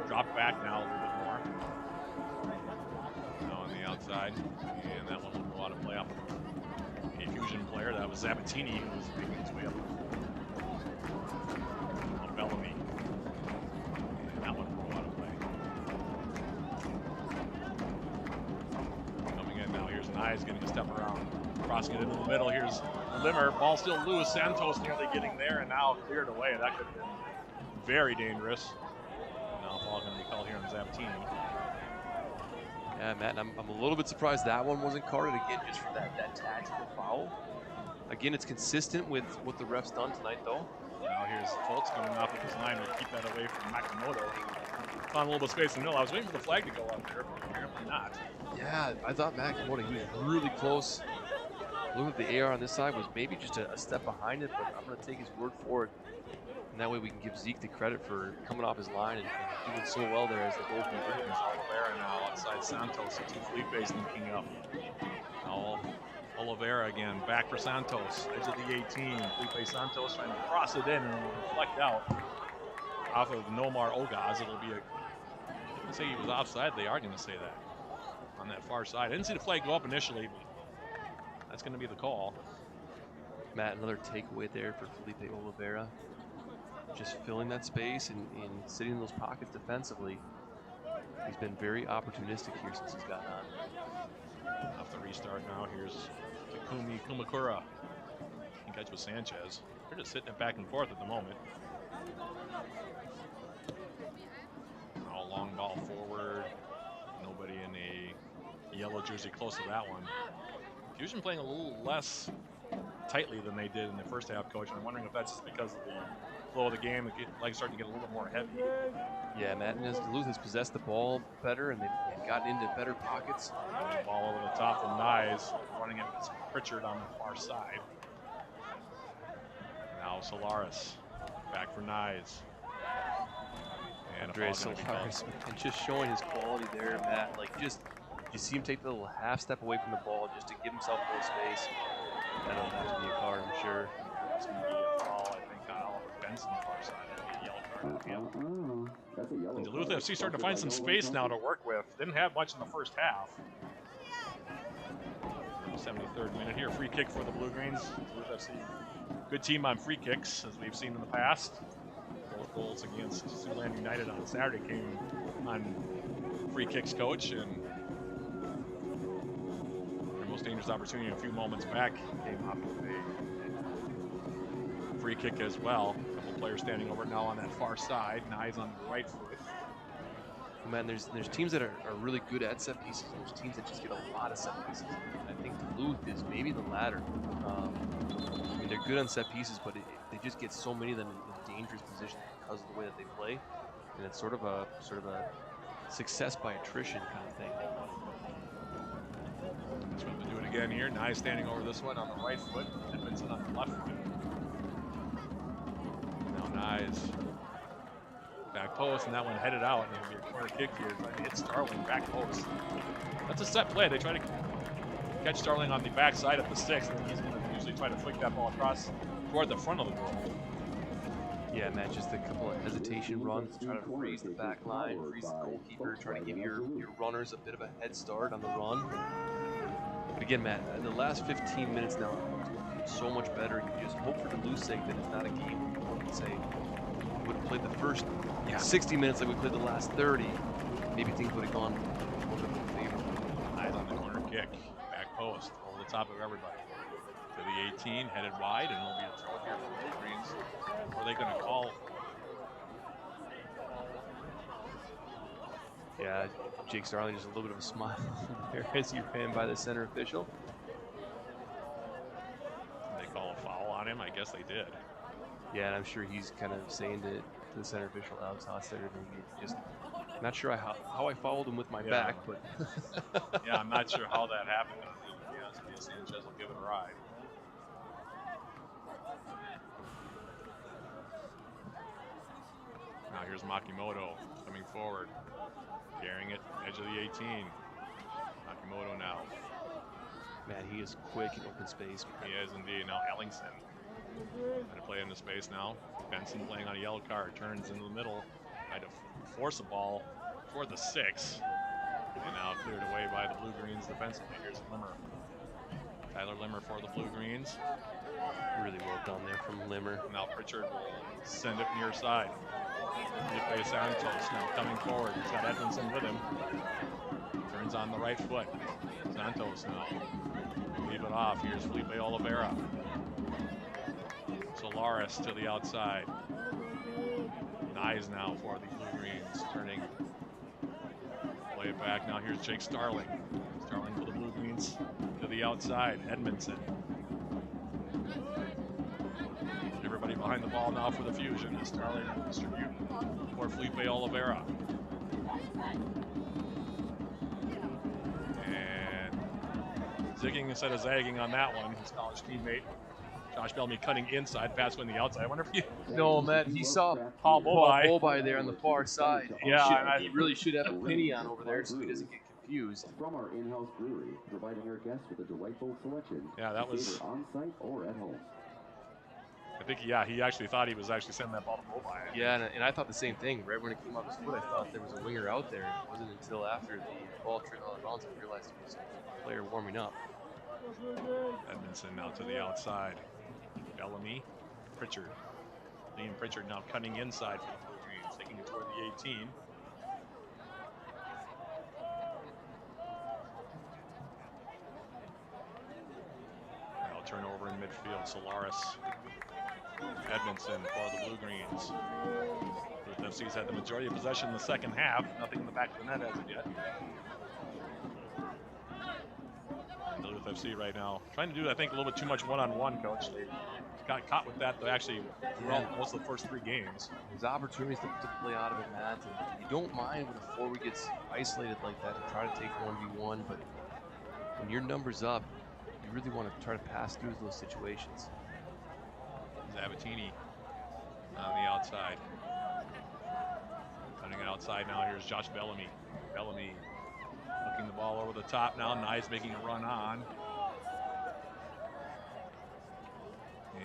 Dropped back now a little bit more. Now on the outside, and that one will go out of play off of a Fusion player. That was Sabatini, who was making his way up. Bellamy. And that one will go out of play. Coming in now, here's Nyes getting a step around. Crossing it into the middle, here's Limmer. Ball still loose. Santos nearly getting there, and now cleared away. That could have been very dangerous. Now ball going to be called here on Sabatini.
Yeah, Matt, and I'm a little bit surprised that one wasn't carded again, just for that tactical foul. Again, it's consistent with what the ref's done tonight, though.
Now here's Fultz coming off of his line to keep that away from Makamoto. Found a little bit of space in the middle. I was waiting for the flag to go up there, but apparently not.
Yeah, I thought Makamoto, he was really close. Looking at the AR on this side was maybe just a step behind it, but I'm going to take his word for it. And that way we can give Zeke the credit for coming off his line and doing so well there as the goalkeeper.
There's Oliveira now outside Santos. The two Felipe's linking up. Now Oliveira again, back for Santos. Edge of the 18. Felipe Santos trying to cross it in and reflect out off of Nomar Ogaz. It'll be a, they didn't say he was offside. They are going to say that on that far side. I didn't see the flag go up initially, but that's going to be the call.
Matt, another takeaway there for Felipe Oliveira. Just filling that space and sitting in those pockets defensively. He's been very opportunistic here since he's gotten on.
Off the restart now, here's Takumi Kumakura. In catch with Sanchez. They're just sitting it back and forth at the moment. Now long ball forward. Nobody in a yellow jersey close to that one. Fusion playing a little less tightly than they did in the first half, Coach. I'm wondering if that's just because of the flow of the game, the legs starting to get a little bit more heavy.
Yeah, Matt, and as Duluth has possessed the ball better and they've gotten into better pockets.
Ball over the top from Nyes, running it with Pritchard on the far side. Now Solaris, back for Nyes. And
Andres Solaris, and just showing his quality there, Matt. Like, just, you see him take the little half step away from the ball just to give himself a little space. That'll have to be a card, I'm sure.
It's going to be a foul, I think, on Oliver Benson far side. A yellow card. And Duluth FC starting to find some space now to work with. Didn't have much in the first half. 73rd minute here. Free kick for the Blue Greens. Duluth FC, good team on free kicks, as we've seen in the past. Both goals against Siouxland United on Saturday came on free kicks, Coach, and their most dangerous opportunity a few moments back came off of a free kick as well. A couple players standing over now on that far side. Nyes on the right foot.
Man, there's teams that are really good at set pieces, and there's teams that just get a lot of set pieces. I think Duluth is maybe the latter. I mean, they're good on set pieces, but they just get so many of them in dangerous positions because of the way that they play. and it's sort of a success by attrition kind of thing.
Smith to do it again here. Nye standing over this one on the right foot. Edmondson on the left foot. Now Nye's back post, and that one headed out, and it'll be a corner kick here. Trying to hit Starling back post. That's a set play. They try to catch Starling on the back side of the 6, and then he's going to usually try to flick that ball across toward the front of the goal.
Yeah, Matt, just a couple of hesitation runs to try to freeze the back line, freeze the goalkeeper, try to give your runners a bit of a head start on the run. But again, Matt, in the last 15 minutes now, so much better. You just hope for Duluth's sake that it's not a game where one can say we would have played the first 60 minutes like we played the last 30. Maybe things would have gone a little bit more favorable.
Eyes on the corner kick, back post, over the top of everybody. To the 18, headed wide, and it'll be a throw here for the Blue Greens. What are they going to call?
Yeah, Jake Starling just a little bit of a smile there as he ran by the center official.
Did they call a foul on him? I guess they did.
Yeah, and I'm sure he's kind of saying to the center official, Alex Hostetter, just not sure how I followed him with my back, but
yeah, I'm not sure how that happened. Yeah, Sanchez will give it a ride. Now here's Makimoto coming forward, carrying it, edge of the 18. Makimoto now.
Man, he is quick in open space.
He is indeed. Now Ellingson trying to play into space now. Benson playing on a yellow card, turns into the middle, trying to force a ball for the 6. And now cleared away by the Blue Greens defensively. Here's Limmer. Tyler Limmer for the Blue Greens.
Really well done there from Limmer.
Now Pritchard will send it near side. Felipe Santos now coming forward. He's got Edmondson with him. Turns on the right foot. Santos now. Leave it off. Here's Felipe Oliveira. Solaris to the outside. Nyes now for the Blue Greens. Turning. Play it back. Now here's Jake Starling. Starling for the Blue Greens to the outside. Edmondson. Everybody behind the ball now for the Fusion as Starling distribute for Felipe Oliveira. And zigging instead of zagging on that one. His college teammate Josh Bellamy cutting inside, pass went the outside. I wonder if you...
No, Matt, he saw Paul Bobai there on the far side.
Yeah,
he really should have a penny on over there so he doesn't get confused.
From our in-house brewery, providing our guests with a delightful selection.
Yeah, that was
on-site or at home.
I think, yeah, he actually thought he was actually sending that ball to Bobai.
Yeah, and I thought the same thing. Right when it came off his foot, I thought there was a winger out there. It wasn't until after the ball trailed out of bounds I realized it was a player warming up.
Edmondson now to the outside. Bellamy, Pritchard. Liam Pritchard now cutting inside for the Blue Greens, taking it toward the 18. Now turnover in midfield. Solaris, Edmondson for the Blue Greens. Duluth FC's had the majority of possession in the second half. Nothing in the back of the net as of yet. And Duluth FC right now trying to do, I think, a little bit too much one-on-one, coach. They got caught with that actually throughout most of the first 3 games.
There's opportunities to play out of it, Matt. And you don't mind when a forward gets isolated like that to try to take 1v1, but when your number's up, you really want to try to pass through those situations.
Zabatini on the outside. Cutting it outside now. Here's Josh Bellamy. Bellamy looking the ball over the top now. Nyes making a run on.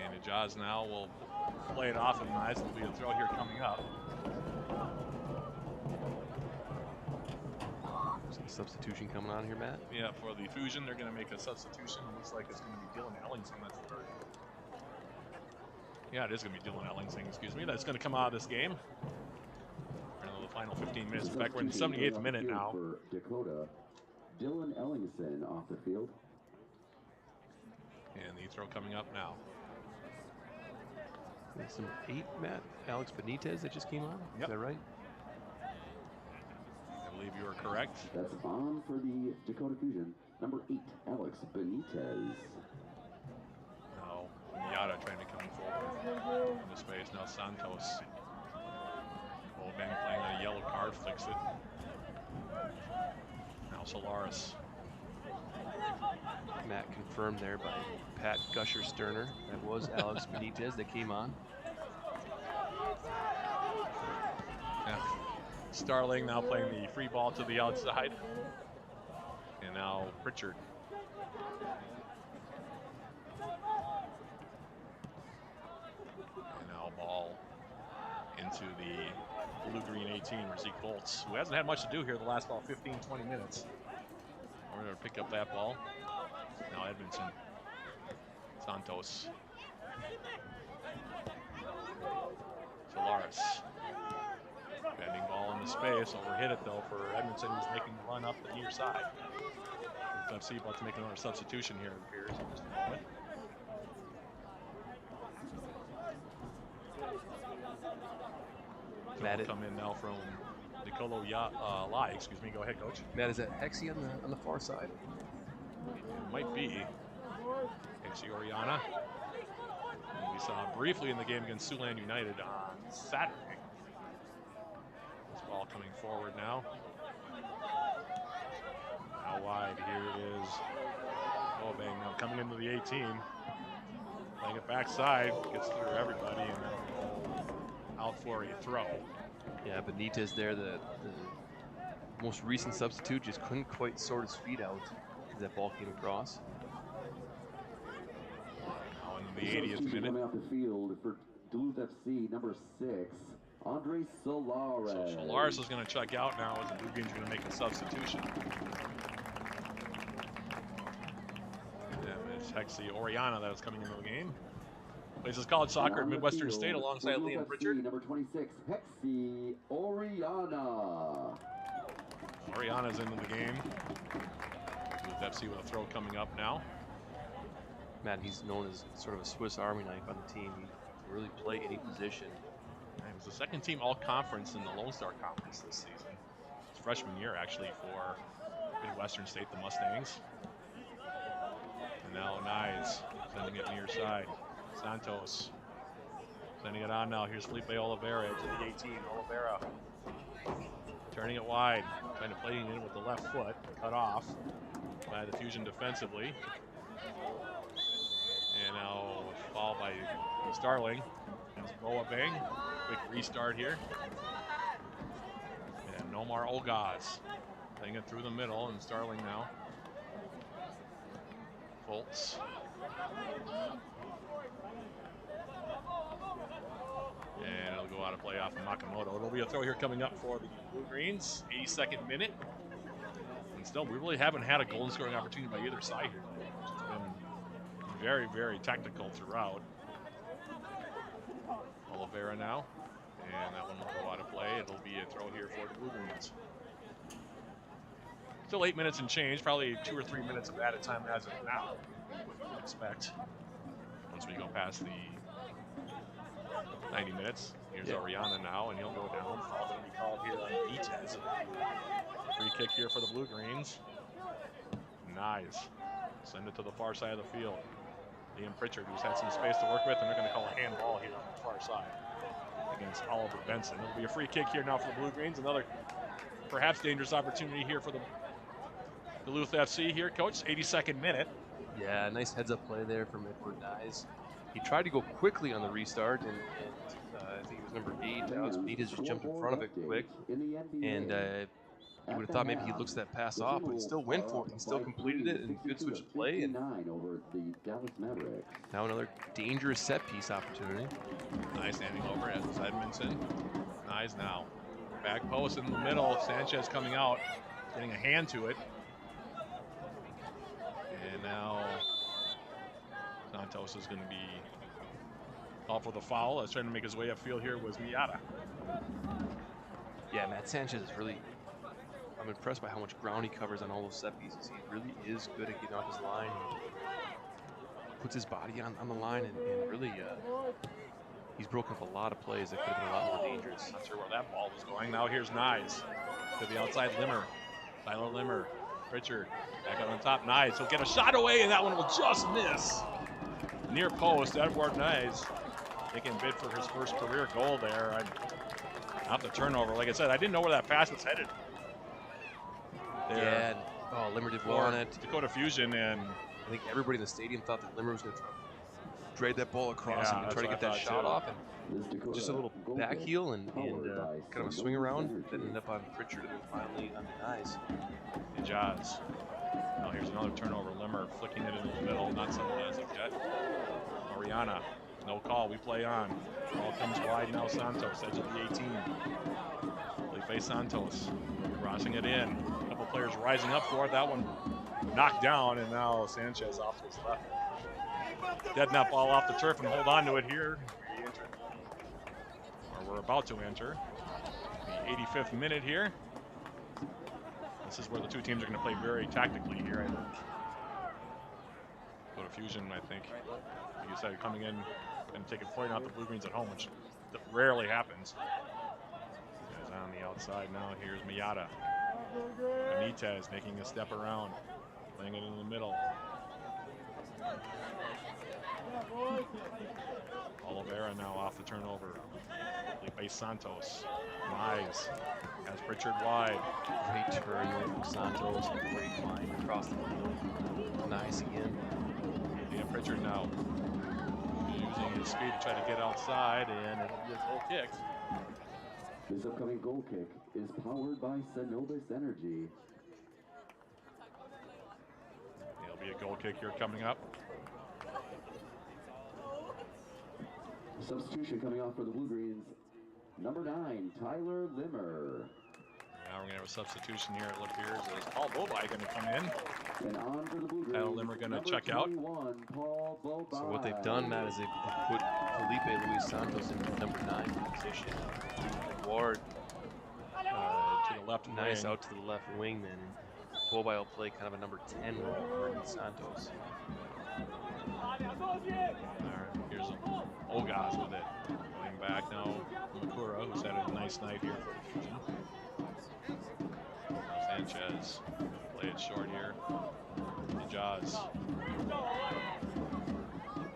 And Ijaz now will play it off of Nyes. There'll be a throw here coming up.
Substitution coming on here, Matt?
Yeah, for the Fusion, they're going to make a substitution. It looks like it's going to be Dylan Ellingson. That's the third. Yeah, it is going to be Dylan Ellingson, excuse me. That's going to come out of this game. We're in the final 15 minutes. In fact, we're in the 78th minute now.
For Dakota, Dylan Ellingson off the field.
And the throw coming up now.
There's some 8, Matt. Alex Benitez that just came on.
Yep.
Is that right?
I believe you are correct.
That's on for the Dakota Fusion. Number 8, Alex Benitez.
Now, Miata trying to come forward in the space. Now Santos. Bang playing on a yellow card, flicks it. Now Solaris.
Matt confirmed there by Pat Gusher-Sterner. That was Alex Benitez that came on.
Yeah. Starling now playing the free ball to the outside. And now Pritchard. And now ball into the blue-green 18 where Zeke Bolts, who hasn't had much to do here the last about 15, 20 minutes. We're going to pick up that ball. Now Edmondson. Santos. Solaris. Bending ball into space. Overhit it though for Edmondson, who's making the run up the near side. FC about to make another substitution here, it appears, in just a moment. Matt, will come in now from Dakota Lai, excuse me. Go ahead, coach.
Matt, is that Hexie on the far side?
It might be. Hexie Oriana. We saw briefly in the game against Siouxland United on Saturday. This ball coming forward now. Now wide, here it is. Bang now coming into the 18. Playing it backside, gets through everybody, and then out for a throw.
Yeah, Benitez there, the most recent substitute, just couldn't quite sort his feet out as that ball came across.
Now in the 80th minute.
Coming off the field for Duluth FC, number 6, Andre Solaris.
So Solaris is going to check out now as the Blue Green's going to make a substitution. And it's Hexie Oriana that is coming into the game. Plays his college soccer at Midwestern State alongside Liam Pritchard.
Number 26, Hexie Oriana.
Oriana's into the game. With FC with a throw coming up now.
Matt, he's known as sort of a Swiss Army knife on the team. He can really play any position.
He was the second team all-conference in the Lone Star Conference this season. His freshman year, actually, for Midwestern State, the Mustangs. And now Nyes sending it near side. Santos sending it on now. Here's Felipe Oliveira to the 18. Oliveira turning it wide, trying to play in with the left foot, cut off by the Fusion defensively. And now foul by Starling. That's Boa Bang. Quick restart here. And Nomar Ogaz playing it through the middle, and Starling now. Fultz. And it'll go out of play off of Makamoto. It'll be a throw here coming up for the Blue Greens. 82nd minute. And still, we really haven't had a goal scoring opportunity by either side here. It's been very, very technical throughout. Oliveira now. And that one will go out of play. It'll be a throw here for the Blue Greens. Still 8 minutes and change. Probably 2 or 3 minutes of added time as of now. We would expect. Once we go past the 90 minutes. Here's Oriana now, and he'll go down. Foul going to be called here on Benitez. Free kick here for the Blue Greens. Nice. Send it to the far side of the field. Liam Pritchard, who's had some space to work with, and they're going to call a handball here on the far side against Oliver Benson. It'll be a free kick here now for the Blue Greens. Another perhaps dangerous opportunity here for the Duluth FC here, Coach. 82nd minute.
Yeah, nice heads-up play there from Edward Nyes. He tried to go quickly on the restart, and I think it was number 8. Alex Benitez just jumped in front of it quick. And you would have thought maybe he looks that pass off, but he still went for it. He still completed it, and good switch of play. And now another dangerous set-piece opportunity.
Nice handing over as Edmondson. Nice now. Back post in the middle. Sanchez coming out, getting a hand to it. And now Santos is going to be called for the foul. As trying to make his way upfield here was Miata.
Yeah, Matt Sanchez is really, I'm impressed by how much ground he covers on all those set pieces. He really is good at getting off his line. He puts his body on the line and really, he's broken up a lot of plays that could have been a lot more dangerous.
Not sure where that ball was going. Now here's Nyes to the outside. Limmer. Tyler Limmer. Pritchard back up on top. Nyes. He'll get a shot away, and that one will just miss. Near post. Edward Nyes making a bid for his first career goal there. Off the turnover, like I said, I didn't know where that pass was headed.
Yeah, Limmer did well on it.
Dakota Fusion, and
I think everybody in the stadium thought that Limmer was going to drag that ball across and try to get that shot off. And just a little back heel and kind of a swing around that ended up on Pritchard and then finally on Denies.
And Jaws. Now here's another turnover. Limmer flicking it into the middle, not someone as of yet. Mariana, no call, we play on. Ball comes wide now, Santos, edge of the 18. Felipe Santos crossing it in. A couple players rising up for it. That one knocked down, and now Sanchez off to his left. Dead that ball off the turf and hold on to it here. Or we're about to enter the 85th minute here. This is where the two teams are going to play very tactically here, I think. Go to Fusion, I think. Like you said, coming in and taking point out the Blue Greens at home, which rarely happens. Guys on the outside now. Here's Miyata. Benitez making a step around, laying it in the middle. Oliveira now off the turnover. Felipe Santos. Mize has Pritchard wide.
Great turn from Santos. Great line across the field. Nice again.
Yeah, Pritchard now using his speed to try to get outside, and it'll be a goal kick.
This upcoming goal kick is powered by Synovus Energy.
It'll be a goal kick here coming up.
Substitution coming off for the Blue Greens. Number 9, Tyler Limmer.
Now we're going to have a substitution here, it appears. Is Paul Bobai going to come in?
And on for the Blue Greens.
Tyler Limmer going to check out.
Paul Bobai.
So what they've done, Matt, is they've put Felipe Luis Santos in the number 9 position. Ward
to the left
nice
wing.
Out to the left wing then. Bobai will play kind of a number 10 role for Santos.
All right, here's Ogaz with it. Going back now, Makura, who's had a nice night here for the Fusion. Sanchez, play it short here. The Jaws.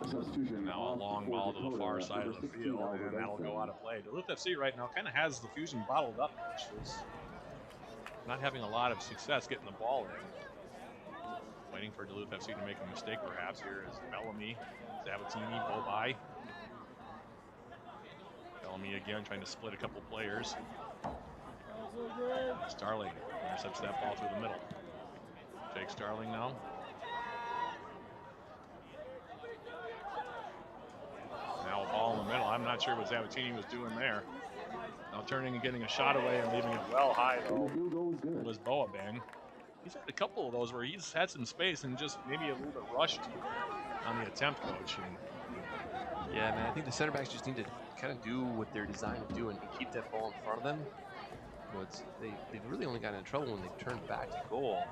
Substitution.
Now a long ball to the far side of the field, and that'll go out of play. Duluth FC right now kind of has the Fusion bottled up, which is not having a lot of success getting the ball in. Waiting for Duluth FC to make a mistake perhaps here is Bellamy, Sabatini, Bobai. Bellamy again trying to split a couple players. Starling intercepts that ball through the middle. Jake Starling now. Now a ball in the middle. I'm not sure what Sabatini was doing there. Now turning and getting a shot away and leaving it well high though. Was Boabang. He's had a couple of those where he's had some space and just maybe a little bit rushed on the attempt, coach. And
yeah, man, I think the center backs just need to kind of do what they're designed to do and keep that ball in front of them. You know, they've really only gotten in trouble when they've turned back to goal.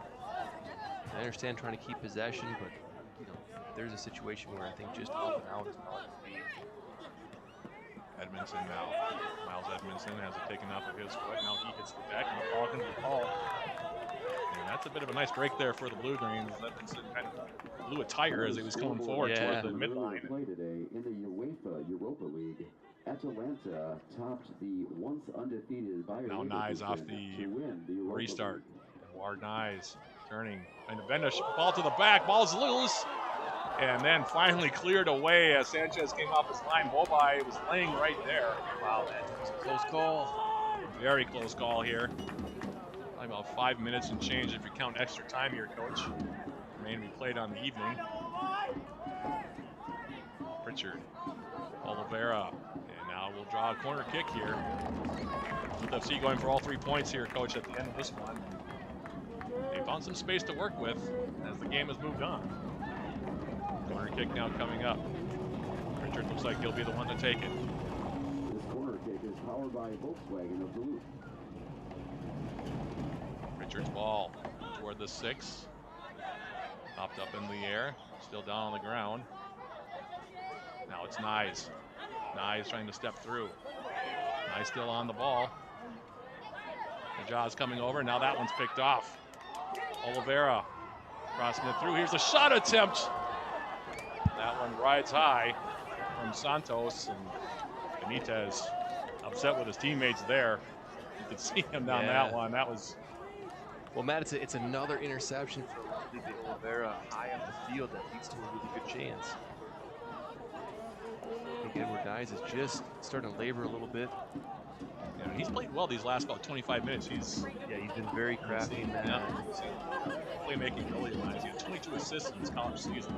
I understand trying to keep possession, but you know, there's a situation where I think just up and out is not going to be.
Edmondson now. Miles Edmondson has it taken off of his foot. Now he hits the deck and the ball can be called. And that's a bit of a nice break there for the Blue Greens. Edmondson kind of blew a tire as he was coming forward toward the midline.
Play today in the UEFA Europa League. Atalanta topped the once undefeated Bayern.
Now Nyes off the restart. Ward Nyes turning and the Bendish ball to the back. Ball's loose. And then finally cleared away as Sanchez came off his line. Bobai was laying right there. Wow, that was a close call. Very close call here. Probably about 5 minutes and change if you count extra time here, coach. Remain to be played on the evening. Pritchard, Oliveira, and now we'll draw a corner kick here. Duluth FC going for all 3 points here, coach, at the end of this one. They found some space to work with as the game has moved on. Corner kick now coming up. Pritchard looks like he'll be the one to take it.
This corner kick is powered by Volkswagen of Duluth.
Pritchard's ball toward the 6. Popped up in the air, still down on the ground. Now it's Nyes. Nyes trying to step through. Nyes still on the ball. The Jaws coming over, now that one's picked off. Oliveira crossing it through. Here's a shot attempt. That one rides high from Santos, and Benitez upset with his teammates there. You could see him down that one. That was.
Well, Matt, it's another interception from Felipe Oliveira high up the field that leads to a really good chance. I think Edward Dyes is just starting to labor a little bit.
Yeah, he's played well these last about 25 minutes. He's
been very crafty in that.
Playmaking ability wise. He had 22 assists in his college season.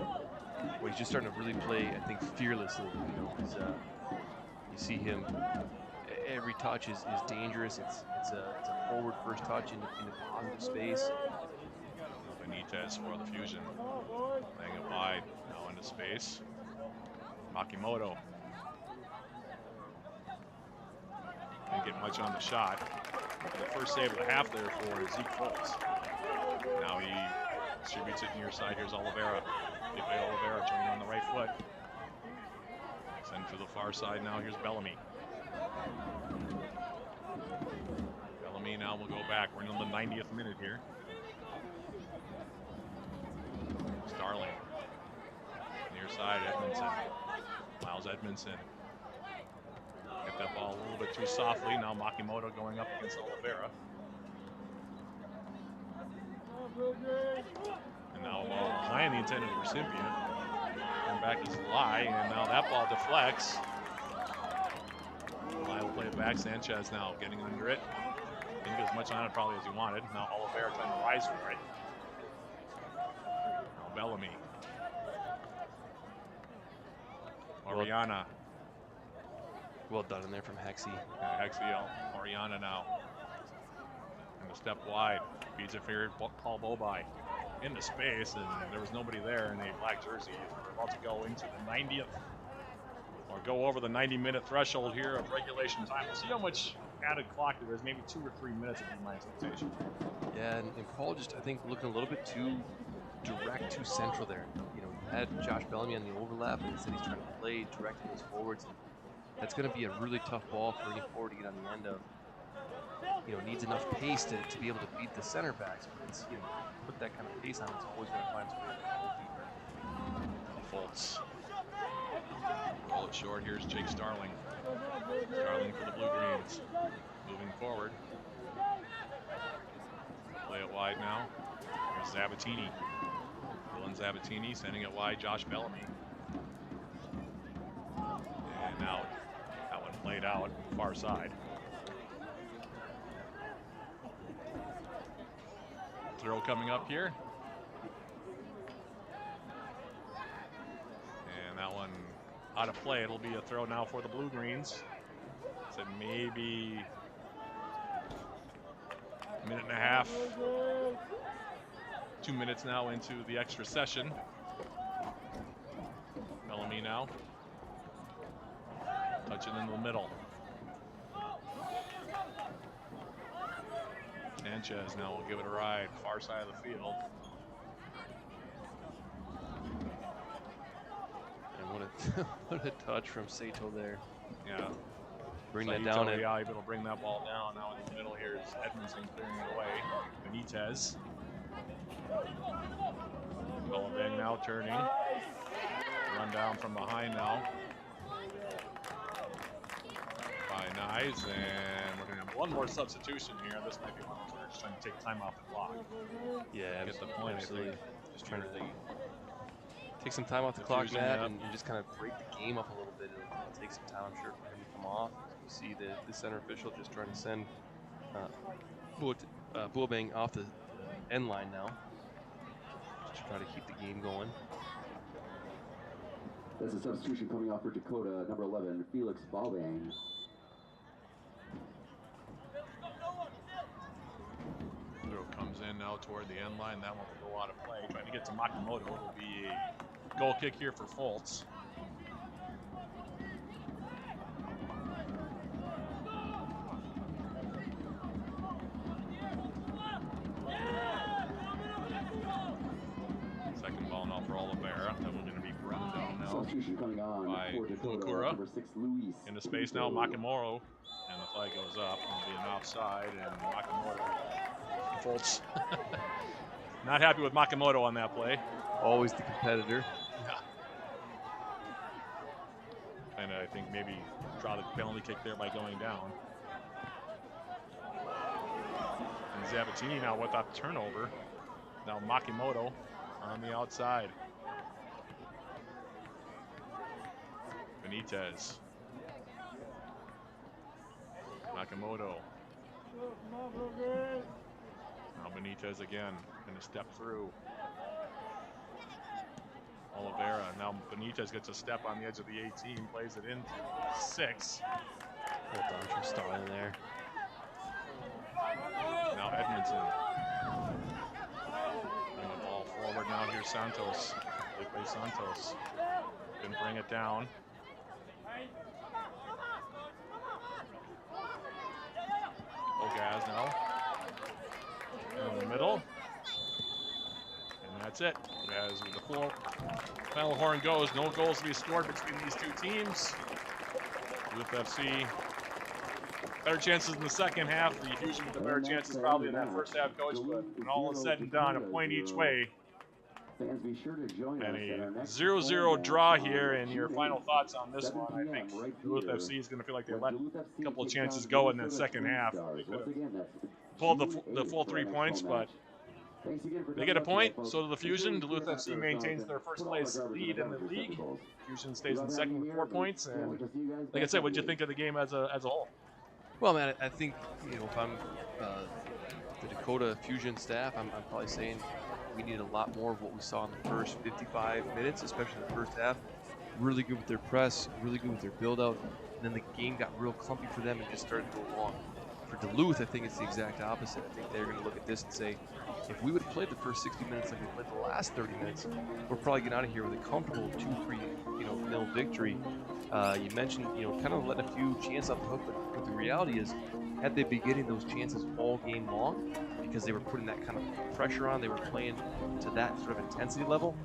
Well, he's just starting to really play, I think, fearlessly. You know, you see him. Every touch is dangerous. It's a forward first touch into positive space.
Benitez for the Fusion, laying it wide now into space. Makimoto didn't get much on the shot. The first save of the half there for Zeke Fultz. Now he distributes it near side. Here's Oliveira. Oliveira turning on the right foot. Send to the far side now. Here's Bellamy. Bellamy now will go back. We're in the 90th minute here. Starling. Near side, Edmondson. Miles Edmondson. Get that ball a little bit too softly. Now Makimoto going up against Oliveira. And now a ball behind the intended recipient. Going back is Lai, and now that ball deflects. Lai will play it back. Sanchez now getting under it. Didn't get as much on it probably as he wanted. Now Oliveira trying to rise for it. Now Bellamy. Oriana.
Well done in there from Hexie.
Yeah, Hexie, Oriana now. And a step wide. Feeds it for Paul Bobai. Into space, and there was nobody there in a black jersey. We're about to go into the 90th, or go over the 90-minute threshold here of regulation time. We'll see how much added clock there is. Maybe 2 or 3 minutes would be my expectation.
Yeah, and Paul just, I think, looking a little bit too direct, too central there. You know, had Josh Bellamy on the overlap, and instead he's trying to play directing his forwards. And that's going to be a really tough ball for any forward to get on the end of. You know, needs enough pace to be able to beat the center backs. But it's, you know, put that kind of pace on, it's always going to find its way.
Fultz. Roll it short. Here's Jake Starling. Starling for the Blue Greens. Moving forward. Play it wide now. Here's Zabatini. Dylan Zabatini sending it wide. Josh Bellamy. And now that one played out far side. Throw coming up here. And that one out of play. It'll be a throw now for the Blue Greens. So maybe a minute and a half. 2 minutes now into the extra session. Bellamy now. Touching in the middle. Sanchez now will give it a ride, far side of the field.
And what a touch from Sato there.
Yeah.
Bring that down.
Yeah, able to bring that ball down. Now in the middle here is Edmondson clearing it away. Benitez. Golovin now turning. Run down from behind now. By Knives, and we're going to have one more substitution here. This might be one where we're just trying to take time off the clock.
Yeah,
get the point.
Absolutely. Just trying to take some time off the clock, Matt, and just kind of break the game up a little bit. It'll take some time, I'm sure, for him to come off. You see the center official just trying to send Boabeng off the end line now. Just to try to keep the game going.
That's a substitution coming off for Dakota, number 11, Felix Boabeng.
Throw comes in now toward the end line. That one will go out of play. Trying to get to Makimoto. It will be a goal kick here for Fultz. Second ball now for Oliveira. Then we're going to be brought down now
Coming on
by
for Dakota,
Kulakura.
number 6, Luis.
Into space now, Makimoro. And the flag goes up. It'll be an offside, and Makimoto. Fultz. Not happy with Makimoto on that play.
Always the competitor.
Yeah. trying to, I think, maybe draw the penalty kick there by going down. And Zavattini now with that turnover. Now Makimoto on the outside. Benitez. Makimoto. Now Benitez again, gonna step through. Oliveira, now Benitez gets a step on the edge of the 18, plays it in 6.
Well done from Starling there.
Now Edmondson. Bring the ball forward now. Here's Santos. Felipe Santos. Can bring it down. Ogaz now. In the middle. And that's it. As with the full final horn goes, no goals to be scored between these two teams. Duluth FC, better chances in the second half. The Fusion with the better chances probably in that first half, Coach, but when all is said and done, a point each way.
Fans, be sure to join
And
us at our
a
next
0-0 draw here, and
June
your final
8th,
thoughts on this
7
one. I
p.m.
think
right
Duluth
here,
FC is going to feel like they
when
let
Duluth
a
FC
couple of
takes
chances
on
go in that
Minnesota
second
Twin
half.
Stars.
They could
Once
have
again, that's
pulled the
June
full
8th for
3
our
points,
next home
but
match. Thanks again for
they get a
coming out today,
point.
folks.
So do the Fusion.
Enjoy
Duluth
the
FC
after
maintains
ourselves
their
and
first
put all our
place
garbage
lead in the
garbage
league.
receptacles.
Fusion
We
stays in
love
second
having
with
you
4
here.
points.
Can't
And
wait to see you guys
like I
back
said,
on
what'd you
the
think of the game as a whole?
Well, man, I think, if I'm the Dakota Fusion staff, I'm probably saying we need a lot more of what we saw in the first 55 minutes, especially in the first half. Really good with their press, really good with their build-out, and then the game got real clumpy for them and just started to go long. For Duluth, I think it's the exact opposite. I think they're going to look at this and say, if we would have played the first 60 minutes like we played the last 30 minutes, we're probably getting out of here with a comfortable 2-3 victory. You mentioned, kind of letting a few chances off the hook, but the reality is, had they been getting those chances all game long, because they were putting that kind of pressure on, they were playing to that sort of intensity level,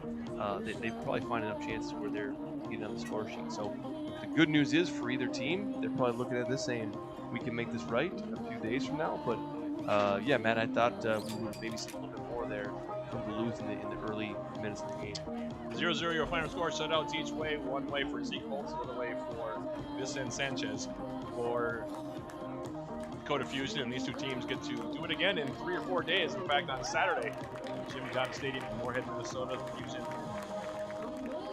they'd probably find enough chances where they're getting on the score sheet. So the good news is for either team, they're probably looking at this saying, we can make this right a few days from now. But yeah, Matt, I thought we would maybe see a little bit more there from Duluth in the early minutes of the game.
0-0 your final score, shutouts each way. One way for Zeke Bolts, the other way for Vicente Sanchez. For Dakota Fusion, and these two teams get to do it again in 3 or 4 days. In fact, on Saturday, Jimmy Dodd Stadium in Moorhead, Minnesota, the Fusion.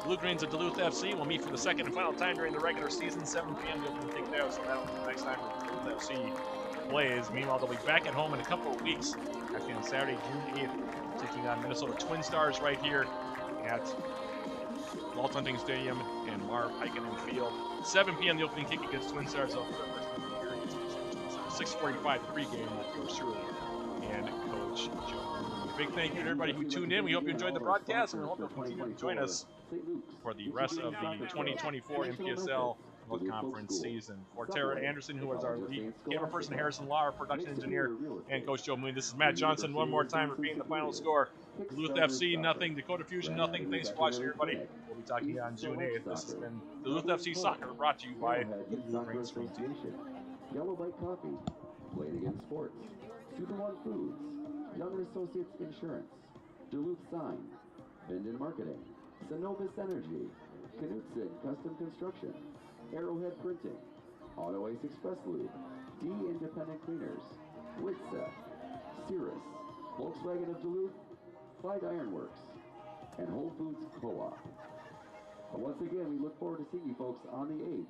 Blue Greens of Duluth FC will meet for the second and final time during the regular season, 7 p.m. You'll kick there, so that'll be the next time Duluth FC plays. Meanwhile, they'll be back at home in a couple of weeks, actually on Saturday, June 8th, taking on Minnesota Twin Stars right here at Walt Hunting Stadium and Marv Heikkinen Field. 7 p.m. the opening kick against Twin Stars. 6:45 pregame with Coach Shirley and Coach Joe. A big thank you to everybody who tuned in. We hope you enjoyed the broadcast, and we hope you'll continue to join us for the rest of the 2024 MPSL North Conference season. For Tara Anderson, who is our lead camera person, Harrison Law, our production engineer, and Coach Joe Moon, this is Matt Johnson one more time repeating the final score. Duluth FC, nothing. Dakota Fusion, nothing. Thanks for watching, everybody. We'll be talking on June 8th. This has been Duluth FC Soccer, brought to you by the Blue Green Stream Team.
Yellow Bike Coffee, Played Again Sports, 2-1 Foods, Younger Associates Insurance, Duluth Sign, Minden Marketing, Synovus Energy, Knutson Custom Construction, Arrowhead Printing, Auto Ace Express Lube, D Independent Cleaners, Witsa, Cirrus, Volkswagen of Duluth, Clyde Ironworks, and Whole Foods Co-op. Once again, we look forward to seeing you folks on the 8th